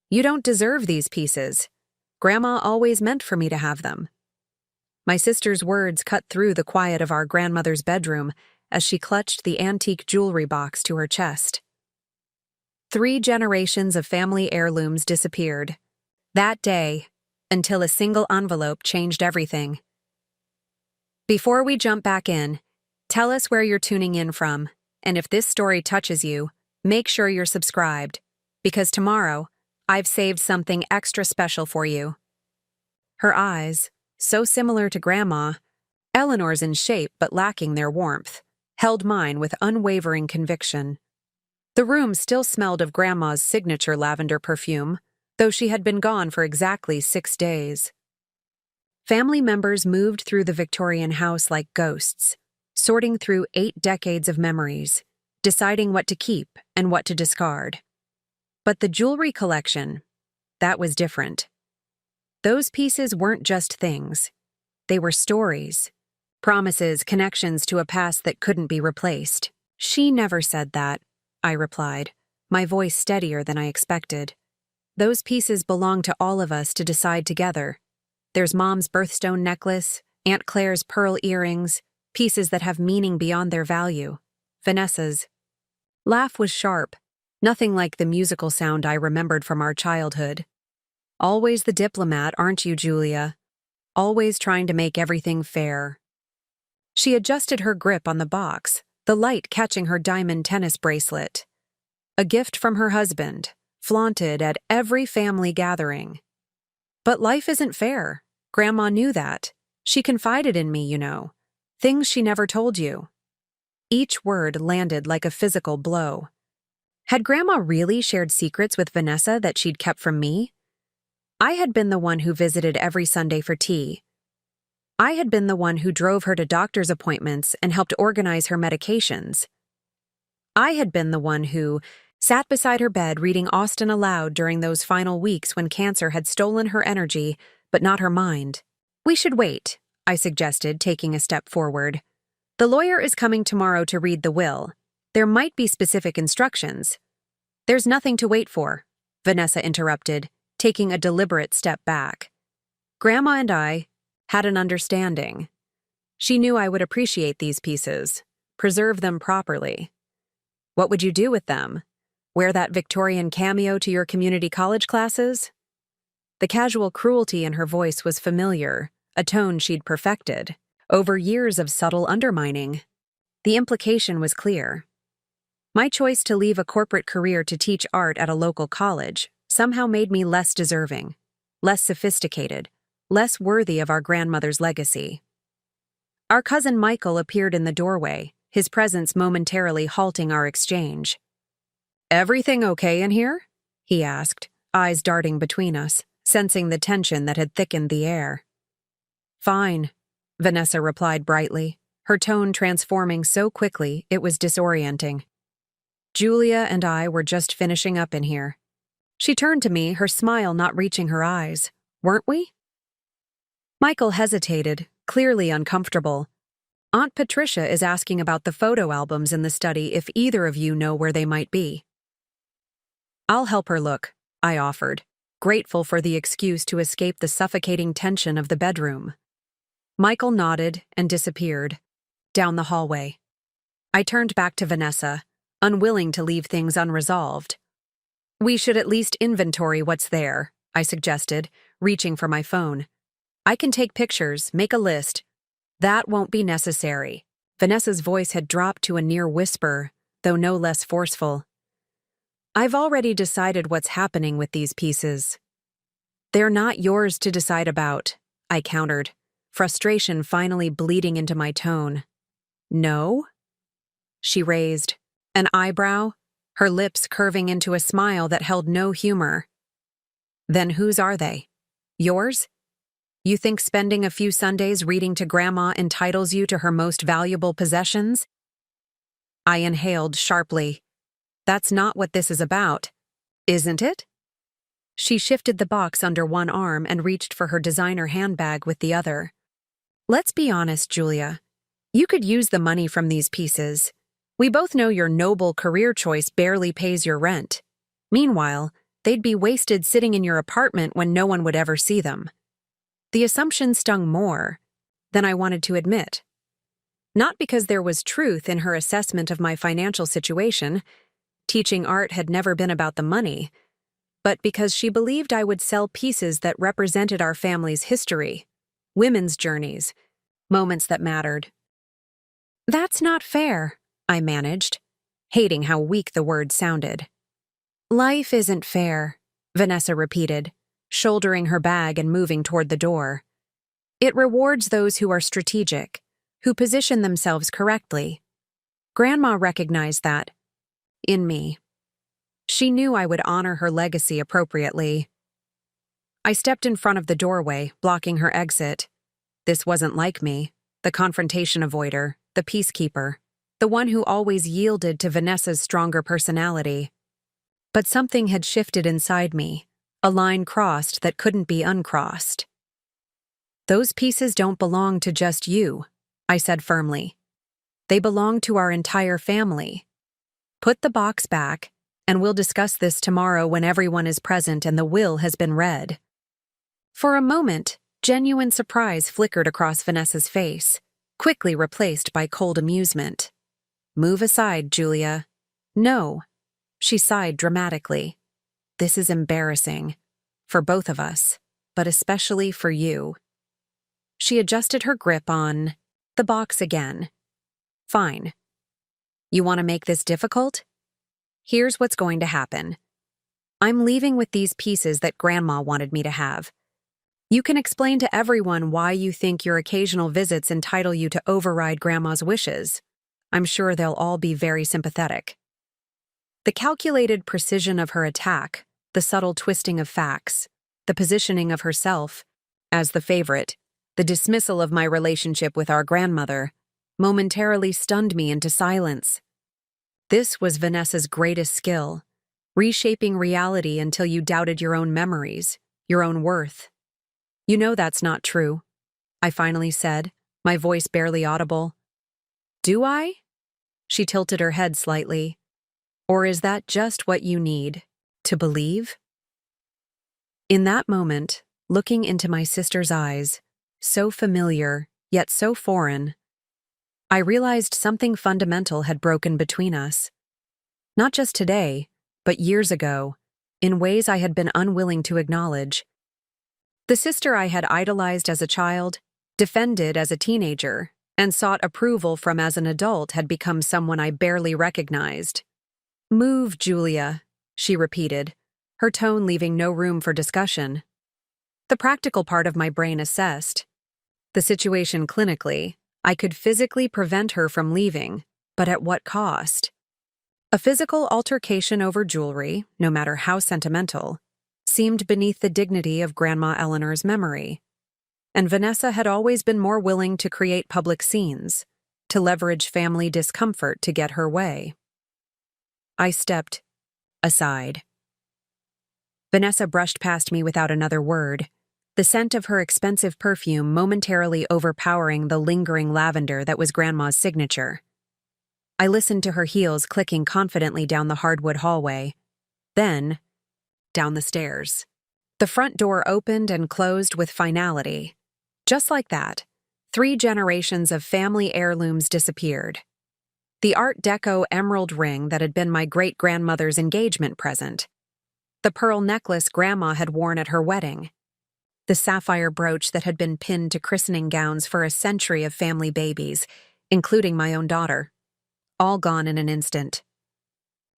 You don't deserve these pieces. Grandma always meant for me to have them." My sister's words cut through the quiet of our grandmother's bedroom as she clutched the antique jewelry box to her chest. 3 generations of family heirlooms disappeared that day until a single envelope changed everything. Before we jump back in, tell us where you're tuning in from, and if this story touches you, make sure you're subscribed, because tomorrow, I've saved something extra special for you. Her eyes, so similar to Grandma, Eleanor's in shape but lacking their warmth, held mine with unwavering conviction. The room still smelled of Grandma's signature lavender perfume, though she had been gone for exactly 6 days. Family members moved through the Victorian house like ghosts, sorting through 8 decades of memories, deciding what to keep and what to discard. But the jewelry collection, that was different. Those pieces weren't just things. They were stories, promises, connections to a past that couldn't be replaced. "She never said that," I replied, my voice steadier than I expected. "Those pieces belong to all of us to decide together. There's Mom's birthstone necklace, Aunt Claire's pearl earrings, pieces that have meaning beyond their value. Vanessa's laugh was sharp, nothing like the musical sound I remembered from our childhood. "Always the diplomat, aren't you, Julia? Always trying to make everything fair." She adjusted her grip on the box, the light catching her diamond tennis bracelet. A gift from her husband, flaunted at every family gathering. But life isn't fair. Grandma knew that. She confided in me, you know. Things she never told you. Each word landed like a physical blow. Had Grandma really shared secrets with Vanessa that she'd kept from me? I had been the one who visited every Sunday for tea. I had been the one who drove her to doctor's appointments and helped organize her medications. I had been the one who sat beside her bed reading Austen aloud during those final weeks when cancer had stolen her energy, but not her mind. "We should wait," I suggested, taking a step forward. "The lawyer is coming tomorrow to read the will. There might be specific instructions." "There's nothing to wait for," Vanessa interrupted, taking a deliberate step back. Grandma and I had an understanding. She knew I would appreciate these pieces, preserve them properly. "What would you do with them? Wear that Victorian cameo to your community college classes?" The casual cruelty in her voice was familiar, a tone she'd perfected, over years of subtle undermining. The implication was clear. My choice to leave a corporate career to teach art at a local college somehow made me less deserving, less sophisticated, less worthy of our grandmother's legacy. Our cousin Michael appeared in the doorway, his presence momentarily halting our exchange. "Everything okay in here?" he asked, eyes darting between us, sensing the tension that had thickened the air. "Fine," Vanessa replied brightly, her tone transforming so quickly it was disorienting. "Julia and I were just finishing up in here." She turned to me, her smile not reaching her eyes. "Weren't we?" Michael hesitated, clearly uncomfortable. "Aunt Patricia is asking about the photo albums in the study if either of you know where they might be." "I'll help her look," I offered, grateful for the excuse to escape the suffocating tension of the bedroom. Michael nodded and disappeared, down the hallway. I turned back to Vanessa, unwilling to leave things unresolved. "We should at least inventory what's there," I suggested, reaching for my phone. "I can take pictures, make a list." "That won't be necessary." Vanessa's voice had dropped to a near whisper, though no less forceful. "I've already decided what's happening with these pieces." "They're not yours to decide about," I countered, frustration finally bleeding into my tone. "No?" She raised an eyebrow, her lips curving into a smile that held no humor. "Then whose are they? Yours? You think spending a few Sundays reading to Grandma entitles you to her most valuable possessions?" I inhaled sharply. "That's not what this is about, isn't it?" She shifted the box under one arm and reached for her designer handbag with the other. "Let's be honest, Julia. You could use the money from these pieces. We both know your noble career choice barely pays your rent. Meanwhile, they'd be wasted sitting in your apartment when no one would ever see them. The assumption stung more than I wanted to admit. Not because there was truth in her assessment of my financial situation, teaching art had never been about the money, but because she believed I would sell pieces that represented our family's history, women's journeys, moments that mattered. "That's not fair," I managed, hating how weak the word sounded. "Life isn't fair," Vanessa repeated, shouldering her bag and moving toward the door. "It rewards those who are strategic, who position themselves correctly." Grandma recognized that in me. She knew I would honor her legacy appropriately. I stepped in front of the doorway, blocking her exit. This wasn't like me, the confrontation avoider, the peacekeeper, the one who always yielded to Vanessa's stronger personality. But something had shifted inside me, a line crossed that couldn't be uncrossed. "Those pieces don't belong to just you," I said firmly. "They belong to our entire family. Put the box back, and we'll discuss this tomorrow when everyone is present and the will has been read." For a moment, genuine surprise flickered across Vanessa's face, quickly replaced by cold amusement. "Move aside, Julia." "No." She sighed dramatically. "This is embarrassing. For both of us, but especially for you." She adjusted her grip on the box again. "Fine. You want to make this difficult? Here's what's going to happen. I'm leaving with these pieces that Grandma wanted me to have. You can explain to everyone why you think your occasional visits entitle you to override Grandma's wishes. I'm sure they'll all be very sympathetic." The calculated precision of her attack, the subtle twisting of facts, the positioning of herself as the favorite, the dismissal of my relationship with our grandmother, momentarily stunned me into silence. This was Vanessa's greatest skill, reshaping reality until you doubted your own memories, your own worth. "You know that's not true," I finally said, my voice barely audible. "Do I?" She tilted her head slightly. "Or is that just what you need to believe?" In that moment, looking into my sister's eyes, so familiar, yet so foreign, I realized something fundamental had broken between us. Not just today, but years ago, in ways I had been unwilling to acknowledge. The sister I had idolized as a child, defended as a teenager, and sought approval from as an adult had become someone I barely recognized. "Move, Julia," she repeated, her tone leaving no room for discussion. The practical part of my brain assessed the situation clinically. I could physically prevent her from leaving, but at what cost? A physical altercation over jewelry, no matter how sentimental, seemed beneath the dignity of Grandma Eleanor's memory. And Vanessa had always been more willing to create public scenes, to leverage family discomfort to get her way. I stepped aside. Vanessa brushed past me without another word, the scent of her expensive perfume momentarily overpowering the lingering lavender that was Grandma's signature. I listened to her heels clicking confidently down the hardwood hallway. Then, down the stairs. The front door opened and closed with finality. Just like that, 3 generations of family heirlooms disappeared. The Art Deco emerald ring that had been my great-grandmother's engagement present. The pearl necklace Grandma had worn at her wedding. The sapphire brooch that had been pinned to christening gowns for a century of family babies, including my own daughter. All gone in an instant.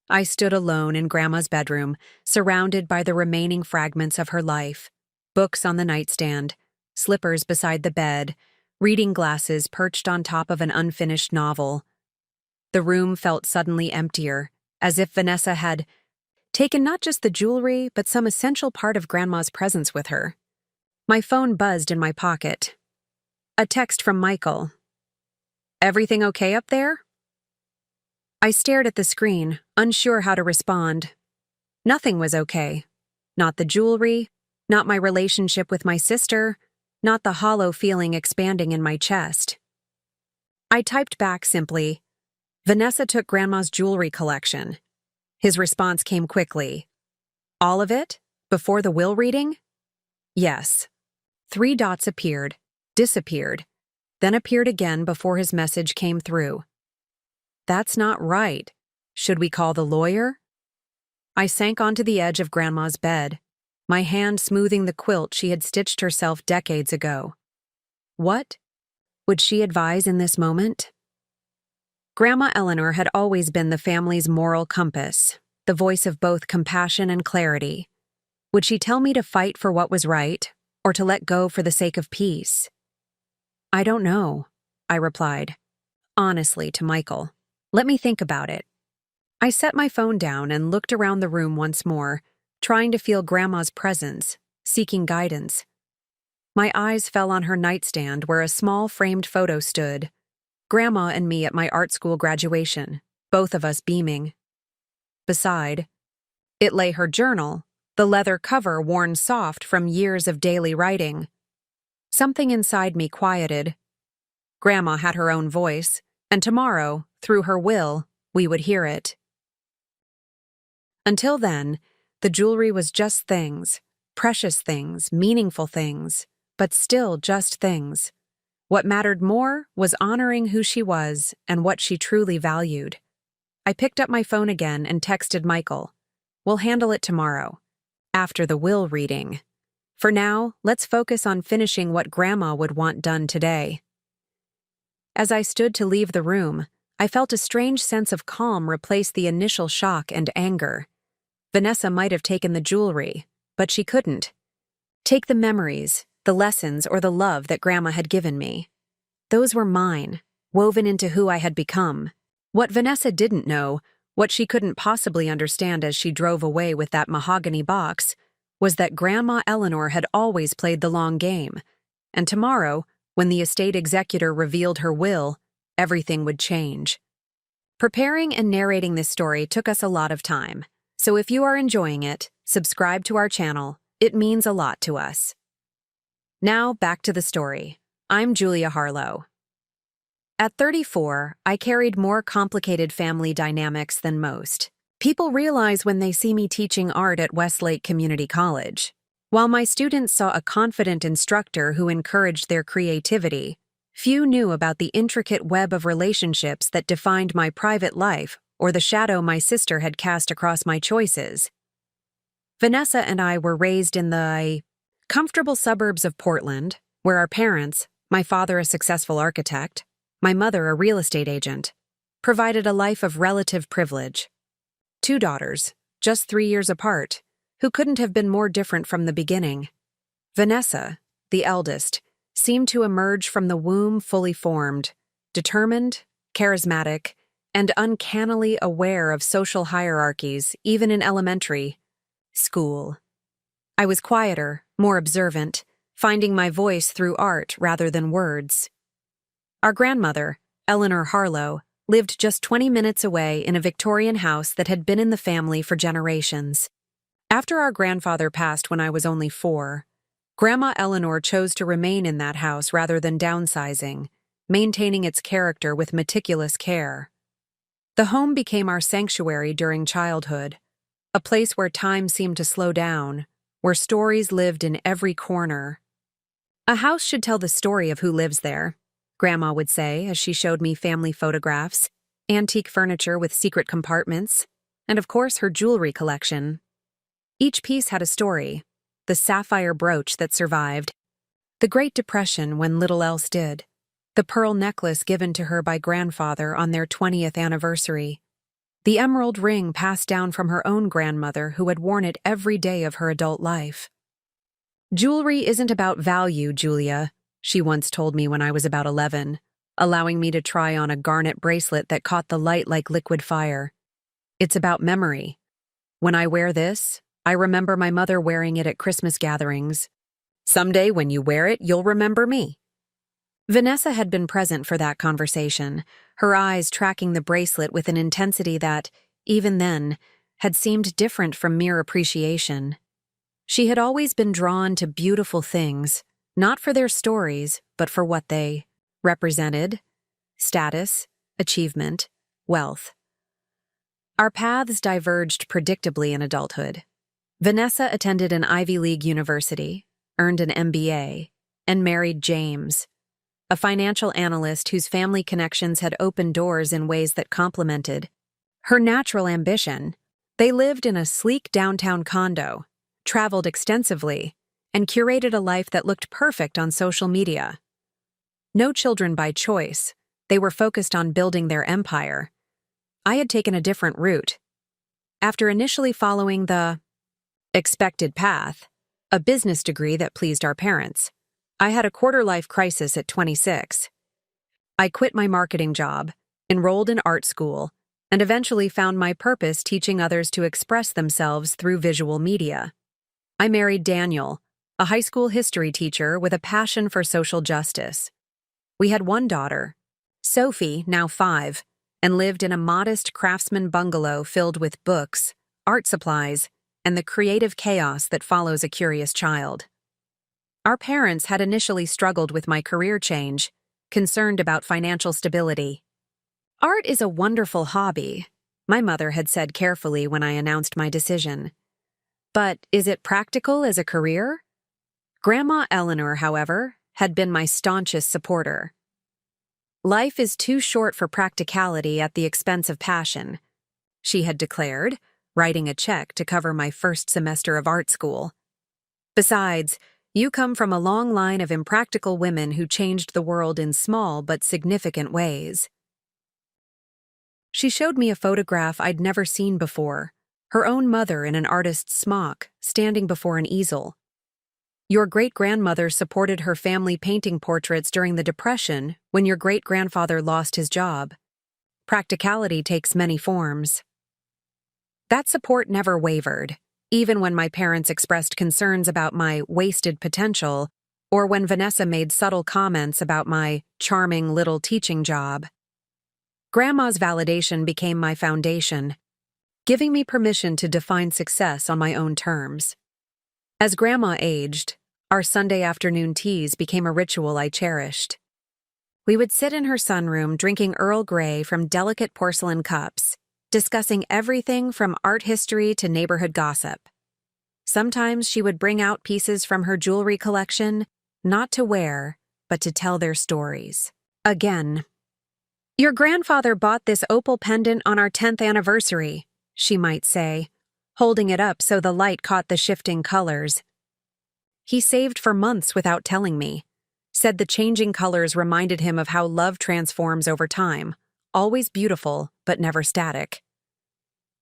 I stood alone in Grandma's bedroom, surrounded by the remaining fragments of her life. Books on the nightstand, slippers beside the bed, reading glasses perched on top of an unfinished novel. The room felt suddenly emptier, as if Vanessa had taken not just the jewelry, but some essential part of Grandma's presence with her. My phone buzzed in my pocket. A text from Michael. "Everything okay up there?" I stared at the screen, unsure how to respond. Nothing was okay. Not the jewelry, not my relationship with my sister, not the hollow feeling expanding in my chest. I typed back simply, "Vanessa took Grandma's jewelry collection." His response came quickly. All of it? Before the will reading? Yes. 3 dots appeared, disappeared, then appeared again before his message came through. That's not right. Should we call the lawyer? I sank onto the edge of Grandma's bed, my hand smoothing the quilt she had stitched herself decades ago. What would she advise in this moment? Grandma Eleanor had always been the family's moral compass, the voice of both compassion and clarity. Would she tell me to fight for what was right, or to let go for the sake of peace? I don't know, I replied, honestly, to Michael. Let me think about it. I set my phone down and looked around the room once more, trying to feel Grandma's presence, seeking guidance. My eyes fell on her nightstand where a small framed photo stood, Grandma and me at my art school graduation, both of us beaming. Beside it lay her journal, the leather cover worn soft from years of daily writing. Something inside me quieted. Grandma had her own voice, and tomorrow, through her will, we would hear it. Until then, the jewelry was just things, precious things, meaningful things, but still just things. What mattered more was honoring who she was and what she truly valued. I picked up my phone again and texted Michael. We'll handle it tomorrow, after the will reading. For now, let's focus on finishing what Grandma would want done today. As I stood to leave the room, I felt a strange sense of calm replace the initial shock and anger. Vanessa might have taken the jewelry, but she couldn't take the memories, the lessons, or the love that Grandma had given me. Those were mine, woven into who I had become. What Vanessa didn't know, what she couldn't possibly understand as she drove away with that mahogany box, was that Grandma Eleanor had always played the long game, and tomorrow, when the estate executor revealed her will, everything would change. Preparing and narrating this story took us a lot of time, so if you are enjoying it, subscribe to our channel. It means a lot to us. Now, back to the story. I'm Julia Harlow. At 34, I carried more complicated family dynamics than most. People realize when they see me teaching art at Westlake Community College. While my students saw a confident instructor who encouraged their creativity, few knew about the intricate web of relationships that defined my private life or the shadow my sister had cast across my choices. Vanessa and I were raised in the comfortable suburbs of Portland, where our parents, my father a successful architect, my mother a real estate agent, provided a life of relative privilege. 2 daughters, just 3 years apart, who couldn't have been more different from the beginning. Vanessa, the eldest, seemed to emerge from the womb fully formed, determined, charismatic, and uncannily aware of social hierarchies, even in elementary school. I was quieter, more observant, finding my voice through art rather than words. Our grandmother, Eleanor Harlow, lived just 20 minutes away in a Victorian house that had been in the family for generations. After our grandfather passed when I was only 4, Grandma Eleanor chose to remain in that house rather than downsizing, maintaining its character with meticulous care. The home became our sanctuary during childhood, a place where time seemed to slow down, where stories lived in every corner. A house should tell the story of who lives there, Grandma would say as she showed me family photographs, antique furniture with secret compartments, and of course her jewelry collection. Each piece had a story: the sapphire brooch that survived, the Great Depression when little else did, the pearl necklace given to her by grandfather on their 20th anniversary, the emerald ring passed down from her own grandmother who had worn it every day of her adult life. "Jewelry isn't about value, Julia," she once told me when I was about 11, allowing me to try on a garnet bracelet that caught the light like liquid fire. "It's about memory. When I wear this, I remember my mother wearing it at Christmas gatherings. Someday when you wear it, you'll remember me." Vanessa had been present for that conversation, her eyes tracking the bracelet with an intensity that, even then, had seemed different from mere appreciation. She had always been drawn to beautiful things, not for their stories, but for what they represented: status, achievement, wealth. Our paths diverged predictably in adulthood. Vanessa attended an Ivy League university, earned an MBA, and married James, a financial analyst whose family connections had opened doors in ways that complemented her natural ambition. They lived in a sleek downtown condo, traveled extensively, and curated a life that looked perfect on social media. No children by choice, they were focused on building their empire. I had taken a different route. After initially following the expected path, a business degree that pleased our parents, I had a quarter-life crisis at 26. I quit my marketing job, enrolled in art school, and eventually found my purpose teaching others to express themselves through visual media. I married Daniel, a high school history teacher with a passion for social justice. We had one daughter, Sophie, now 5, and lived in a modest craftsman bungalow filled with books, art supplies, and the creative chaos that follows a curious child. Our parents had initially struggled with my career change, concerned about financial stability. "Art is a wonderful hobby," my mother had said carefully when I announced my decision. "But is it practical as a career?" Grandma Eleanor, however, had been my staunchest supporter. "Life is too short for practicality at the expense of passion," she had declared, writing a check to cover my first semester of art school. "Besides, you come from a long line of impractical women who changed the world in small but significant ways." She showed me a photograph I'd never seen before, her own mother in an artist's smock, standing before an easel. "Your great-grandmother supported her family painting portraits during the Depression when your great-grandfather lost his job. Practicality takes many forms." That support never wavered, even when my parents expressed concerns about my wasted potential or when Vanessa made subtle comments about my charming little teaching job. Grandma's validation became my foundation, giving me permission to define success on my own terms. As Grandma aged, our Sunday afternoon teas became a ritual I cherished. We would sit in her sunroom drinking Earl Grey from delicate porcelain cups, discussing everything from art history to neighborhood gossip. Sometimes she would bring out pieces from her jewelry collection, not to wear, but to tell their stories. Again, "Your grandfather bought this opal pendant on our 10th anniversary," she might say, holding it up so the light caught the shifting colors. "He saved for months without telling me," said the changing colors reminded him of how love transforms over time, always beautiful but never static.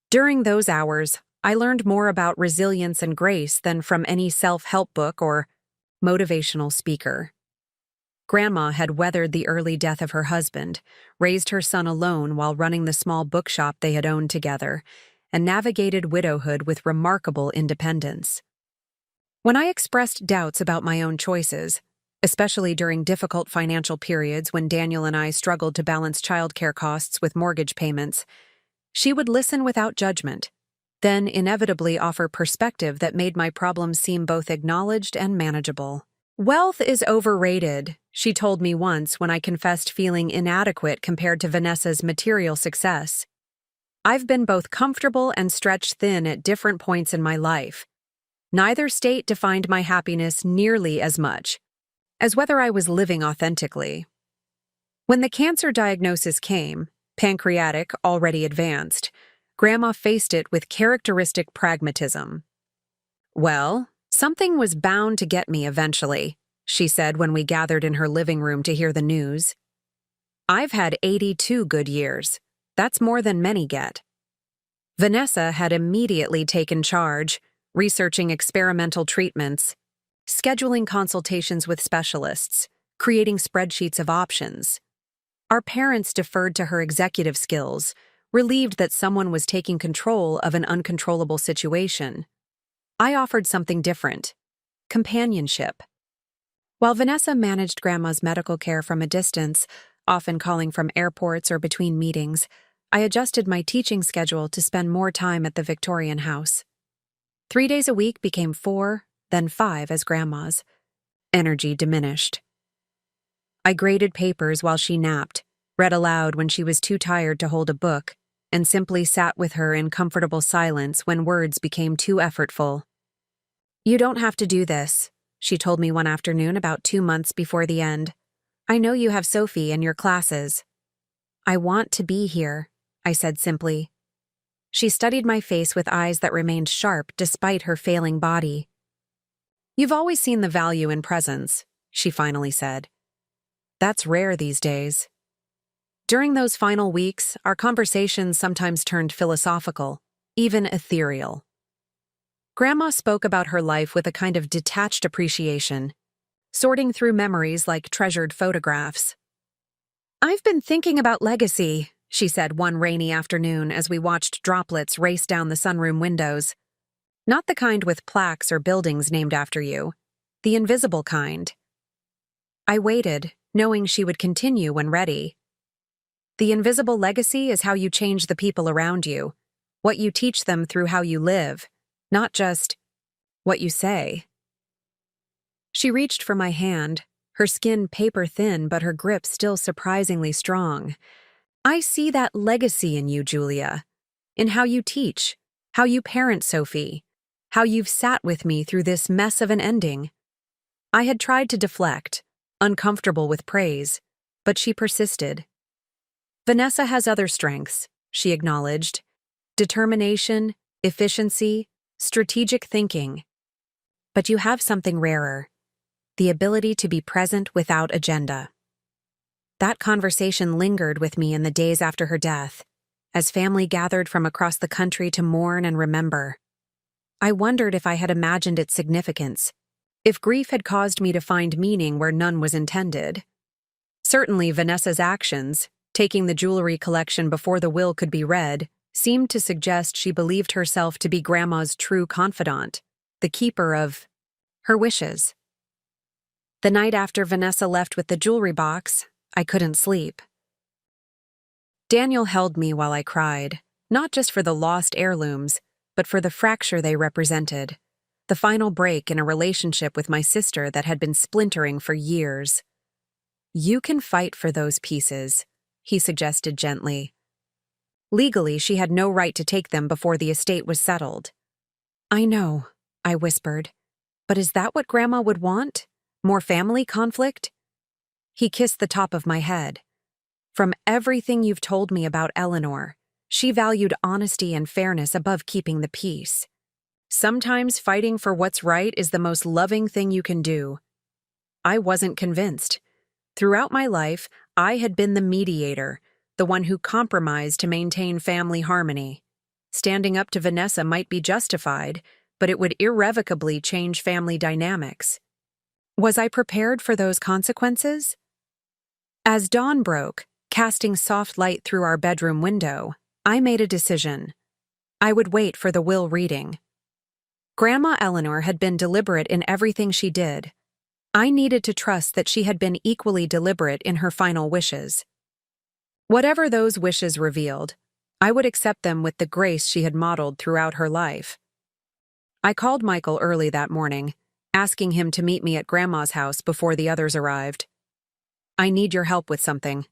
During those hours, I learned more about resilience and grace than from any self-help book or motivational speaker. Grandma had weathered the early death of her husband, raised her son alone while running the small bookshop they had owned together, and navigated widowhood with remarkable independence. When I expressed doubts about my own choices, especially during difficult financial periods when Daniel and I struggled to balance childcare costs with mortgage payments, she would listen without judgment, then inevitably offer perspective that made my problems seem both acknowledged and manageable. "Wealth is overrated," she told me once when I confessed feeling inadequate compared to Vanessa's material success. "I've been both comfortable and stretched thin at different points in my life. Neither state defined my happiness nearly as much as whether I was living authentically." When the cancer diagnosis came, pancreatic already advanced, Grandma faced it with characteristic pragmatism. "Well, something was bound to get me eventually," she said when we gathered in her living room to hear the news. "I've had 82 good years. That's more than many get." Vanessa had immediately taken charge, researching experimental treatments, scheduling consultations with specialists, creating spreadsheets of options. Our parents deferred to her executive skills, relieved that someone was taking control of an uncontrollable situation. I offered something different: companionship. While Vanessa managed Grandma's medical care from a distance, often calling from airports or between meetings, I adjusted my teaching schedule to spend more time at the Victorian house. 3 days a week became 4, then 5 as Grandma's. Energy diminished. I graded papers while she napped, read aloud when she was too tired to hold a book, and simply sat with her in comfortable silence when words became too effortful. "You don't have to do this," she told me one afternoon about 2 months before the end. "I know you have Sophie and your classes." "I want to be here," I said simply. She studied my face with eyes that remained sharp despite her failing body. "You've always seen the value in presence," she finally said. "That's rare these days." During those final weeks, our conversations sometimes turned philosophical, even ethereal. Grandma spoke about her life with a kind of detached appreciation, sorting through memories like treasured photographs. "I've been thinking about legacy," she said one rainy afternoon as we watched droplets race down the sunroom windows. "Not the kind with plaques or buildings named after you. The invisible kind." I waited, knowing she would continue when ready. "The invisible legacy is how you change the people around you, what you teach them through how you live, not just what you say." She reached for my hand, her skin paper-thin but her grip still surprisingly strong. "I see that legacy in you, Julia. In how you teach, how you parent Sophie, how you've sat with me through this mess of an ending." I had tried to deflect, uncomfortable with praise, but she persisted. "Vanessa has other strengths," she acknowledged. "Determination, efficiency, strategic thinking. But you have something rarer, the ability to be present without agenda." That conversation lingered with me in the days after her death, as family gathered from across the country to mourn and remember. I wondered if I had imagined its significance, if grief had caused me to find meaning where none was intended. Certainly Vanessa's actions, taking the jewelry collection before the will could be read, seemed to suggest she believed herself to be Grandma's true confidant, the keeper of her wishes. The night after Vanessa left with the jewelry box, I couldn't sleep. Daniel held me while I cried, not just for the lost heirlooms, but for the fracture they represented, the final break in a relationship with my sister that had been splintering for years. "You can fight for those pieces," he suggested gently. Legally, she had no right to take them before the estate was settled. "I know," I whispered. "But is that what Grandma would want? More family conflict?" He kissed the top of my head. "From everything you've told me about Eleanor, she valued honesty and fairness above keeping the peace. Sometimes fighting for what's right is the most loving thing you can do." I wasn't convinced. Throughout my life, I had been the mediator, the one who compromised to maintain family harmony. Standing up to Vanessa might be justified, but it would irrevocably change family dynamics. Was I prepared for those consequences? As dawn broke, casting soft light through our bedroom window, I made a decision. I would wait for the will reading. Grandma Eleanor had been deliberate in everything she did. I needed to trust that she had been equally deliberate in her final wishes. Whatever those wishes revealed, I would accept them with the grace she had modeled throughout her life. I called Michael early that morning, asking him to meet me at Grandma's house before the others arrived. "I need your help with something,"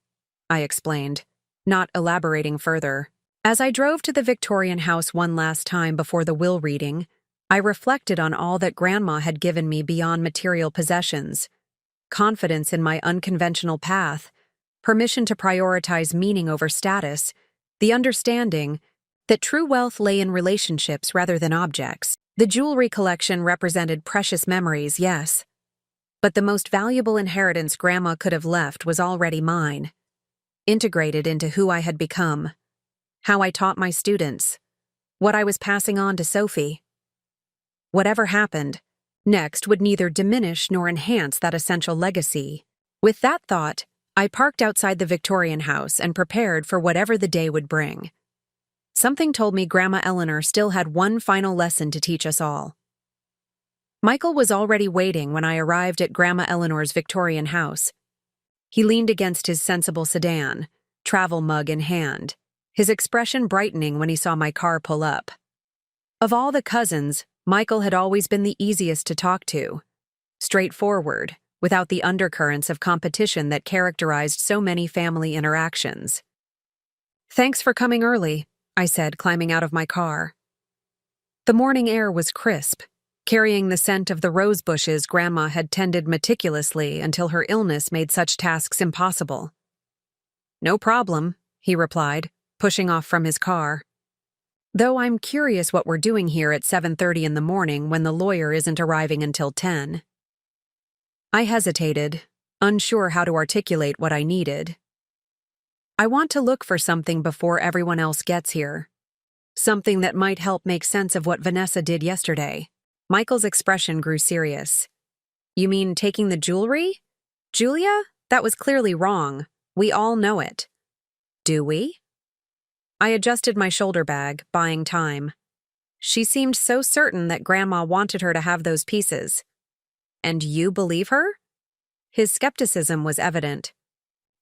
I explained, not elaborating further. As I drove to the Victorian house one last time before the will reading, I reflected on all that Grandma had given me beyond material possessions: confidence in my unconventional path, permission to prioritize meaning over status, the understanding that true wealth lay in relationships rather than objects. The jewelry collection represented precious memories, yes, but the most valuable inheritance Grandma could have left was already mine, integrated into who I had become, how I taught my students, what I was passing on to Sophie. Whatever happened next would neither diminish nor enhance that essential legacy. With that thought, I parked outside the Victorian house and prepared for whatever the day would bring. Something told me Grandma Eleanor still had one final lesson to teach us all. Michael was already waiting when I arrived at Grandma Eleanor's Victorian house. He leaned against his sensible sedan, travel mug in hand, his expression brightening when he saw my car pull up. Of all the cousins, Michael had always been the easiest to talk to. Straightforward, without the undercurrents of competition that characterized so many family interactions. "Thanks for coming early," I said, climbing out of my car. The morning air was crisp, carrying the scent of the rose bushes Grandma had tended meticulously until her illness made such tasks impossible. "No problem," he replied, pushing off from his car. "Though I'm curious what we're doing here at 7:30 in the morning when the lawyer isn't arriving until 10. I hesitated, unsure how to articulate what I needed. "I want to look for something before everyone else gets here. Something that might help make sense of what Vanessa did yesterday." Michael's expression grew serious. "You mean taking the jewelry? Julia? That was clearly wrong. We all know it." "Do we?" I adjusted my shoulder bag, buying time. She seemed so certain that Grandma wanted her to have those pieces. "And you believe her?" His skepticism was evident.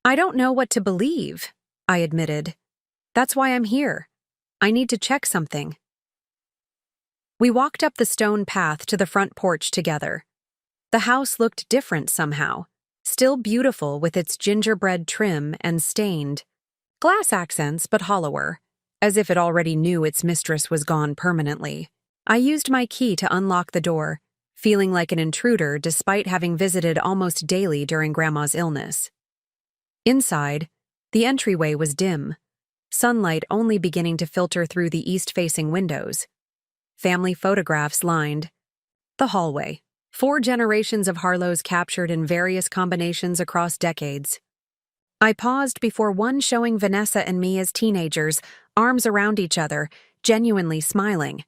"I don't know what to believe," I admitted. "That's why I'm here. I need to check something." We walked up the stone path to the front porch together. The house looked different somehow, still beautiful with its gingerbread trim and stained glass accents, but hollower, as if it already knew its mistress was gone permanently. I used my key to unlock the door, feeling like an intruder despite having visited almost daily during Grandma's illness. Inside, the entryway was dim, sunlight only beginning to filter through the east-facing windows. Family photographs lined the hallway. 4 generations of Harlows captured in various combinations across decades. I paused before one showing Vanessa and me as teenagers, arms around each other, genuinely smiling.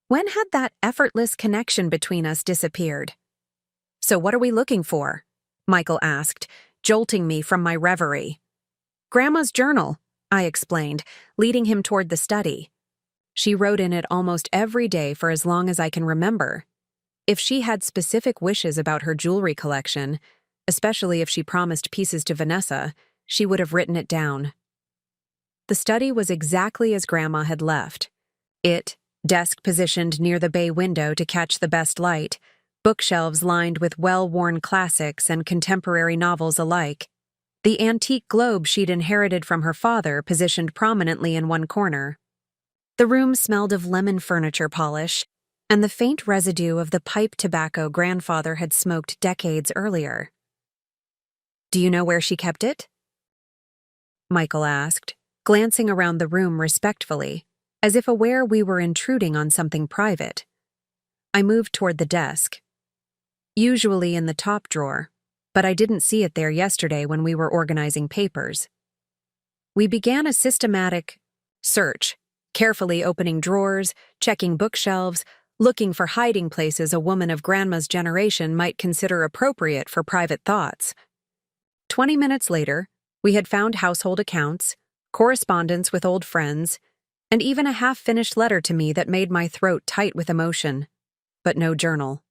When had that effortless connection between us disappeared? "So what are we looking for?" Michael asked, jolting me from my reverie. "Grandma's journal," I explained, leading him toward the study. She wrote in it almost every day for as long as I can remember. If she had specific wishes about her jewelry collection, especially if she promised pieces to Vanessa, she would have written it down. The study was exactly as Grandma had left. Desk positioned near the bay window to catch the best light, bookshelves lined with well-worn classics and contemporary novels alike. The antique globe she'd inherited from her father positioned prominently in one corner. The room smelled of lemon furniture polish and the faint residue of the pipe tobacco Grandfather had smoked decades earlier. "Do you know where she kept it?" Michael asked, glancing around the room respectfully, as if aware we were intruding on something private. I moved toward the desk. "Usually in the top drawer, but I didn't see it there yesterday when we were organizing papers." We began a systematic search, carefully opening drawers, checking bookshelves, looking for hiding places a woman of Grandma's generation might consider appropriate for private thoughts. 20 minutes later, we had found household accounts, correspondence with old friends, and even a half-finished letter to me that made my throat tight with emotion, but no journal.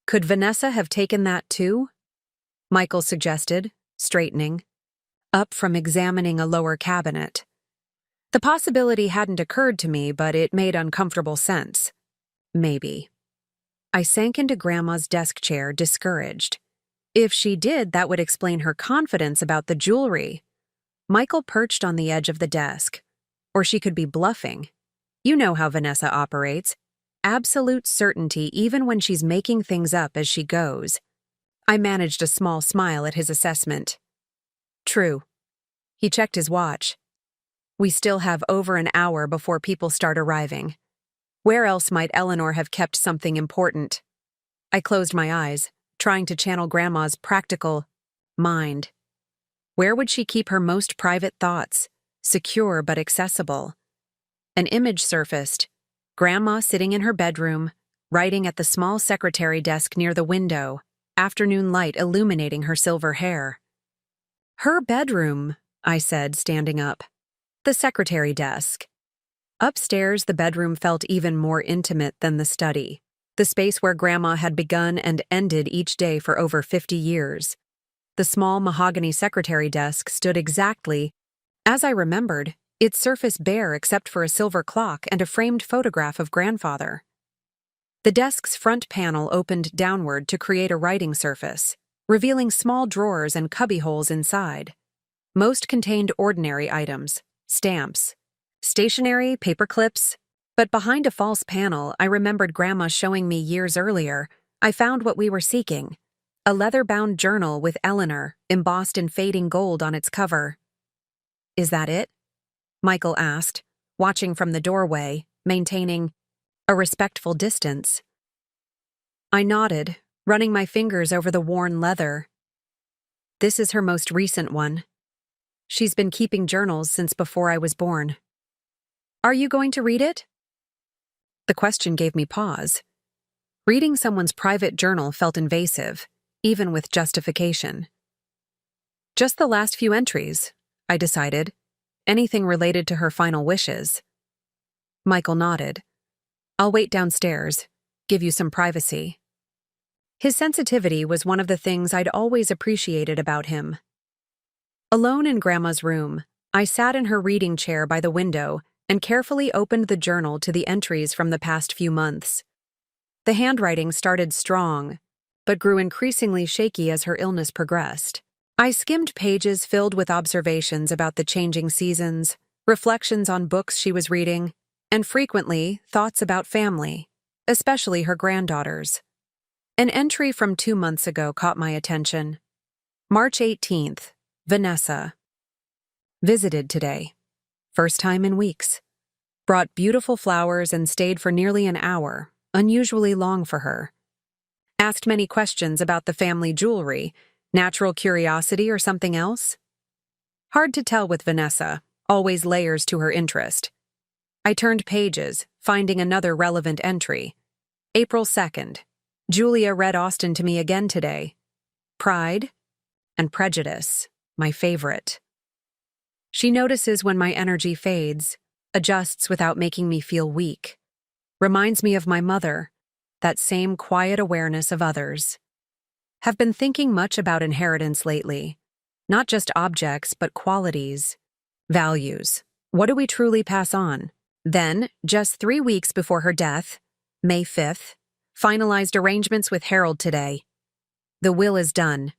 "Could Vanessa have taken that too?" Michael suggested, straightening, up from examining a lower cabinet. The possibility hadn't occurred to me, but it made uncomfortable sense. Maybe. I sank into Grandma's desk chair, discouraged. If she did, that would explain her confidence about the jewelry. Michael perched on the edge of the desk. Or she could be bluffing. You know how Vanessa operates. Absolute certainty even when she's making things up as she goes. I managed a small smile at his assessment. True. He checked his watch. We still have over an hour before people start arriving. Where else might Eleanor have kept something important? I closed my eyes, trying to channel Grandma's practical mind. Where would she keep her most private thoughts, secure but accessible? An image surfaced. Grandma sitting in her bedroom, writing at the small secretary desk near the window, afternoon light illuminating her silver hair. "Her bedroom," I said, standing up. "The secretary desk." Upstairs, the bedroom felt even more intimate than the study, the space where Grandma had begun and ended each day for over 50 years. The small mahogany secretary desk stood exactly as I remembered, its surface bare except for a silver clock and a framed photograph of Grandfather. The desk's front panel opened downward to create a writing surface, revealing small drawers and cubbyholes inside. Most contained ordinary items, stamps, stationery, paper clips, But behind a false panel, I remembered Grandma showing me years earlier. I found what we were seeking. A leather-bound journal with Eleanor, embossed in fading gold on its cover. "Is that it?" Michael asked, watching from the doorway, maintaining a respectful distance. I nodded, running my fingers over the worn leather. "This is her most recent one. She's been keeping journals since before I was born." "Are you going to read it?" The question gave me pause. Reading someone's private journal felt invasive, even with justification. "Just the last few entries," I decided. "Anything related to her final wishes." Michael nodded. "I'll wait downstairs, give you some privacy." His sensitivity was one of the things I'd always appreciated about him. Alone in Grandma's room, I sat in her reading chair by the window and carefully opened the journal to the entries from the past few months. The handwriting started strong, but grew increasingly shaky as her illness progressed. I skimmed pages filled with observations about the changing seasons, reflections on books she was reading, and frequently thoughts about family, especially her granddaughters. An entry from 2 months ago caught my attention. March 18th, Vanessa. Visited today. First time in weeks. Brought beautiful flowers and stayed for nearly an hour, unusually long for her. Asked many questions about the family jewelry, natural curiosity or something else? Hard to tell with Vanessa, always layers to her interest. I turned pages, finding another relevant entry. April 2nd. Julia read Austen to me again today. Pride and Prejudice, my favorite. She notices when my energy fades, adjusts without making me feel weak. Reminds me of my mother, that same quiet awareness of others. Have been thinking much about inheritance lately. Not just objects, but qualities, values. What do we truly pass on? Then, just 3 weeks before her death, May 5th, finalized arrangements with Harold today. The will is done.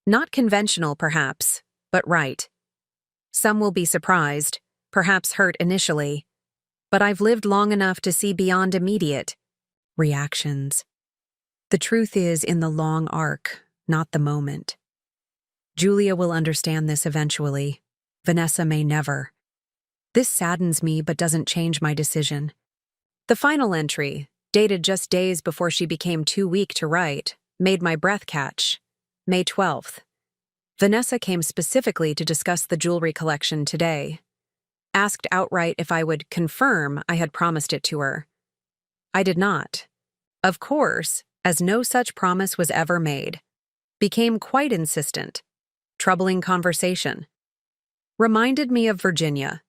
Not conventional, perhaps, but right. Some will be surprised, perhaps hurt initially, but I've lived long enough to see beyond immediate reactions. The truth is in the long arc, not the moment. Julia will understand this eventually. Vanessa may never. This saddens me but doesn't change my decision. The final entry, dated just days before she became too weak to write, made my breath catch. May 12th. Vanessa came specifically to discuss the jewelry collection today. Asked outright if I would confirm I had promised it to her. I did not. Of course, as no such promise was ever made. Became quite insistent. Troubling conversation. Reminded me of Virginia.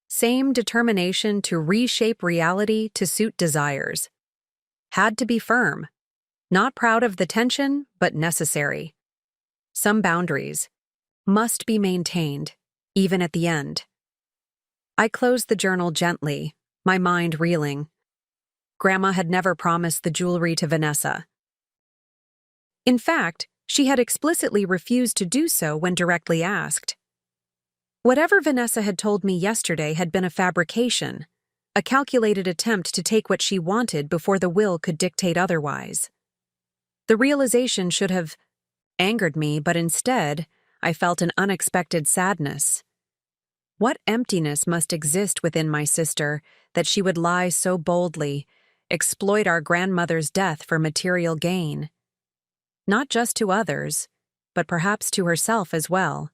Same determination to reshape reality to suit desires. Had to be firm. Not proud of the tension, but necessary. Some boundaries must be maintained, even at the end. I closed the journal gently, my mind reeling. Grandma had never promised the jewelry to Vanessa. In fact, she had explicitly refused to do so when directly asked. Whatever Vanessa had told me yesterday had been a fabrication, a calculated attempt to take what she wanted before the will could dictate otherwise. The realization should have angered me, but instead, I felt an unexpected sadness. What emptiness must exist within my sister that she would lie so boldly, exploit our grandmother's death for material gain? Not just to others, but perhaps to herself as well.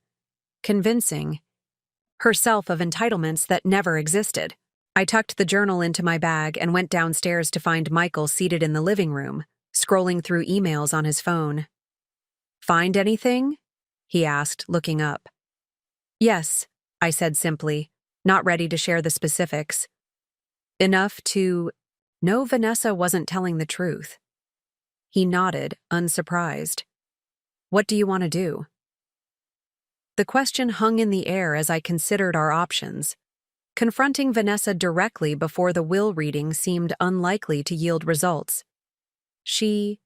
Convincing herself of entitlements that never existed. I tucked the journal into my bag and went downstairs to find Michael seated in the living room, scrolling through emails on his phone. "Find anything?" he asked, looking up. "Yes," I said simply, not ready to share the specifics. Enough to know Vanessa wasn't telling the truth. He nodded, unsurprised. "What do you want to do?" The question hung in the air as I considered our options. Confronting Vanessa directly before the will reading seemed unlikely to yield results. She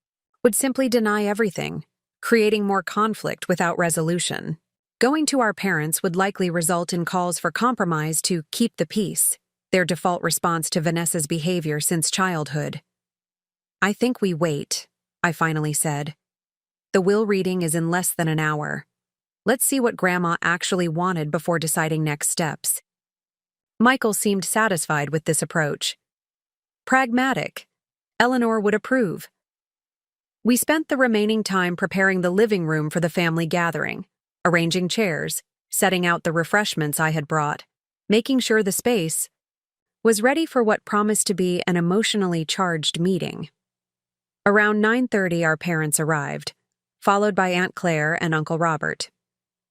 would simply deny everything, creating more conflict without resolution. Going to our parents would likely result in calls for compromise to keep the peace. their default response to Vanessa's behavior since childhood. "I think we wait," I finally said. "The will reading is in less than an hour. Let's see what Grandma actually wanted before deciding next steps." Michael seemed satisfied with this approach. Pragmatic. Eleanor would approve. We spent the remaining time preparing the living room for the family gathering, arranging chairs, setting out the refreshments I had brought, making sure the space was ready for what promised to be an emotionally charged meeting. Around 9:30 our parents arrived, followed by Aunt Claire and Uncle Robert.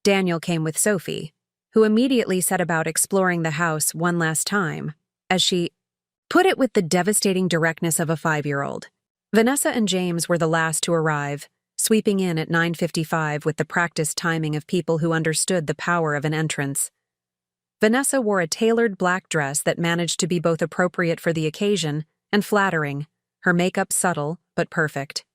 Daniel came with Sophie, who immediately set about exploring the house one last time, as she put it with the devastating directness of a 5-year-old. Vanessa and James were the last to arrive, sweeping in at 9:55 with the practiced timing of people who understood the power of an entrance. Vanessa wore a tailored black dress that managed to be both appropriate for the occasion and flattering, her makeup subtle but perfect.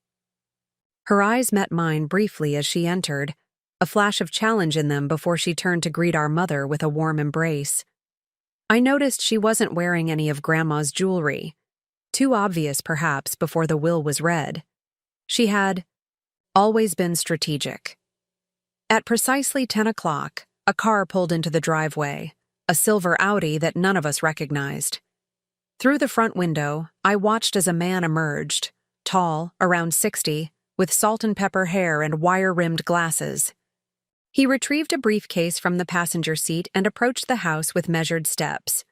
Her eyes met mine briefly as she entered, a flash of challenge in them before she turned to greet our mother with a warm embrace. I noticed she wasn't wearing any of Grandma's jewelry, too obvious perhaps before the will was read. She had always been strategic. At precisely 10 o'clock, a car pulled into the driveway, a silver Audi that none of us recognized. Through the front window, I watched as a man emerged, tall, around 60, with salt and pepper hair and wire-rimmed glasses. He retrieved a briefcase from the passenger seat and approached the house with measured steps.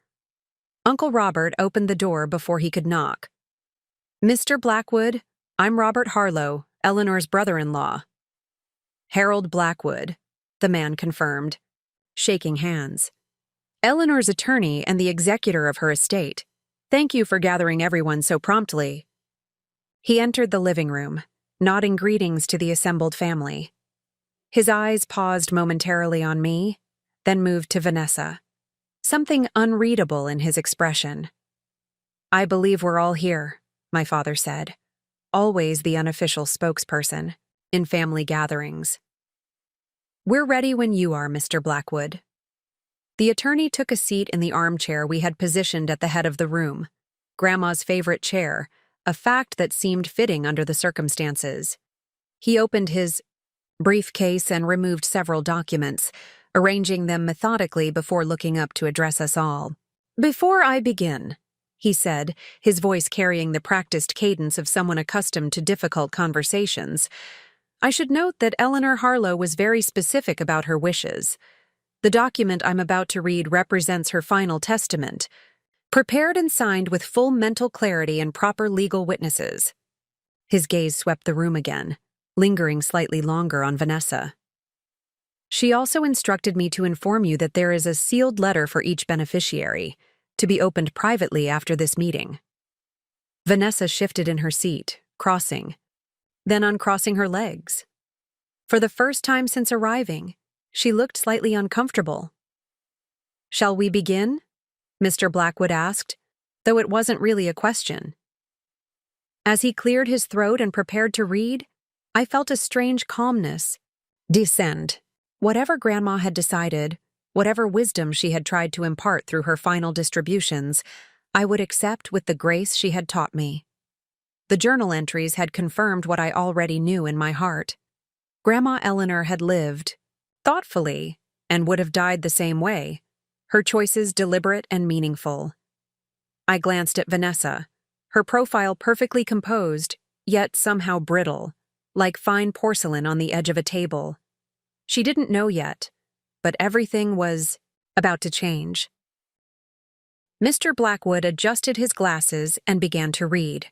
Uncle Robert opened the door before he could knock. "Mr. Blackwood, I'm Robert Harlow, Eleanor's brother-in-law." "Harold Blackwood," the man confirmed, shaking hands. "Eleanor's attorney and the executor of her estate. Thank you for gathering everyone so promptly." He entered the living room, nodding greetings to the assembled family. His eyes paused momentarily on me, then moved to Vanessa. Something unreadable in his expression. "I believe we're all here," my father said, always the unofficial spokesperson, in family gatherings. "We're ready when you are, Mr. Blackwood." The attorney took a seat in the armchair we had positioned at the head of the room, Grandma's favorite chair, a fact that seemed fitting under the circumstances. He opened his briefcase and removed several documents, arranging them methodically before looking up to address us all. "Before I begin," he said, his voice carrying the practiced cadence of someone accustomed to difficult conversations, "I should note that Eleanor Harlow was very specific about her wishes. The document I'm about to read represents her final testament, prepared and signed with full mental clarity and proper legal witnesses." His gaze swept the room again, lingering slightly longer on Vanessa. "She also instructed me to inform you that there is a sealed letter for each beneficiary, to be opened privately after this meeting." Vanessa shifted in her seat, crossing, then uncrossing her legs. For the first time since arriving, she looked slightly uncomfortable. "Shall we begin?" Mr. Blackwood asked, though it wasn't really a question. As he cleared his throat and prepared to read, I felt a strange calmness descend. Whatever Grandma had decided, whatever wisdom she had tried to impart through her final distributions, I would accept with the grace she had taught me. The journal entries had confirmed what I already knew in my heart. Grandma Eleanor had lived thoughtfully and would have died the same way, her choices deliberate and meaningful. I glanced at Vanessa, her profile perfectly composed, yet somehow brittle, like fine porcelain on the edge of a table. She didn't know yet, but everything was about to change. Mr. Blackwood adjusted his glasses and began to read.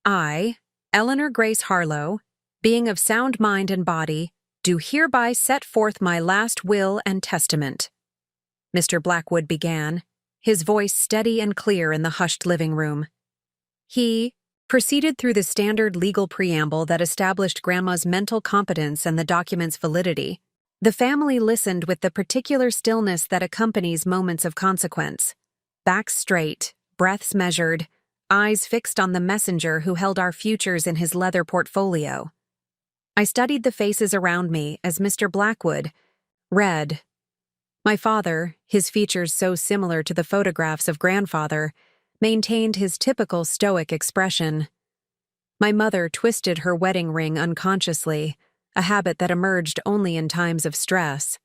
"I, Eleanor Grace Harlow, being of sound mind and body, do hereby set forth my last will and testament." Mr. Blackwood began, his voice steady and clear in the hushed living room. He proceeded through the standard legal preamble that established Grandma's mental competence and the document's validity. The family listened with the particular stillness that accompanies moments of consequence. Backs straight, breaths measured, eyes fixed on the messenger who held our futures in his leather portfolio. I studied the faces around me as Mr. Blackwood read. My father, his features so similar to the photographs of grandfather, maintained his typical stoic expression. My mother twisted her wedding ring unconsciously, a habit that emerged only in times of stress.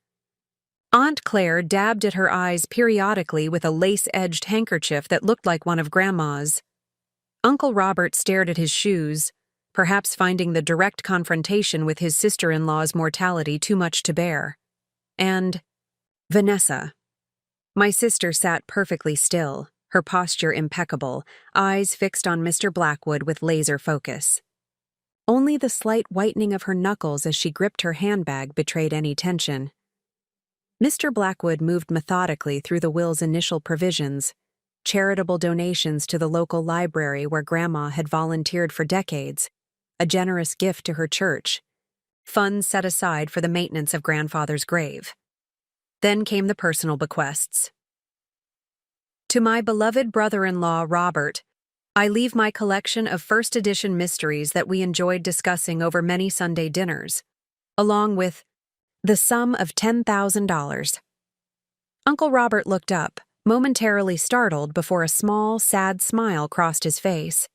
Aunt Claire dabbed at her eyes periodically with a lace-edged handkerchief that looked like one of Grandma's. Uncle Robert stared at his shoes, perhaps finding the direct confrontation with his sister-in-law's mortality too much to bear. And Vanessa. My sister sat perfectly still, her posture impeccable, eyes fixed on Mr. Blackwood with laser focus. Only the slight whitening of her knuckles as she gripped her handbag betrayed any tension. Mr. Blackwood moved methodically through the will's initial provisions, charitable donations to the local library where Grandma had volunteered for decades, a generous gift to her church, funds set aside for the maintenance of grandfather's grave. Then came the personal bequests. To my beloved brother-in-law, Robert, I leave my collection of first edition mysteries that we enjoyed discussing over many Sunday dinners, along with the sum of $10,000. Uncle Robert looked up, momentarily startled before a small, sad smile crossed his face.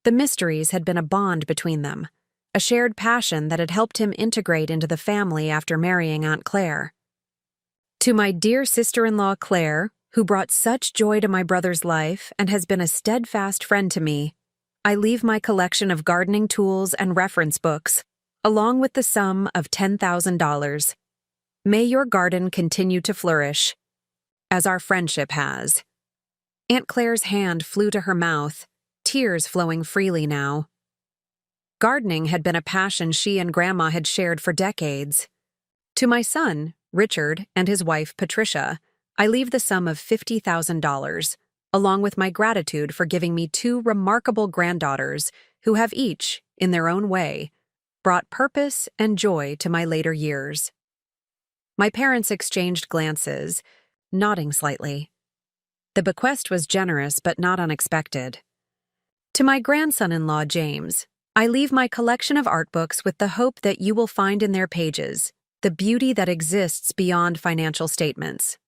The mysteries had been a bond between them, a shared passion that had helped him integrate into the family after marrying Aunt Claire. To my dear sister-in-law Claire, who brought such joy to my brother's life and has been a steadfast friend to me, I leave my collection of gardening tools and reference books, along with the sum of $10,000. May your garden continue to flourish, as our friendship has. Aunt Claire's hand flew to her mouth, tears flowing freely now. Gardening had been a passion she and Grandma had shared for decades. To my son, Richard, and his wife, Patricia, I leave the sum of $50,000, along with my gratitude for giving me two remarkable granddaughters who have each, in their own way, brought purpose and joy to my later years. My parents exchanged glances, nodding slightly. The bequest was generous but not unexpected. To my grandson-in-law, James, I leave my collection of art books with the hope that you will find in their pages the beauty that exists beyond financial statements.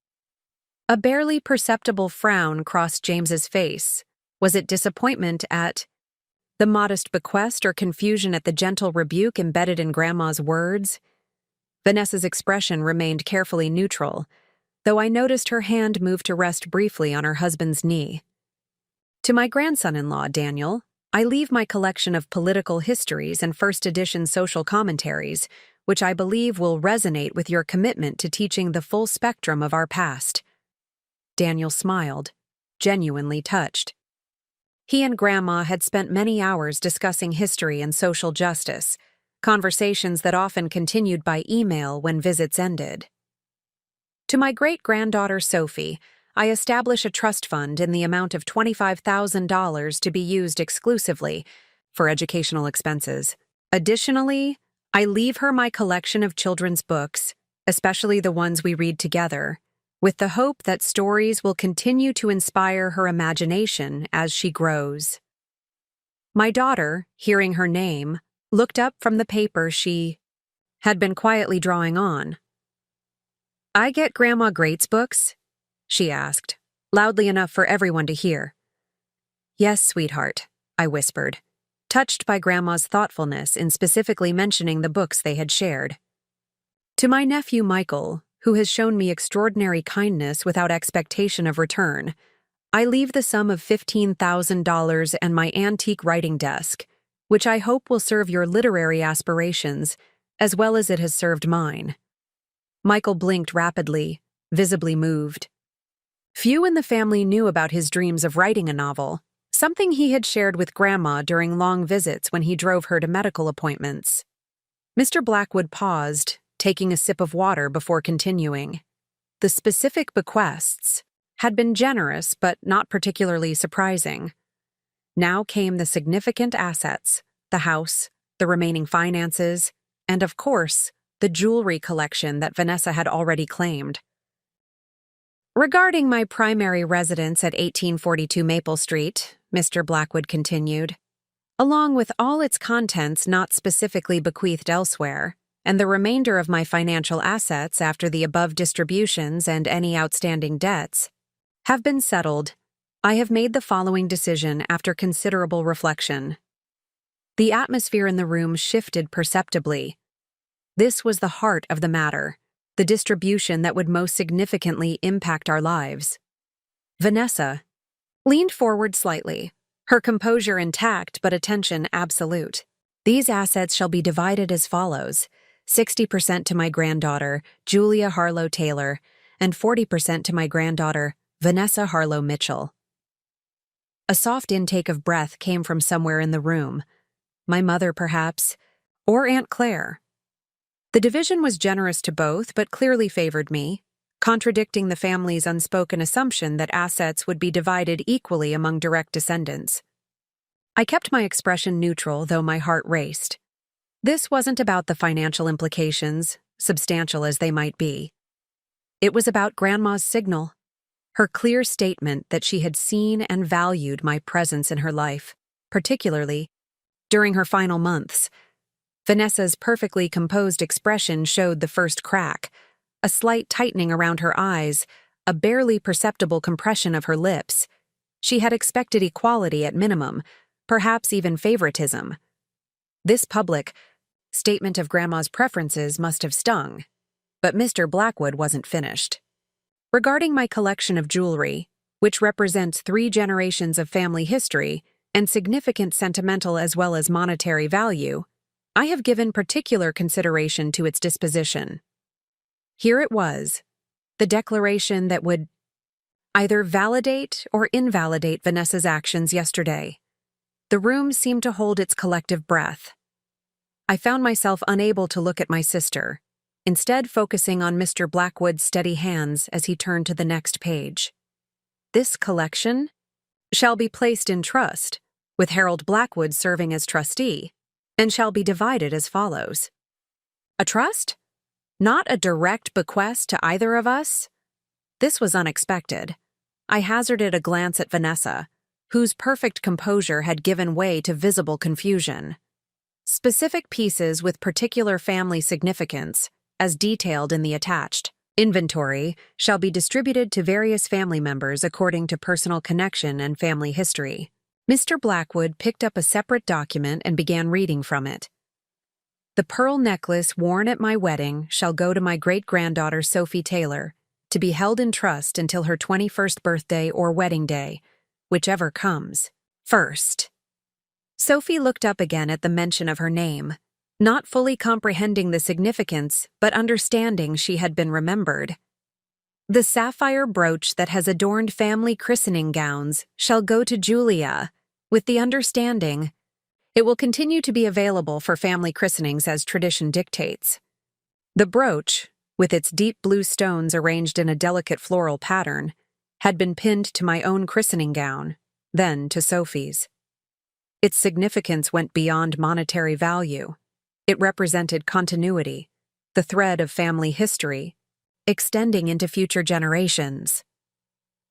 A barely perceptible frown crossed James's face. Was it disappointment at the modest bequest or confusion at the gentle rebuke embedded in Grandma's words? Vanessa's expression remained carefully neutral, though I noticed her hand move to rest briefly on her husband's knee. To my grandson-in-law, Daniel, I leave my collection of political histories and first edition social commentaries, which I believe will resonate with your commitment to teaching the full spectrum of our past. Daniel smiled, genuinely touched. He and Grandma had spent many hours discussing history and social justice, conversations that often continued by email when visits ended. To my great-granddaughter Sophie, I establish a trust fund in the amount of $25,000 to be used exclusively for educational expenses. Additionally, I leave her my collection of children's books, especially the ones we read together, with the hope that stories will continue to inspire her imagination as she grows. My daughter, hearing her name, looked up from the paper she had been quietly drawing on. "I get Grandma Great's books?" she asked, loudly enough for everyone to hear. "Yes, sweetheart," I whispered, touched by Grandma's thoughtfulness in specifically mentioning the books they had shared. To my nephew Michael, who has shown me extraordinary kindness without expectation of return, I leave the sum of $15,000 and my antique writing desk, which I hope will serve your literary aspirations as well as it has served mine. Michael blinked rapidly, visibly moved. Few in the family knew about his dreams of writing a novel, something he had shared with Grandma during long visits when he drove her to medical appointments. Mr. Blackwood paused, taking a sip of water before continuing. The specific bequests had been generous but not particularly surprising. Now came the significant assets, the house, the remaining finances, and of course, the jewelry collection that Vanessa had already claimed. Regarding my primary residence at 1842 Maple Street, Mr. Blackwood continued, along with all its contents not specifically bequeathed elsewhere, and the remainder of my financial assets after the above distributions and any outstanding debts have been settled, I have made the following decision after considerable reflection. The atmosphere in the room shifted perceptibly. This was the heart of the matter, the distribution that would most significantly impact our lives. Vanessa leaned forward slightly, her composure intact but attention absolute. These assets shall be divided as follows: 60% to my granddaughter, Julia Harlow Taylor, and 40% to my granddaughter, Vanessa Harlow Mitchell. A soft intake of breath came from somewhere in the room. My mother, perhaps, or Aunt Claire. The division was generous to both, but clearly favored me, contradicting the family's unspoken assumption that assets would be divided equally among direct descendants. I kept my expression neutral, though my heart raced. This wasn't about the financial implications, substantial as they might be. It was about Grandma's signal, her clear statement that she had seen and valued my presence in her life, particularly during her final months. Vanessa's perfectly composed expression showed the first crack, a slight tightening around her eyes, a barely perceptible compression of her lips. She had expected equality at minimum, perhaps even favoritism. This public statement of Grandma's preferences must have stung, but Mr. Blackwood wasn't finished. Regarding my collection of jewelry, which represents 3 generations of family history and significant sentimental as well as monetary value, I have given particular consideration to its disposition. Here it was, the declaration that would either validate or invalidate Vanessa's actions yesterday. The room seemed to hold its collective breath. I found myself unable to look at my sister, instead focusing on Mr. Blackwood's steady hands as he turned to the next page. This collection shall be placed in trust, with Harold Blackwood serving as trustee, and shall be divided as follows. A trust? Not a direct bequest to either of us? This was unexpected. I hazarded a glance at Vanessa, whose perfect composure had given way to visible confusion. Specific pieces with particular family significance, as detailed in the attached inventory, shall be distributed to various family members according to personal connection and family history. Mr. Blackwood picked up a separate document and began reading from it. The pearl necklace worn at my wedding shall go to my great-granddaughter Sophie Taylor, to be held in trust until her 21st birthday or wedding day, whichever comes first. Sophie looked up again at the mention of her name, not fully comprehending the significance, but understanding she had been remembered. The sapphire brooch that has adorned family christening gowns shall go to Julia, with the understanding it will continue to be available for family christenings as tradition dictates. The brooch, with its deep blue stones arranged in a delicate floral pattern, had been pinned to my own christening gown, then to Sophie's. Its significance went beyond monetary value. It represented continuity, the thread of family history, extending into future generations.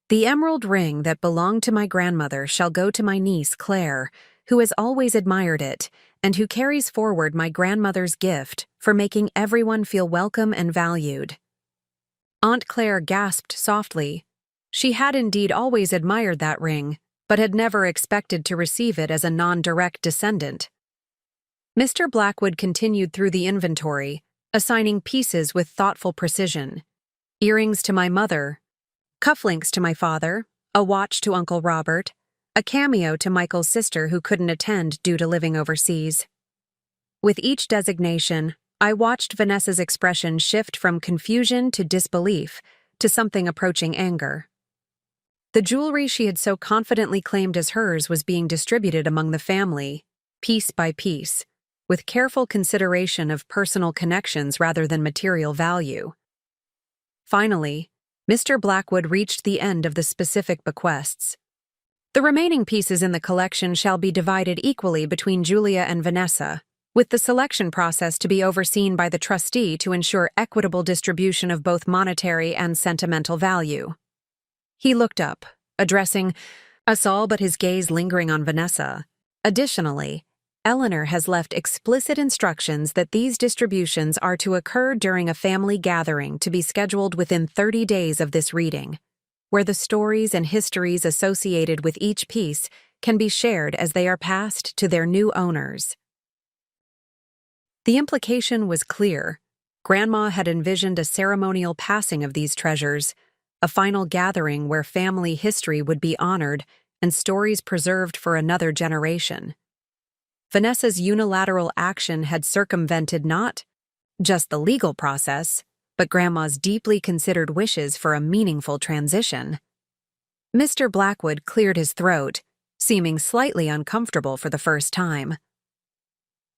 The emerald ring that belonged to my grandmother shall go to my niece, Claire, who has always admired it and who carries forward my grandmother's gift for making everyone feel welcome and valued. Aunt Claire gasped softly. She had indeed always admired that ring, but had never expected to receive it as a non-direct descendant. Mr. Blackwood continued through the inventory, assigning pieces with thoughtful precision. Earrings to my mother, cufflinks to my father, a watch to Uncle Robert, a cameo to Michael's sister who couldn't attend due to living overseas. With each designation, I watched Vanessa's expression shift from confusion to disbelief to something approaching anger. The jewelry she had so confidently claimed as hers was being distributed among the family, piece by piece, with careful consideration of personal connections rather than material value. Finally, Mr. Blackwood reached the end of the specific bequests. The remaining pieces in the collection shall be divided equally between Julia and Vanessa, with the selection process to be overseen by the trustee to ensure equitable distribution of both monetary and sentimental value. He looked up, addressing us all but his gaze lingering on Vanessa. Additionally, Eleanor has left explicit instructions that these distributions are to occur during a family gathering to be scheduled within 30 days of this reading, where the stories and histories associated with each piece can be shared as they are passed to their new owners. The implication was clear. Grandma had envisioned a ceremonial passing of these treasures, a final gathering where family history would be honored and stories preserved for another generation. Vanessa's unilateral action had circumvented not just the legal process, but Grandma's deeply considered wishes for a meaningful transition. Mr. Blackwood cleared his throat, seeming slightly uncomfortable for the first time.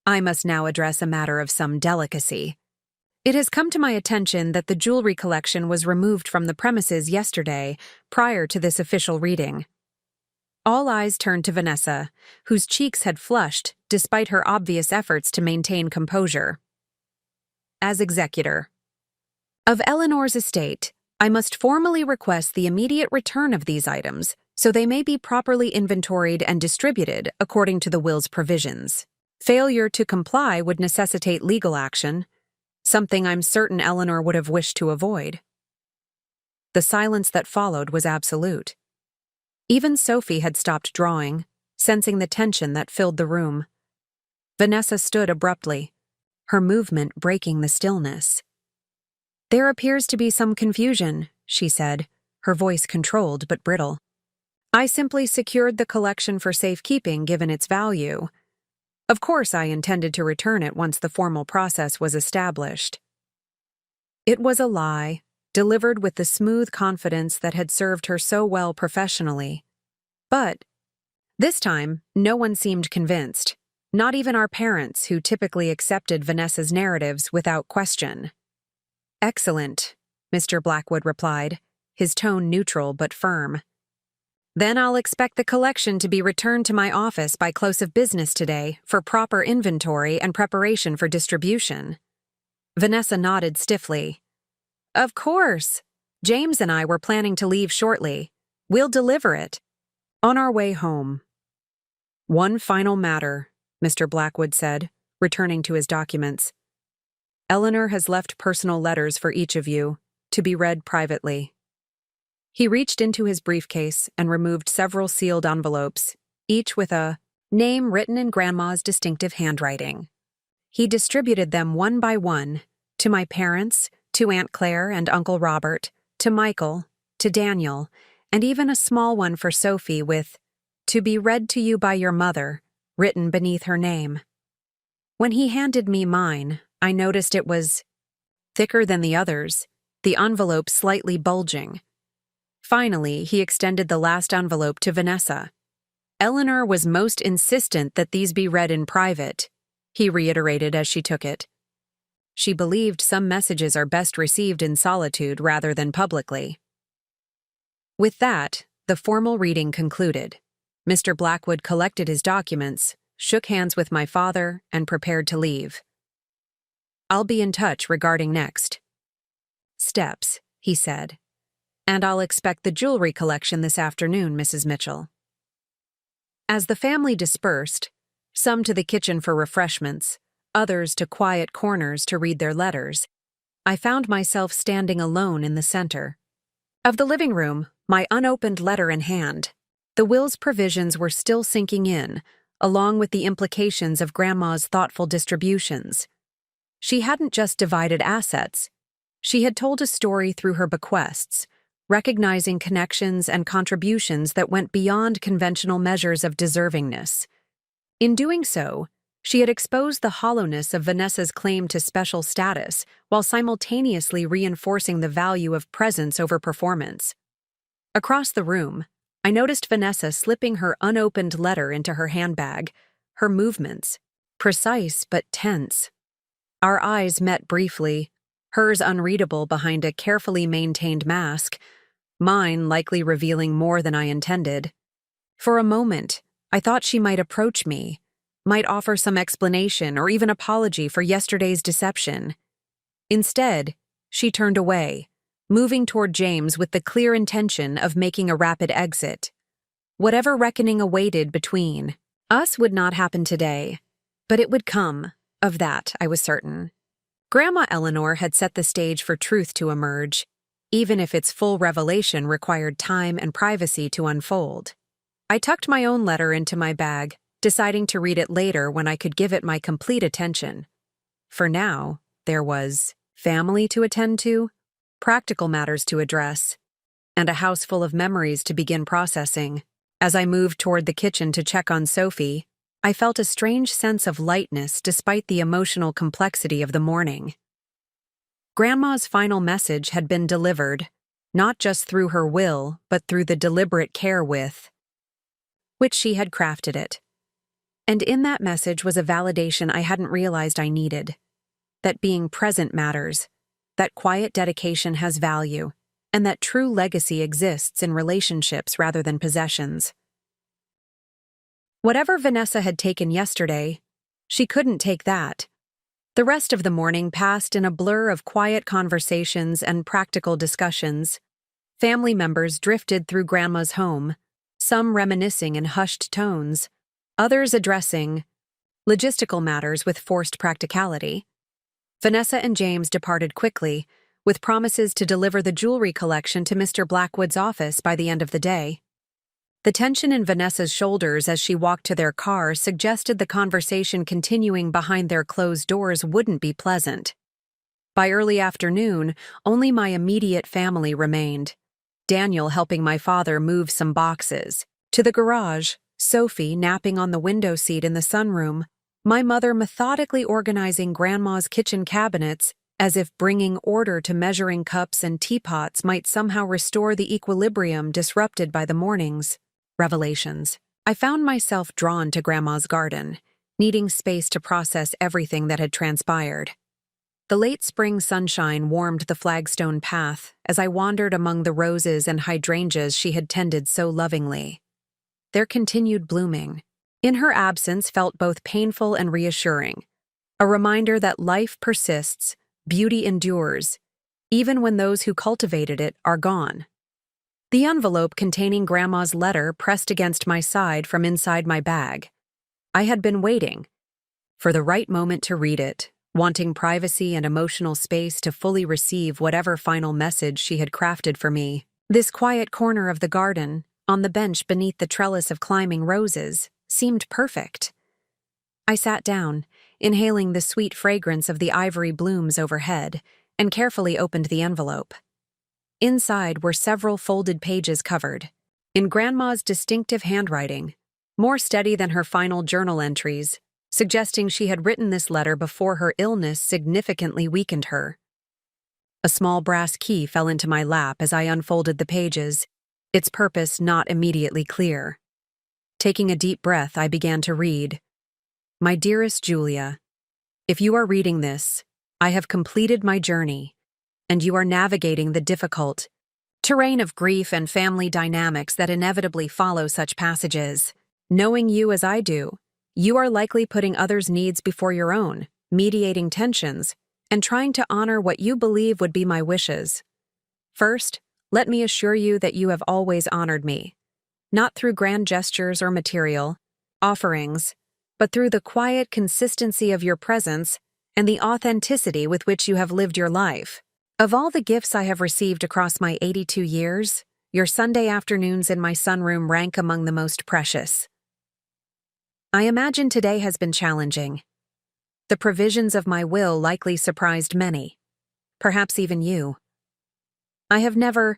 I must now address a matter of some delicacy. It has come to my attention that the jewelry collection was removed from the premises yesterday, prior to this official reading. All eyes turned to Vanessa, whose cheeks had flushed despite her obvious efforts to maintain composure. As executor of Eleanor's estate, I must formally request the immediate return of these items so they may be properly inventoried and distributed according to the will's provisions. Failure to comply would necessitate legal action, something I'm certain Eleanor would have wished to avoid. The silence that followed was absolute. Even Sophie had stopped drawing, sensing the tension that filled the room. Vanessa stood abruptly, her movement breaking the stillness. There appears to be some confusion, she said, her voice controlled but brittle. I simply secured the collection for safekeeping given its value. Of course, I intended to return it once the formal process was established. It was a lie, delivered with the smooth confidence that had served her so well professionally. But this time, no one seemed convinced, not even our parents, who typically accepted Vanessa's narratives without question. Excellent, Mr. Blackwood replied, his tone neutral but firm. Then I'll expect the collection to be returned to my office by close of business today for proper inventory and preparation for distribution. Vanessa nodded stiffly. Of course. James and I were planning to leave shortly. We'll deliver it. On our way home. One final matter, Mr. Blackwood said, returning to his documents. Eleanor has left personal letters for each of you, to be read privately. He reached into his briefcase and removed several sealed envelopes, each with a name written in Grandma's distinctive handwriting. He distributed them one by one, to my parents, to Aunt Claire and Uncle Robert, to Michael, to Daniel, and even a small one for Sophie with, "To be read to you by your mother," written beneath her name. When he handed me mine, I noticed it was thicker than the others, the envelope slightly bulging. Finally, he extended the last envelope to Vanessa. Eleanor was most insistent that these be read in private, he reiterated as she took it. She believed some messages are best received in solitude rather than publicly. With that, the formal reading concluded. Mr. Blackwood collected his documents, shook hands with my father, and prepared to leave. I'll be in touch regarding next steps, he said. And I'll expect the jewelry collection this afternoon, Mrs. Mitchell. As the family dispersed, some to the kitchen for refreshments, others to quiet corners to read their letters, I found myself standing alone in the center of the living room, my unopened letter in hand. The will's provisions were still sinking in, along with the implications of Grandma's thoughtful distributions. She hadn't just divided assets. She had told a story through her bequests, recognizing connections and contributions that went beyond conventional measures of deservingness. In doing so, she had exposed the hollowness of Vanessa's claim to special status while simultaneously reinforcing the value of presence over performance. Across the room, I noticed Vanessa slipping her unopened letter into her handbag, her movements precise but tense. Our eyes met briefly, hers unreadable behind a carefully maintained mask, mine likely revealing more than I intended. For a moment, I thought she might approach me, might offer some explanation or even apology for yesterday's deception. Instead, she turned away, moving toward James with the clear intention of making a rapid exit. Whatever reckoning awaited between us would not happen today. But it would come, of that I was certain. Grandma Eleanor had set the stage for truth to emerge, even if its full revelation required time and privacy to unfold. I tucked my own letter into my bag, deciding to read it later when I could give it my complete attention. For now, there was family to attend to, practical matters to address, and a house full of memories to begin processing. As I moved toward the kitchen to check on Sophie, I felt a strange sense of lightness despite the emotional complexity of the morning. Grandma's final message had been delivered, not just through her will, but through the deliberate care with which she had crafted it. And in that message was a validation I hadn't realized I needed. That being present matters, that quiet dedication has value, and that true legacy exists in relationships rather than possessions. Whatever Vanessa had taken yesterday, she couldn't take that. The rest of the morning passed in a blur of quiet conversations and practical discussions. Family members drifted through Grandma's home, some reminiscing in hushed tones, others addressing logistical matters with forced practicality. Vanessa and James departed quickly, with promises to deliver the jewelry collection to Mr. Blackwood's office by the end of the day. The tension in Vanessa's shoulders as she walked to their car suggested the conversation continuing behind their closed doors wouldn't be pleasant. By early afternoon, only my immediate family remained. Daniel helping my father move some boxes. To the garage, Sophie napping on the window seat in the sunroom, my mother methodically organizing Grandma's kitchen cabinets as if bringing order to measuring cups and teapots might somehow restore the equilibrium disrupted by the morning's revelations. I found myself drawn to Grandma's garden, needing space to process everything that had transpired. The late spring sunshine warmed the flagstone path as I wandered among the roses and hydrangeas she had tended so lovingly. Their continued blooming, in her absence, felt both painful and reassuring, a reminder that life persists, beauty endures, even when those who cultivated it are gone. The envelope containing Grandma's letter pressed against my side from inside my bag. I had been waiting for the right moment to read it, wanting privacy and emotional space to fully receive whatever final message she had crafted for me. This quiet corner of the garden, on the bench beneath the trellis of climbing roses, seemed perfect. I sat down, inhaling the sweet fragrance of the ivory blooms overhead, and carefully opened the envelope. Inside were several folded pages covered, in Grandma's distinctive handwriting, more steady than her final journal entries, suggesting she had written this letter before her illness significantly weakened her. A small brass key fell into my lap as I unfolded the pages, its purpose not immediately clear. Taking a deep breath, I began to read. My dearest Julia, if you are reading this, I have completed my journey, and you are navigating the difficult terrain of grief and family dynamics that inevitably follow such passages. Knowing you as I do, you are likely putting others' needs before your own, mediating tensions, and trying to honor what you believe would be my wishes. First, let me assure you that you have always honored me, not through grand gestures or material offerings, but through the quiet consistency of your presence and the authenticity with which you have lived your life. Of all the gifts I have received across my 82 years, your Sunday afternoons in my sunroom rank among the most precious. I imagine today has been challenging. The provisions of my will likely surprised many, perhaps even you. I have never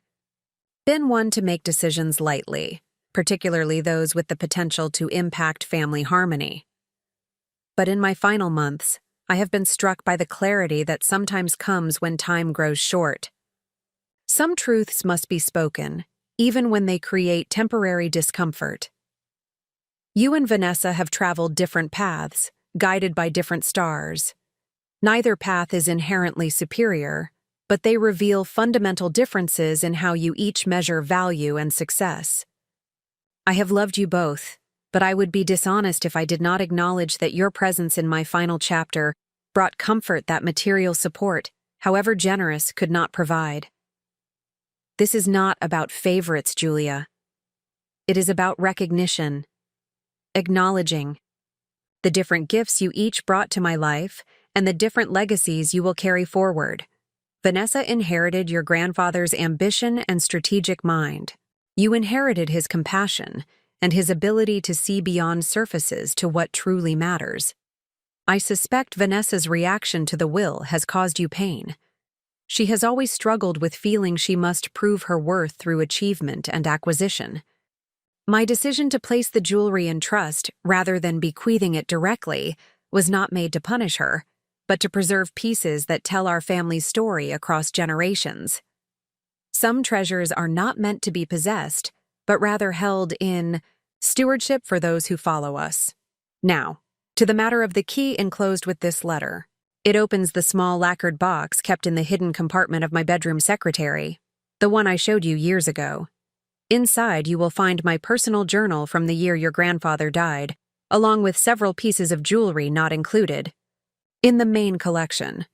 been one to make decisions lightly, particularly those with the potential to impact family harmony. But in my final months, I have been struck by the clarity that sometimes comes when time grows short. Some truths must be spoken, even when they create temporary discomfort. You and Vanessa have traveled different paths, guided by different stars. Neither path is inherently superior, but they reveal fundamental differences in how you each measure value and success. I have loved you both, but I would be dishonest if I did not acknowledge that your presence in my final chapter brought comfort that material support, however generous, could not provide. This is not about favorites, Julia. It is about recognition, acknowledging the different gifts you each brought to my life, and the different legacies you will carry forward. Vanessa inherited your grandfather's ambition and strategic mind. You inherited his compassion and his ability to see beyond surfaces to what truly matters. I suspect Vanessa's reaction to the will has caused you pain. She has always struggled with feeling she must prove her worth through achievement and acquisition. My decision to place the jewelry in trust rather than bequeathing it directly was not made to punish her, but to preserve pieces that tell our family's story across generations. Some treasures are not meant to be possessed, but rather held in stewardship for those who follow us. Now, to the matter of the key enclosed with this letter. It opens the small lacquered box kept in the hidden compartment of my bedroom secretary, the one I showed you years ago. Inside, you will find my personal journal from the year your grandfather died, along with several pieces of jewelry not included in the main collection.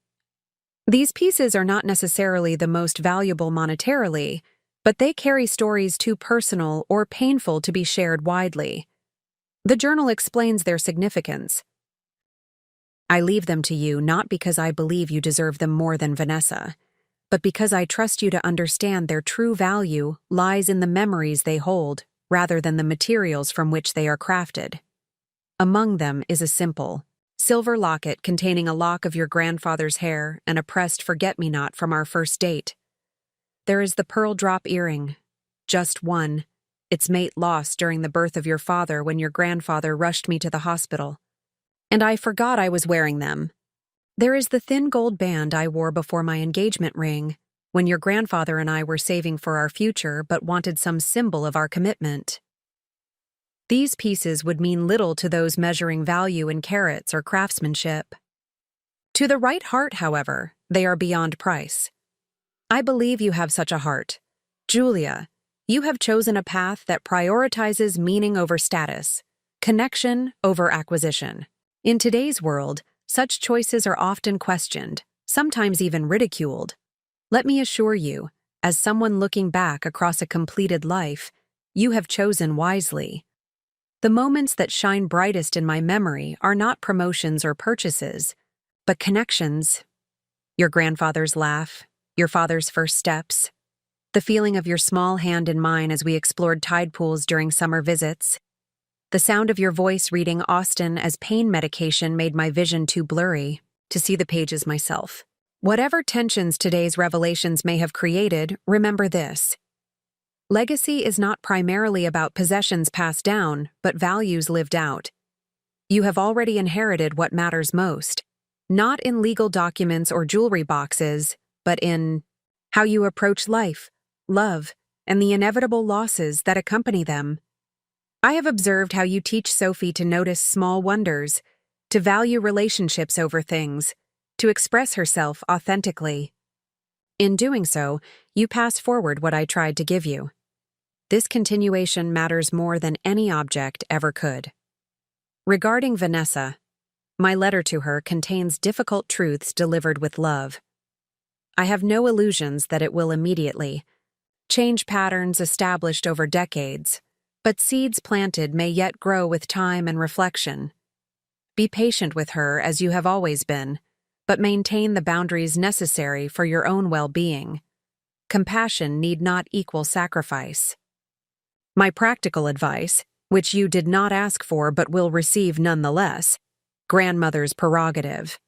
These pieces are not necessarily the most valuable monetarily, but they carry stories too personal or painful to be shared widely. The journal explains their significance. I leave them to you not because I believe you deserve them more than Vanessa, but because I trust you to understand their true value lies in the memories they hold rather than the materials from which they are crafted. Among them is a simple, silver locket containing a lock of your grandfather's hair and a pressed forget-me-not from our first date. There is the pearl drop earring, just one, its mate lost during the birth of your father when your grandfather rushed me to the hospital. And I forgot I was wearing them. There is the thin gold band I wore before my engagement ring, when your grandfather and I were saving for our future but wanted some symbol of our commitment. These pieces would mean little to those measuring value in carats or craftsmanship. To the right heart, however, they are beyond price. I believe you have such a heart. Julia, you have chosen a path that prioritizes meaning over status, connection over acquisition. In today's world, such choices are often questioned, sometimes even ridiculed. Let me assure you, as someone looking back across a completed life, you have chosen wisely. The moments that shine brightest in my memory are not promotions or purchases, but connections. Your grandfather's laugh, your father's first steps, the feeling of your small hand in mine as we explored tide pools during summer visits. The sound of your voice reading Austen as pain medication made my vision too blurry to see the pages myself. Whatever tensions today's revelations may have created, remember this. Legacy is not primarily about possessions passed down, but values lived out. You have already inherited what matters most, not in legal documents or jewelry boxes, but in how you approach life, love, and the inevitable losses that accompany them. I have observed how you teach Sophie to notice small wonders, to value relationships over things, to express herself authentically. In doing so, you pass forward what I tried to give you. This continuation matters more than any object ever could. Regarding Vanessa, my letter to her contains difficult truths delivered with love. I have no illusions that it will immediately change patterns established over decades, but seeds planted may yet grow with time and reflection. Be patient with her as you have always been, but maintain the boundaries necessary for your own well-being. Compassion need not equal sacrifice. My practical advice, which you did not ask for but will receive nonetheless, grandmother's prerogative.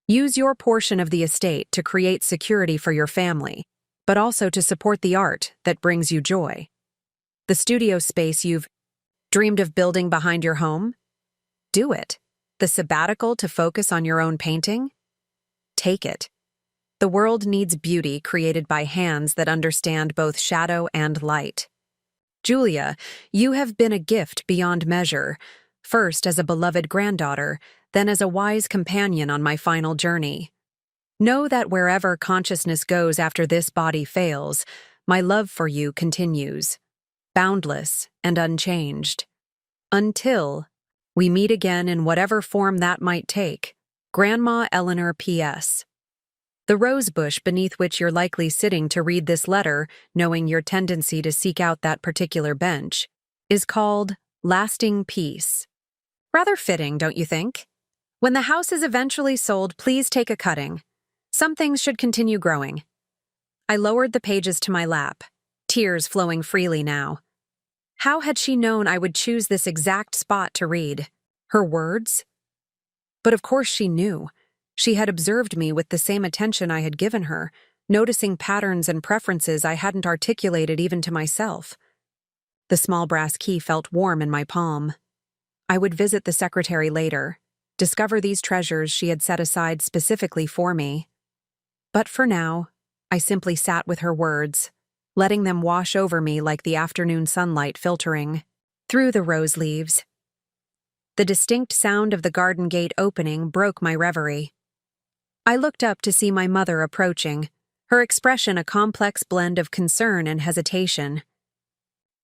Use your portion of the estate to create security for your family, but also to support the art that brings you joy. The studio space you've dreamed of building behind your home? Do it. The sabbatical to focus on your own painting? Take it. The world needs beauty created by hands that understand both shadow and light. Julia, you have been a gift beyond measure, first as a beloved granddaughter, then as a wise companion on my final journey. Know that wherever consciousness goes after this body fails, my love for you continues, boundless and unchanged. Until we meet again in whatever form that might take. Grandma Eleanor P.S. The rose bush beneath which you're likely sitting to read this letter, knowing your tendency to seek out that particular bench, is called Lasting Peace. Rather fitting, don't you think? When the house is eventually sold, please take a cutting. Some things should continue growing. I lowered the pages to my lap, tears flowing freely now. How had she known I would choose this exact spot to read? Her words? But of course she knew. She had observed me with the same attention I had given her, noticing patterns and preferences I hadn't articulated even to myself. The small brass key felt warm in my palm. I would visit the secretary later, discover these treasures she had set aside specifically for me. But for now, I simply sat with her words, letting them wash over me like the afternoon sunlight filtering through the rose leaves. The distinct sound of the garden gate opening broke my reverie. I looked up to see my mother approaching, her expression a complex blend of concern and hesitation.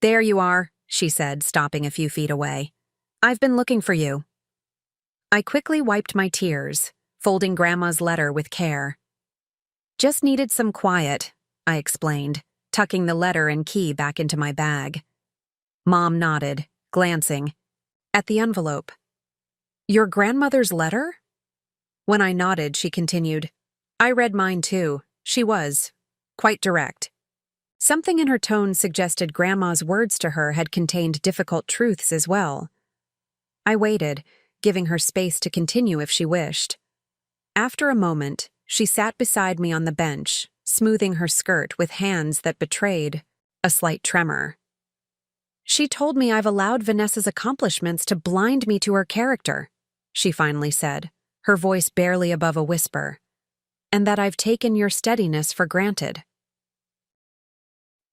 "There you are," she said, stopping a few feet away. "I've been looking for you." I quickly wiped my tears, folding Grandma's letter with care. "Just needed some quiet," I explained, tucking the letter and key back into my bag. Mom nodded, glancing at the envelope. "Your grandmother's letter?" When I nodded, she continued, "I read mine too. She was quite direct." Something in her tone suggested Grandma's words to her had contained difficult truths as well. I waited, giving her space to continue if she wished. After a moment, she sat beside me on the bench, smoothing her skirt with hands that betrayed a slight tremor. "She told me I've allowed Vanessa's accomplishments to blind me to her character," she finally said, her voice barely above a whisper, "and that I've taken your steadiness for granted."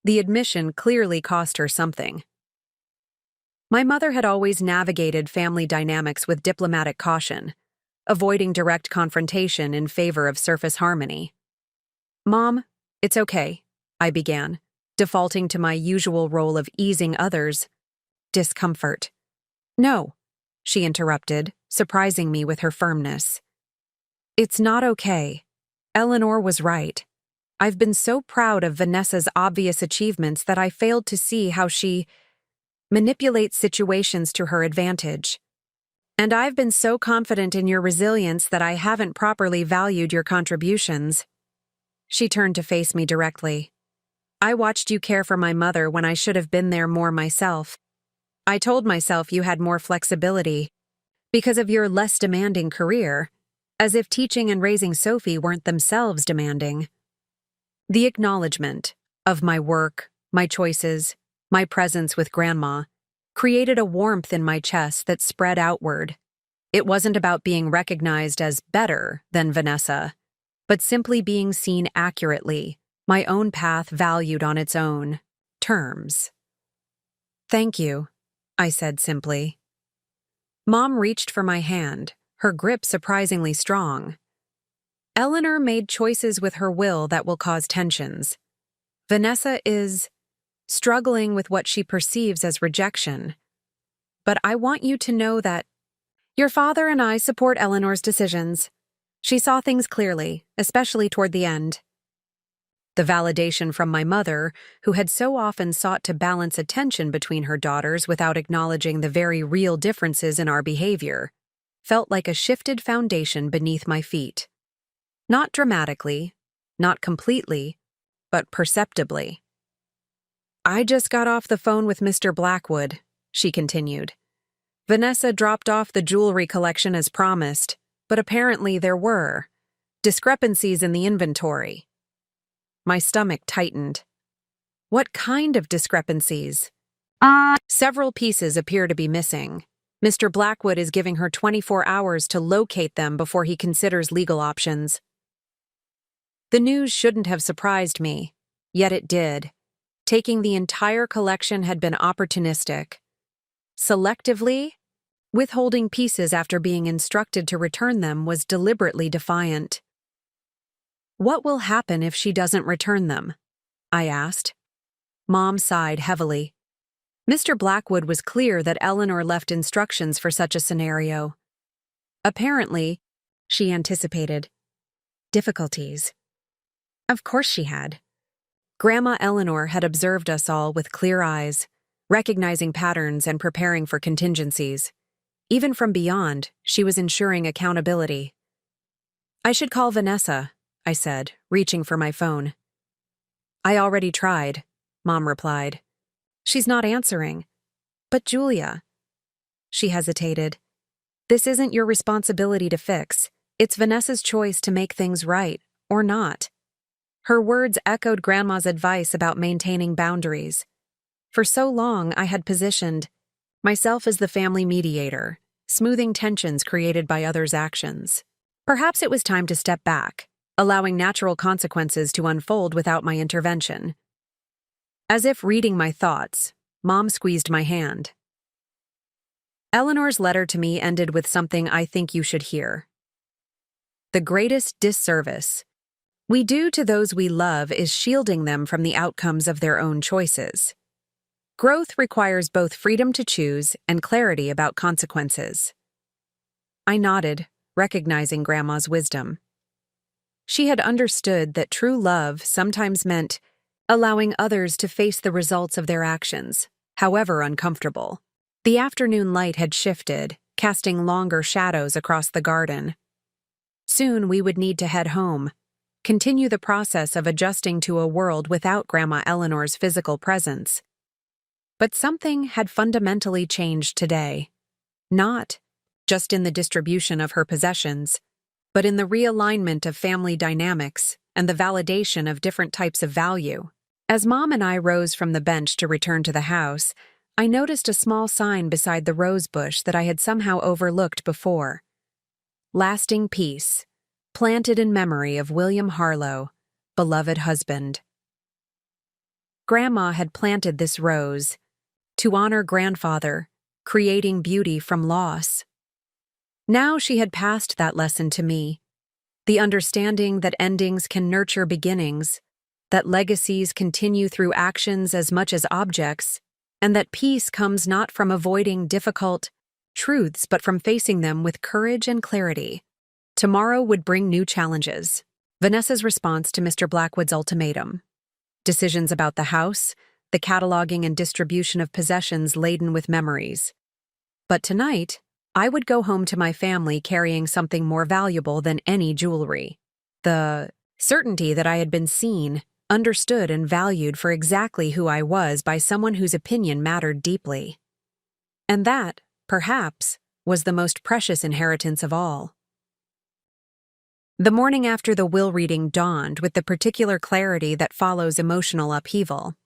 The admission clearly cost her something. My mother had always navigated family dynamics with diplomatic caution, avoiding direct confrontation in favor of surface harmony. "Mom, it's okay," I began, defaulting to my usual role of easing others' discomfort. "No," she interrupted, surprising me with her firmness. "It's not okay. Eleanor was right. I've been so proud of Vanessa's obvious achievements that I failed to see how she manipulates situations to her advantage. And I've been so confident in your resilience that I haven't properly valued your contributions." She turned to face me directly. "I watched you care for my mother when I should have been there more myself. I told myself you had more flexibility because of your less demanding career, as if teaching and raising Sophie weren't themselves demanding." The acknowledgement of my work, my choices, my presence with Grandma created a warmth in my chest that spread outward. It wasn't about being recognized as better than Vanessa, but simply being seen accurately, my own path valued on its own terms. "Thank you," I said simply. Mom reached for my hand, her grip surprisingly strong. "Eleanor made choices with her will that will cause tensions. Vanessa is struggling with what she perceives as rejection. But I want you to know that your father and I support Eleanor's decisions. She saw things clearly, especially toward the end." The validation from my mother, who had so often sought to balance attention between her daughters without acknowledging the very real differences in our behavior, felt like a shifted foundation beneath my feet. Not dramatically, not completely, but perceptibly. "I just got off the phone with Mr. Blackwood," she continued. "Vanessa dropped off the jewelry collection as promised, but apparently there were discrepancies in the inventory." My stomach tightened. "What kind of discrepancies?" "Several pieces appear to be missing. Mr. Blackwood is giving her 24 hours to locate them before he considers legal options." The news shouldn't have surprised me, yet it did. Taking the entire collection had been opportunistic. Selectively, withholding pieces after being instructed to return them was deliberately defiant. "What will happen if she doesn't return them?" I asked. Mom sighed heavily. Mr. Blackwood was clear that Eleanor left instructions for such a scenario. Apparently, she anticipated difficulties. Of course she had. Grandma Eleanor had observed us all with clear eyes, recognizing patterns and preparing for contingencies. Even from beyond, she was ensuring accountability. "I should call Vanessa," I said, reaching for my phone. "I already tried," Mom replied. "She's not answering." "But Julia," she hesitated, "this isn't your responsibility to fix. It's Vanessa's choice to make things right, or not." Her words echoed Grandma's advice about maintaining boundaries. For so long, I had positioned myself as the family mediator, smoothing tensions created by others' actions. Perhaps it was time to step back, allowing natural consequences to unfold without my intervention. As if reading my thoughts, Mom squeezed my hand. "Eleanor's letter to me ended with something I think you should hear. The greatest disservice we do to those we love is shielding them from the outcomes of their own choices. Growth requires both freedom to choose and clarity about consequences." I nodded, recognizing Grandma's wisdom. She had understood that true love sometimes meant allowing others to face the results of their actions, however uncomfortable. The afternoon light had shifted, casting longer shadows across the garden. Soon we would need to head home, continue the process of adjusting to a world without Grandma Eleanor's physical presence. But something had fundamentally changed today. Not just in the distribution of her possessions, but in the realignment of family dynamics and the validation of different types of value. As Mom and I rose from the bench to return to the house, I noticed a small sign beside the rose bush that I had somehow overlooked before. "Lasting Peace, planted in memory of William Harlow, beloved husband." Grandma had planted this rose to honor grandfather, creating beauty from loss. Now she had passed that lesson to me, the understanding that endings can nurture beginnings, that legacies continue through actions as much as objects, and that peace comes not from avoiding difficult truths but from facing them with courage and clarity. Tomorrow would bring new challenges. Vanessa's response to Mr. Blackwood's ultimatum. Decisions about the house, the cataloging and distribution of possessions laden with memories. But tonight, I would go home to my family carrying something more valuable than any jewelry. The certainty that I had been seen, understood, and valued for exactly who I was by someone whose opinion mattered deeply. And that, perhaps, was the most precious inheritance of all. The morning after the will reading dawned with the particular clarity that follows emotional upheaval.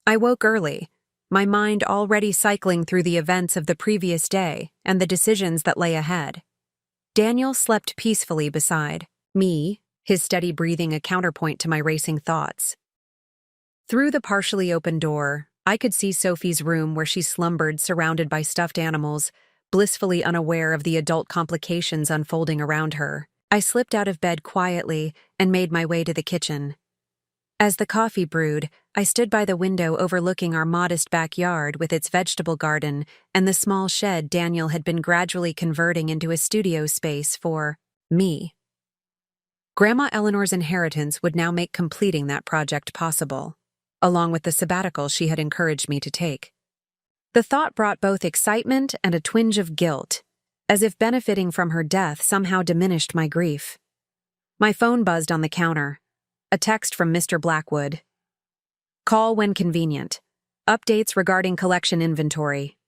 I woke early, my mind already cycling through the events of the previous day and the decisions that lay ahead. Daniel slept peacefully beside me, his steady breathing a counterpoint to my racing thoughts. Through the partially open door, I could see Sophie's room where she slumbered surrounded by stuffed animals, blissfully unaware of the adult complications unfolding around her. I slipped out of bed quietly and made my way to the kitchen. As the coffee brewed, I stood by the window overlooking our modest backyard with its vegetable garden and the small shed Daniel had been gradually converting into a studio space for me. Grandma Eleanor's inheritance would now make completing that project possible, along with the sabbatical she had encouraged me to take. The thought brought both excitement and a twinge of guilt, as if benefiting from her death somehow diminished my grief. My phone buzzed on the counter. A text from Mr. Blackwood. "Call when convenient. Updates regarding collection inventory."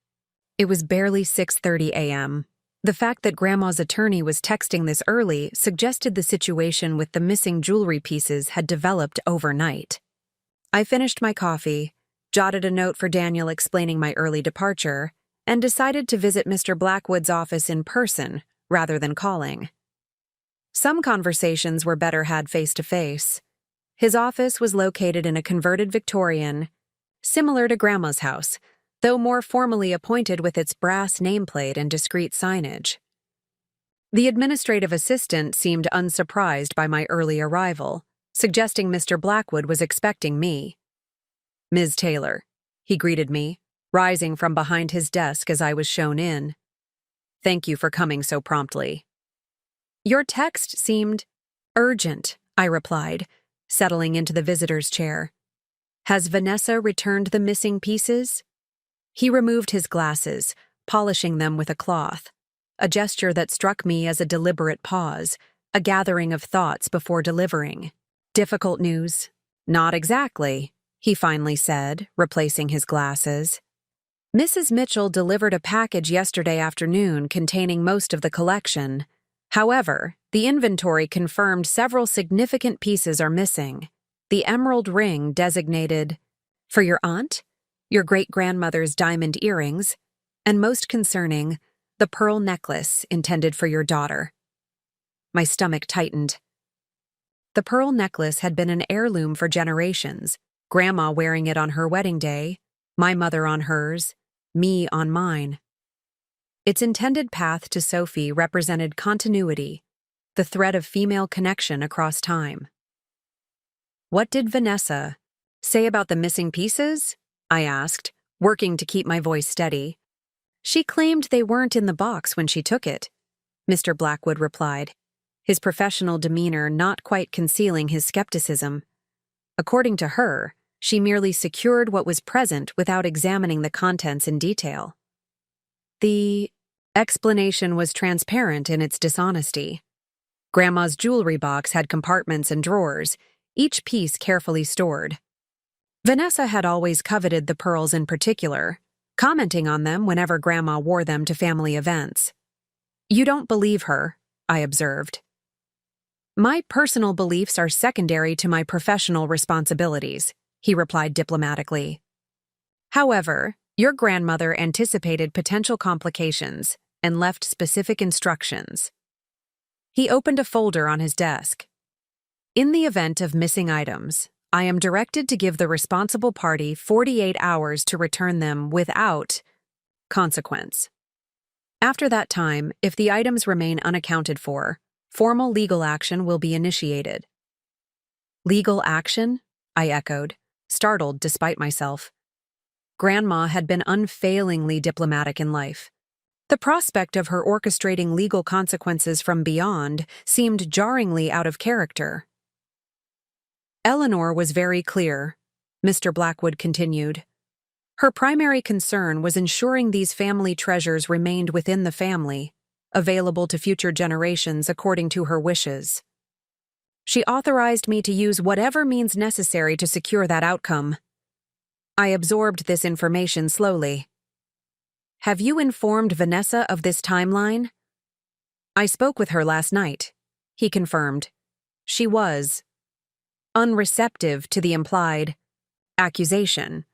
It was barely 6:30 a.m. The fact that Grandma's attorney was texting this early suggested the situation with the missing jewelry pieces had developed overnight. I finished my coffee, jotted a note for Daniel explaining my early departure, and decided to visit Mr. Blackwood's office in person rather than calling. Some conversations were better had face-to-face. His office was located in a converted Victorian, similar to Grandma's house, though more formally appointed with its brass nameplate and discreet signage. The administrative assistant seemed unsurprised by my early arrival, suggesting Mr. Blackwood was expecting me. "Ms. Taylor," he greeted me, rising from behind his desk as I was shown in. "Thank you for coming so promptly." "Your text seemed urgent," I replied, settling into the visitor's chair. "Has Vanessa returned the missing pieces?" He removed his glasses, polishing them with a cloth, a gesture that struck me as a deliberate pause, a gathering of thoughts before delivering. Difficult news? Not exactly, he finally said, replacing his glasses. Mrs. Mitchell delivered a package yesterday afternoon containing most of the collection. However, the inventory confirmed several significant pieces are missing. The emerald ring designated for your aunt, your great-grandmother's diamond earrings, and most concerning, the pearl necklace intended for your daughter. My stomach tightened. The pearl necklace had been an heirloom for generations, Grandma wearing it on her wedding day, my mother on hers, me on mine. Its intended path to Sophie represented continuity, the thread of female connection across time. What did Vanessa say about the missing pieces? I asked, working to keep my voice steady. She claimed they weren't in the box when she took it, Mr. Blackwood replied, his professional demeanor not quite concealing his skepticism. According to her, she merely secured what was present without examining the contents in detail. The explanation was transparent in its dishonesty. Grandma's jewelry box had compartments and drawers, each piece carefully stored. Vanessa had always coveted the pearls in particular, commenting on them whenever Grandma wore them to family events. You don't believe her, I observed. My personal beliefs are secondary to my professional responsibilities, he replied diplomatically. However, your grandmother anticipated potential complications and left specific instructions. He opened a folder on his desk. In the event of missing items, I am directed to give the responsible party 48 hours to return them without consequence. After that time, if the items remain unaccounted for, formal legal action will be initiated. Legal action? I echoed, startled despite myself. Grandma had been unfailingly diplomatic in life. The prospect of her orchestrating legal consequences from beyond seemed jarringly out of character. Eleanor was very clear, Mr. Blackwood continued. Her primary concern was ensuring these family treasures remained within the family, available to future generations according to her wishes. She authorized me to use whatever means necessary to secure that outcome. I absorbed this information slowly. Have you informed Vanessa of this timeline? I spoke with her last night, he confirmed. She was unreceptive to the implied accusation.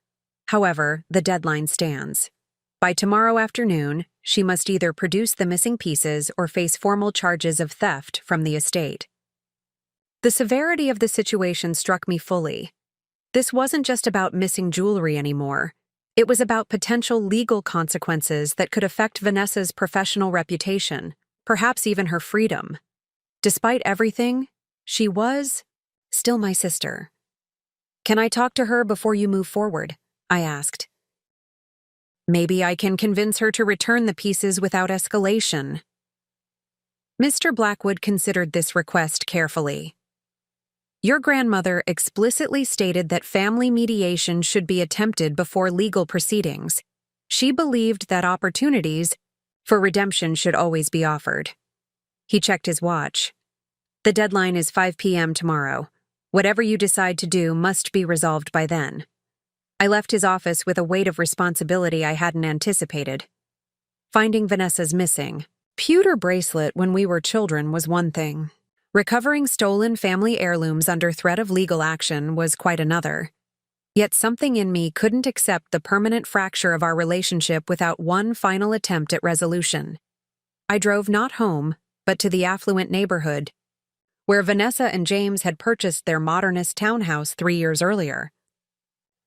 However, the deadline stands. By tomorrow afternoon, she must either produce the missing pieces or face formal charges of theft from the estate. The severity of the situation struck me fully. This wasn't just about missing jewelry anymore. It was about potential legal consequences that could affect Vanessa's professional reputation, perhaps even her freedom. Despite everything, she was still my sister. Can I talk to her before you move forward? I asked. Maybe I can convince her to return the pieces without escalation. Mr. Blackwood considered this request carefully. Your grandmother explicitly stated that family mediation should be attempted before legal proceedings. She believed that opportunities for redemption should always be offered. He checked his watch. The deadline is 5 p.m. tomorrow. Whatever you decide to do must be resolved by then. I left his office with a weight of responsibility I hadn't anticipated. Finding Vanessa's missing pewter bracelet when we were children was one thing. Recovering stolen family heirlooms under threat of legal action was quite another. Yet something in me couldn't accept the permanent fracture of our relationship without one final attempt at resolution. I drove not home, but to the affluent neighborhood, where Vanessa and James had purchased their modernist townhouse 3 years earlier.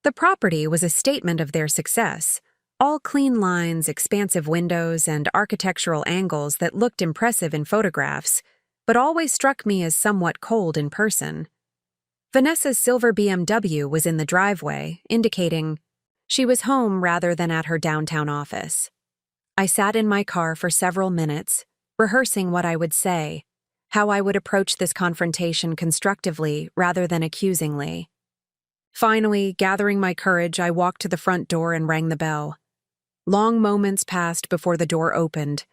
The property was a statement of their success, all clean lines, expansive windows, and architectural angles that looked impressive in photographs, but always struck me as somewhat cold in person. Vanessa's silver BMW was in the driveway, indicating she was home rather than at her downtown office. I sat in my car for several minutes, rehearsing what I would say, how I would approach this confrontation constructively rather than accusingly. Finally, gathering my courage, I walked to the front door and rang the bell. Long moments passed before the door opened.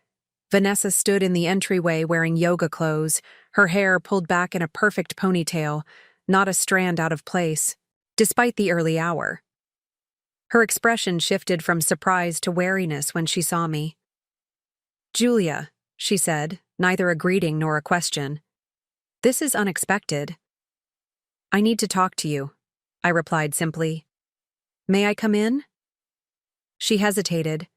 Vanessa stood in the entryway wearing yoga clothes, her hair pulled back in a perfect ponytail, not a strand out of place, despite the early hour. Her expression shifted from surprise to wariness when she saw me. "Julia," she said, neither a greeting nor a question. "This is unexpected." "I need to talk to you," I replied simply. "May I come in?" She hesitated,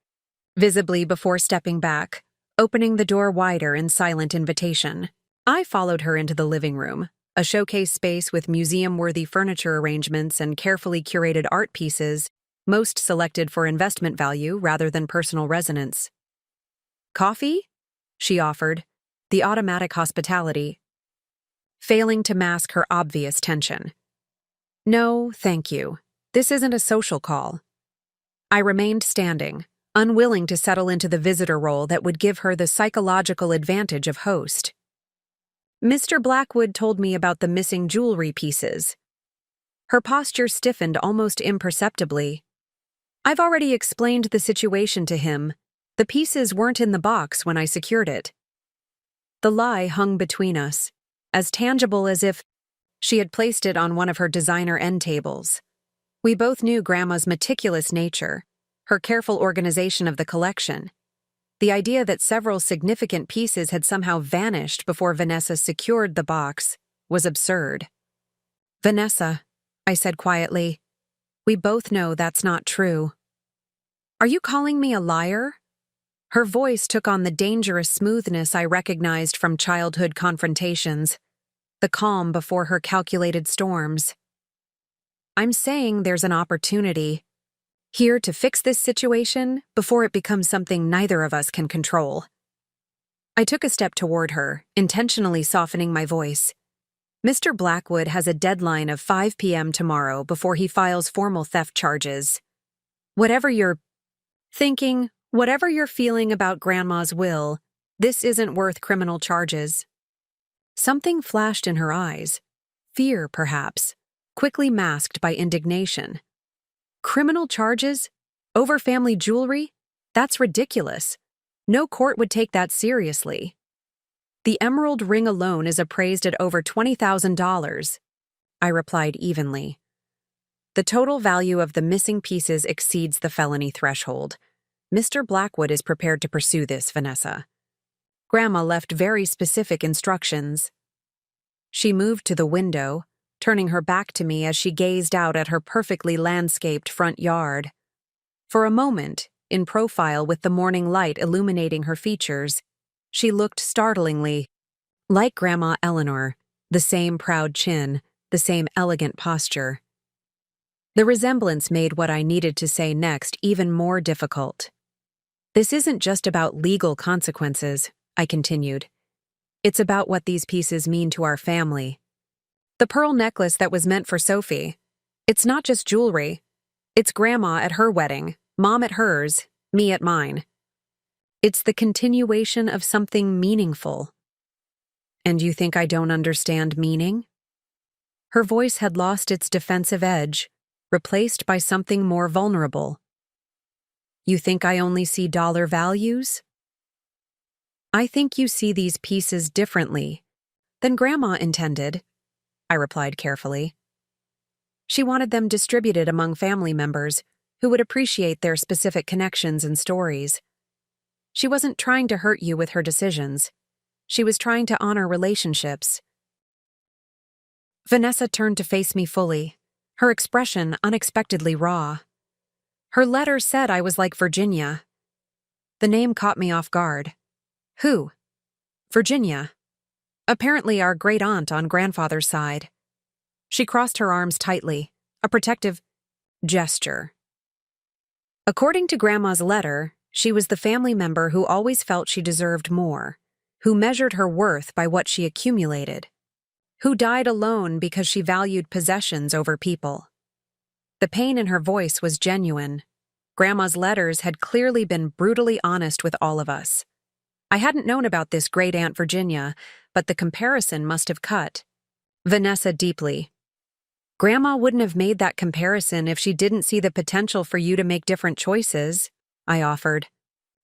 visibly before stepping back, opening the door wider in silent invitation. I followed her into the living room, a showcase space with museum-worthy furniture arrangements and carefully curated art pieces, most selected for investment value rather than personal resonance. "Coffee?" she offered, the automatic hospitality, failing to mask her obvious tension. "No, thank you. This isn't a social call." I remained standing, unwilling to settle into the visitor role that would give her the psychological advantage of host. "Mr. Blackwood told me about the missing jewelry pieces." Her posture stiffened almost imperceptibly. "I've already explained the situation to him. The pieces weren't in the box when I secured it." The lie hung between us, as tangible as if she had placed it on one of her designer end tables. We both knew Grandma's meticulous nature, her careful organization of the collection. The idea that several significant pieces had somehow vanished before Vanessa secured the box was absurd. "Vanessa," I said quietly, "we both know that's not true." "Are you calling me a liar?" Her voice took on the dangerous smoothness I recognized from childhood confrontations, the calm before her calculated storms. "I'm saying there's an opportunity here to fix this situation before it becomes something neither of us can control." I took a step toward her, intentionally softening my voice. "Mr. Blackwood has a deadline of 5 p.m. tomorrow before he files formal theft charges. Whatever you're thinking, whatever you're feeling about Grandma's will, this isn't worth criminal charges." Something flashed in her eyes. Fear, perhaps, quickly masked by indignation. "Criminal charges? Over family jewelry? That's ridiculous. No court would take that seriously." "The emerald ring alone is appraised at over $20,000, I replied evenly. "The total value of the missing pieces exceeds the felony threshold. Mr. Blackwood is prepared to pursue this, Vanessa. Grandma left very specific instructions." She moved to the window, turning her back to me as she gazed out at her perfectly landscaped front yard. For a moment, in profile with the morning light illuminating her features, she looked startlingly like Grandma Eleanor, the same proud chin, the same elegant posture. The resemblance made what I needed to say next even more difficult. "This isn't just about legal consequences," I continued. "It's about what these pieces mean to our family. The pearl necklace that was meant for Sophie. It's not just jewelry. It's Grandma at her wedding, Mom at hers, me at mine. It's the continuation of something meaningful." "And you think I don't understand meaning?" Her voice had lost its defensive edge, replaced by something more vulnerable. "You think I only see dollar values?" "I think you see these pieces differently than Grandma intended," I replied carefully. "She wanted them distributed among family members who would appreciate their specific connections and stories. She wasn't trying to hurt you with her decisions. She was trying to honor relationships." Vanessa turned to face me fully, her expression unexpectedly raw. "Her letter said I was like Virginia." The name caught me off guard. "Who?" "Virginia. Apparently our great-aunt on grandfather's side." She crossed her arms tightly, a protective gesture. "According to Grandma's letter, she was the family member who always felt she deserved more, who measured her worth by what she accumulated, who died alone because she valued possessions over people." The pain in her voice was genuine. Grandma's letters had clearly been brutally honest with all of us. I hadn't known about this great-aunt Virginia, but the comparison must have cut. Vanessa deeply. "Grandma wouldn't have made that comparison if she didn't see the potential for you to make different choices," I offered.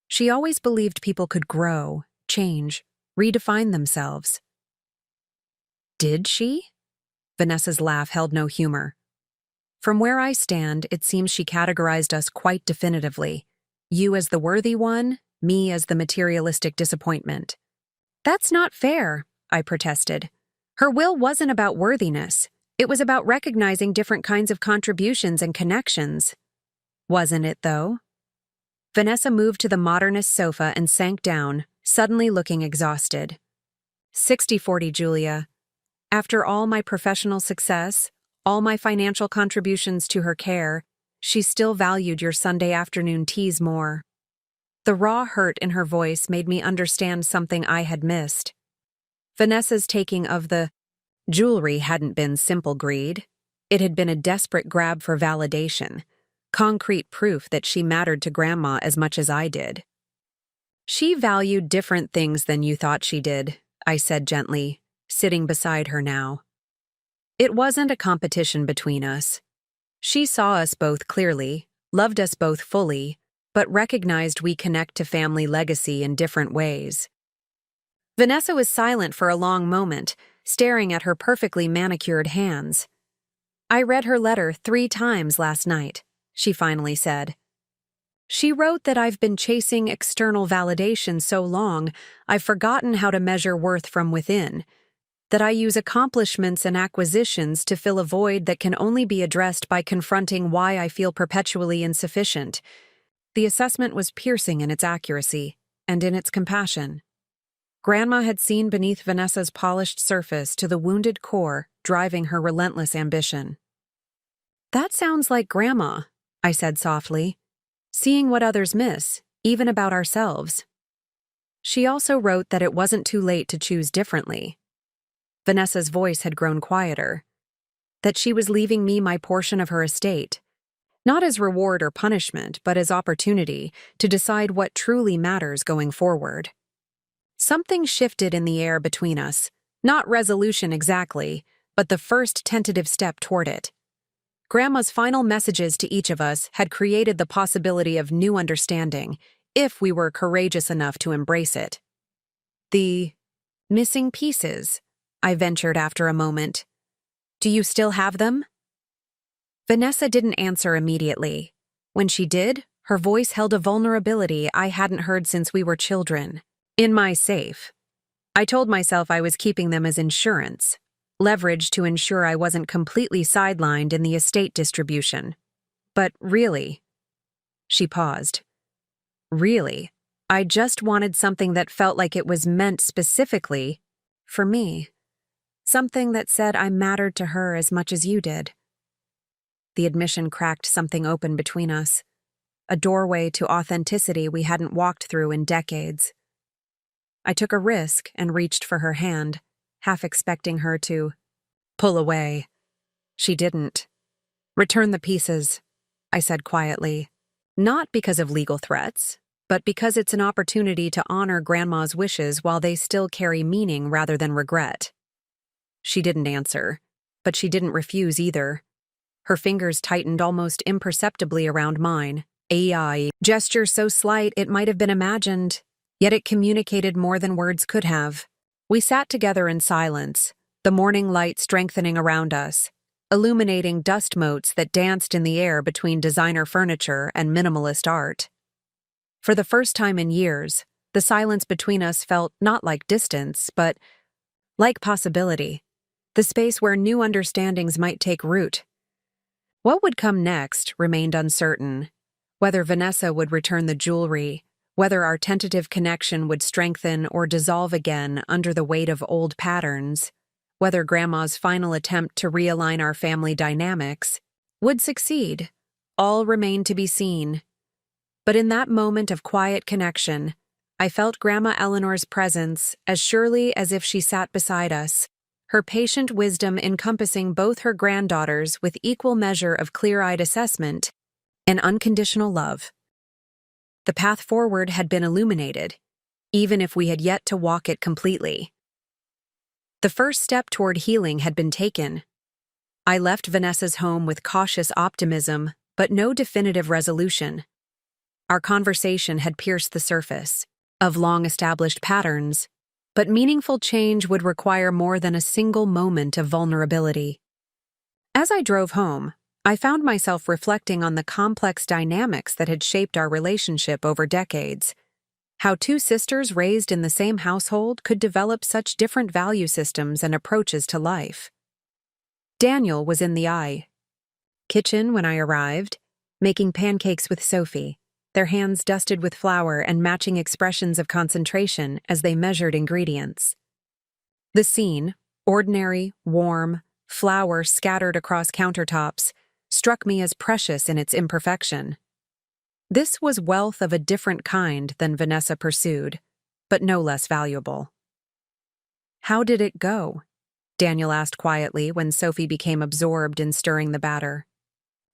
She always believed people could grow, change, redefine themselves. Did she? Vanessa's laugh held no humor. From where I stand, it seems she categorized us quite definitively. You as the worthy one, me as the materialistic disappointment. That's not fair, I protested. Her will wasn't about worthiness. It was about recognizing different kinds of contributions and connections. Wasn't it, though? Vanessa moved to the modernist sofa and sank down, suddenly looking exhausted. 60-40, Julia. After all my professional success, all my financial contributions to her care, she still valued your Sunday afternoon teas more. The raw hurt in her voice made me understand something I had missed. Vanessa's taking of the jewelry hadn't been simple greed. It had been a desperate grab for validation, concrete proof that she mattered to Grandma as much as I did. She valued different things than you thought she did, I said gently, sitting beside her now. It wasn't a competition between us. She saw us both clearly, loved us both fully, but recognized we connect to family legacy in different ways. Vanessa was silent for a long moment, staring at her perfectly manicured hands. I read her letter 3 times last night, she finally said. She wrote that I've been chasing external validation so long, I've forgotten how to measure worth from within, that I use accomplishments and acquisitions to fill a void that can only be addressed by confronting why I feel perpetually insufficient. The assessment was piercing in its accuracy and in its compassion. Grandma had seen beneath Vanessa's polished surface to the wounded core driving her relentless ambition. That sounds like Grandma, I said softly, seeing what others miss, even about ourselves. She also wrote that it wasn't too late to choose differently. Vanessa's voice had grown quieter, that she was leaving me my portion of her estate, not as reward or punishment, but as opportunity to decide what truly matters going forward. Something shifted in the air between us, not resolution exactly, but the first tentative step toward it. Grandma's final messages to each of us had created the possibility of new understanding, if we were courageous enough to embrace it. The missing pieces, I ventured after a moment. Do you still have them? Vanessa didn't answer immediately. When she did, her voice held a vulnerability I hadn't heard since we were children. In my safe. I told myself I was keeping them as insurance, leverage to ensure I wasn't completely sidelined in the estate distribution. But really, she paused. Really, I just wanted something that felt like it was meant specifically for me. Something that said I mattered to her as much as you did. The admission cracked something open between us, a doorway to authenticity we hadn't walked through in decades. I took a risk and reached for her hand, half expecting her to pull away. She didn't. Return the pieces, I said quietly, not because of legal threats, but because it's an opportunity to honor Grandma's wishes while they still carry meaning rather than regret. She didn't answer, but she didn't refuse either. Her fingers tightened almost imperceptibly around mine, a gesture so slight it might have been imagined, yet it communicated more than words could have. We sat together in silence, the morning light strengthening around us, illuminating dust motes that danced in the air between designer furniture and minimalist art. For the first time in years, the silence between us felt not like distance, but like possibility, the space where new understandings might take root. What would come next remained uncertain. Whether Vanessa would return the jewelry, whether our tentative connection would strengthen or dissolve again under the weight of old patterns, whether Grandma's final attempt to realign our family dynamics would succeed, all remained to be seen. But in that moment of quiet connection, I felt Grandma Eleanor's presence as surely as if she sat beside us, her patient wisdom encompassing both her granddaughters with equal measure of clear-eyed assessment and unconditional love. The path forward had been illuminated, even if we had yet to walk it completely. The first step toward healing had been taken. I left Vanessa's home with cautious optimism, but no definitive resolution. Our conversation had pierced the surface of long-established patterns, but meaningful change would require more than a single moment of vulnerability. As I drove home, I found myself reflecting on the complex dynamics that had shaped our relationship over decades. How two sisters raised in the same household could develop such different value systems and approaches to life. Daniel was in the kitchen when I arrived, making pancakes with Sophie, their hands dusted with flour and matching expressions of concentration as they measured ingredients. The scene, ordinary, warm, flour scattered across countertops, struck me as precious in its imperfection. This was wealth of a different kind than Vanessa pursued, but no less valuable. "How did it go?" Daniel asked quietly when Sophie became absorbed in stirring the batter.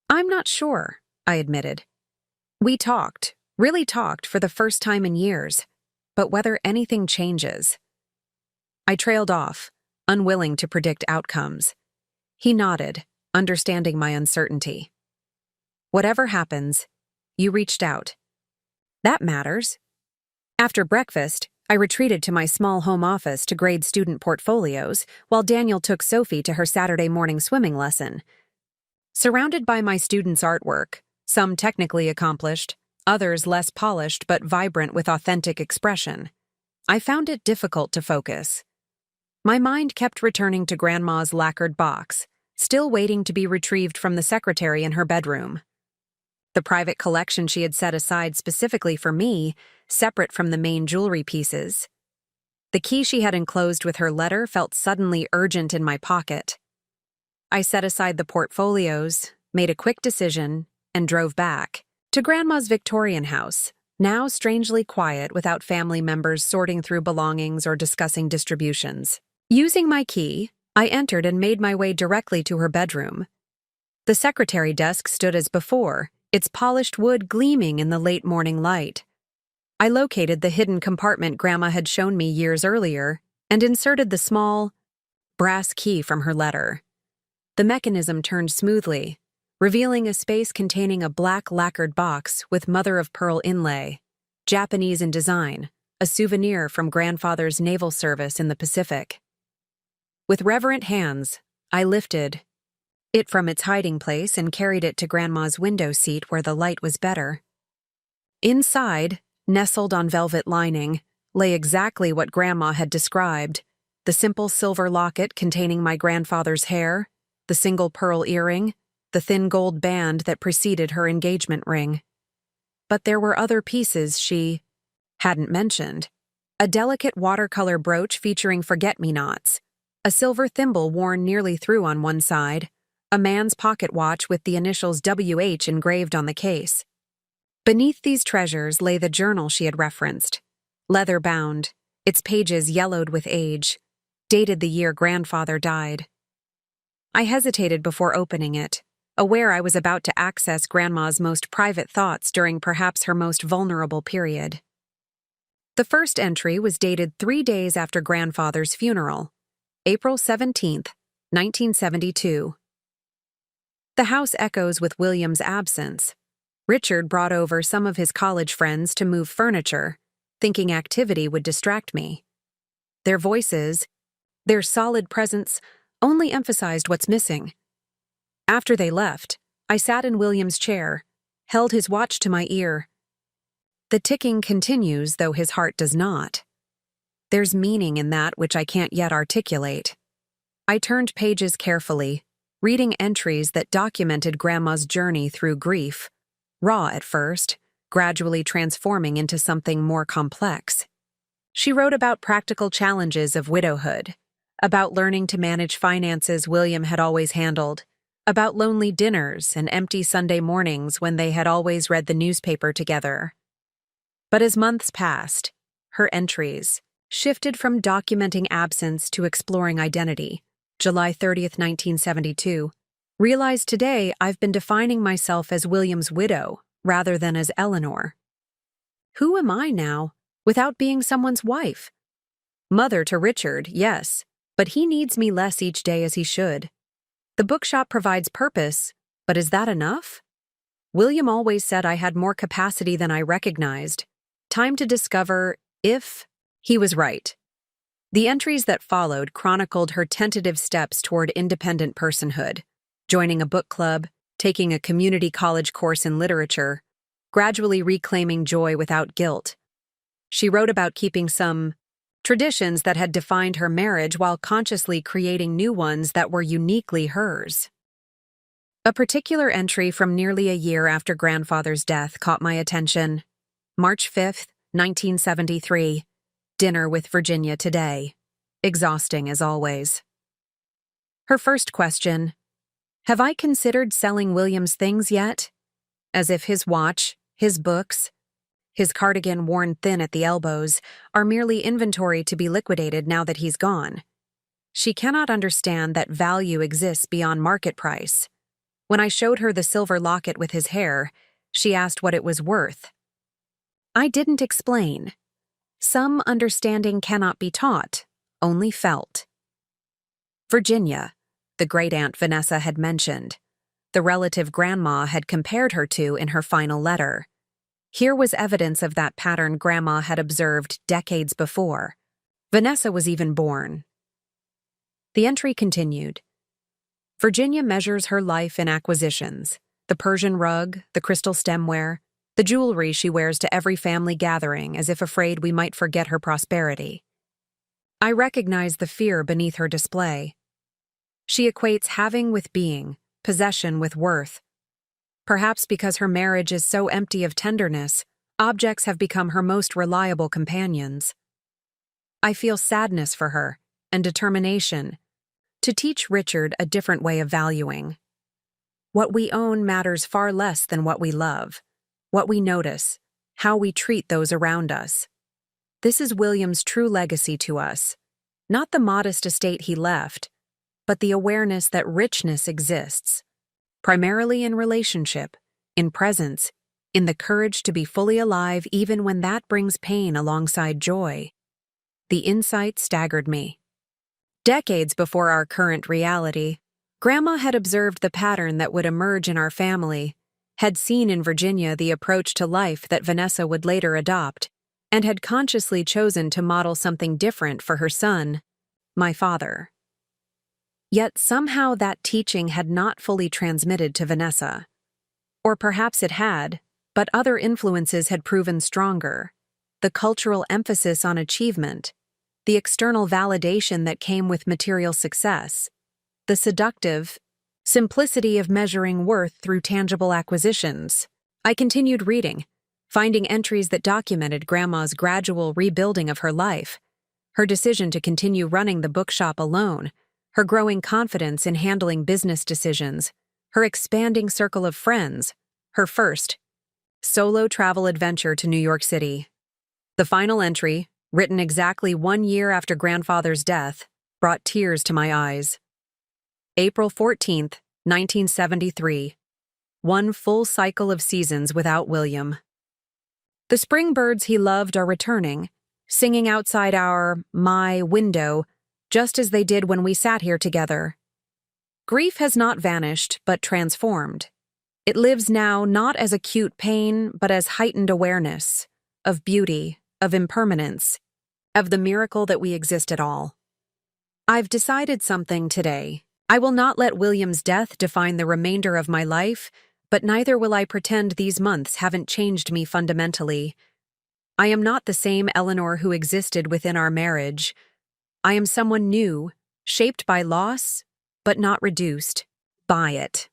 "I'm not sure," I admitted. "We talked, really talked for the first time in years, but whether anything changes." I trailed off, unwilling to predict outcomes. He nodded, understanding my uncertainty. "Whatever happens, you reached out. That matters." After breakfast, I retreated to my small home office to grade student portfolios, while Daniel took Sophie to her Saturday morning swimming lesson. Surrounded by my students' artwork, some technically accomplished, others less polished but vibrant with authentic expression, I found it difficult to focus. My mind kept returning to Grandma's lacquered box, still waiting to be retrieved from the secretary in her bedroom. The private collection she had set aside specifically for me, separate from the main jewelry pieces. The key she had enclosed with her letter felt suddenly urgent in my pocket. I set aside the portfolios, made a quick decision, and drove back to Grandma's Victorian house, now strangely quiet without family members sorting through belongings or discussing distributions. Using my key, I entered and made my way directly to her bedroom. The secretary desk stood as before, its polished wood gleaming in the late morning light. I located the hidden compartment Grandma had shown me years earlier and inserted the small, brass key from her letter. The mechanism turned smoothly, revealing a space containing a black lacquered box with mother-of-pearl inlay, Japanese in design, a souvenir from Grandfather's naval service in the Pacific. With reverent hands, I lifted it from its hiding place and carried it to Grandma's window seat where the light was better. Inside, nestled on velvet lining, lay exactly what Grandma had described: the simple silver locket containing my grandfather's hair, the single pearl earring, the thin gold band that preceded her engagement ring. But there were other pieces she hadn't mentioned. A delicate watercolor brooch featuring forget-me-nots, a silver thimble worn nearly through on one side, a man's pocket watch with the initials WH engraved on the case. Beneath these treasures lay the journal she had referenced, leather-bound, its pages yellowed with age, dated the year Grandfather died. I hesitated before opening it, aware I was about to access Grandma's most private thoughts during perhaps her most vulnerable period. The first entry was dated 3 days after Grandfather's funeral, April 17th, 1972. The house echoes with William's absence. Richard brought over some of his college friends to move furniture, thinking activity would distract me. Their voices, their solid presence, only emphasized what's missing. After they left, I sat in William's chair, held his watch to my ear. The ticking continues, though his heart does not. There's meaning in that which I can't yet articulate. I turned pages carefully, reading entries that documented Grandma's journey through grief, raw at first, gradually transforming into something more complex. She wrote about practical challenges of widowhood, about learning to manage finances William had always handled, about lonely dinners and empty Sunday mornings when they had always read the newspaper together. But as months passed, her entries shifted from documenting absence to exploring identity. July 30th, 1972. Realized today I've been defining myself as William's widow rather than as Eleanor. Who am I now, without being someone's wife? Mother to Richard, yes, but he needs me less each day as he should. The bookshop provides purpose, but is that enough? William always said I had more capacity than I recognized. Time to discover if he was right. The entries that followed chronicled her tentative steps toward independent personhood, joining a book club, taking a community college course in literature, gradually reclaiming joy without guilt. She wrote about keeping some traditions that had defined her marriage while consciously creating new ones that were uniquely hers. A particular entry from nearly a year after grandfather's death caught my attention. March 5th, 1973. Dinner with Virginia today. Exhausting as always. Her first question: have I considered selling William's things yet? As if his watch, his books, his cardigan worn thin at the elbows are merely inventory to be liquidated now that he's gone. She cannot understand that value exists beyond market price. When I showed her the silver locket with his hair, she asked what it was worth. I didn't explain. Some understanding cannot be taught, only felt. Virginia, the great-aunt Vanessa had mentioned, the relative Grandma had compared her to in her final letter. Here was evidence of that pattern Grandma had observed decades before. Vanessa was even born. The entry continued. Virginia measures her life in acquisitions: the Persian rug, the crystal stemware, the jewelry she wears to every family gathering as if afraid we might forget her prosperity. I recognize the fear beneath her display. She equates having with being, possession with worth. Perhaps because her marriage is so empty of tenderness, objects have become her most reliable companions. I feel sadness for her and determination to teach Richard a different way of valuing. What we own matters far less than what we love, what we notice, how we treat those around us. This is William's true legacy to us, not the modest estate he left, but the awareness that richness exists, primarily in relationship, in presence, in the courage to be fully alive even when that brings pain alongside joy. The insight staggered me. Decades before our current reality, Grandma had observed the pattern that would emerge in our family, had seen in Virginia the approach to life that Vanessa would later adopt, and had consciously chosen to model something different for her son, my father. Yet somehow that teaching had not fully transmitted to Vanessa. Or perhaps it had, but other influences had proven stronger. The cultural emphasis on achievement, the external validation that came with material success, the seductive simplicity of measuring worth through tangible acquisitions. I continued reading, finding entries that documented Grandma's gradual rebuilding of her life, her decision to continue running the bookshop alone, her growing confidence in handling business decisions, her expanding circle of friends, her first solo travel adventure to New York City. The final entry, written exactly 1 year after Grandfather's death, brought tears to my eyes. April 14th, 1973. One full cycle of seasons without William. The spring birds he loved are returning, singing outside my window, just as they did when we sat here together. Grief has not vanished, but transformed. It lives now not as acute pain, but as heightened awareness of beauty, of impermanence, of the miracle that we exist at all. I've decided something today. I will not let William's death define the remainder of my life, but neither will I pretend these months haven't changed me fundamentally. I am not the same Eleanor who existed within our marriage. I am someone new, shaped by loss, but not reduced by it.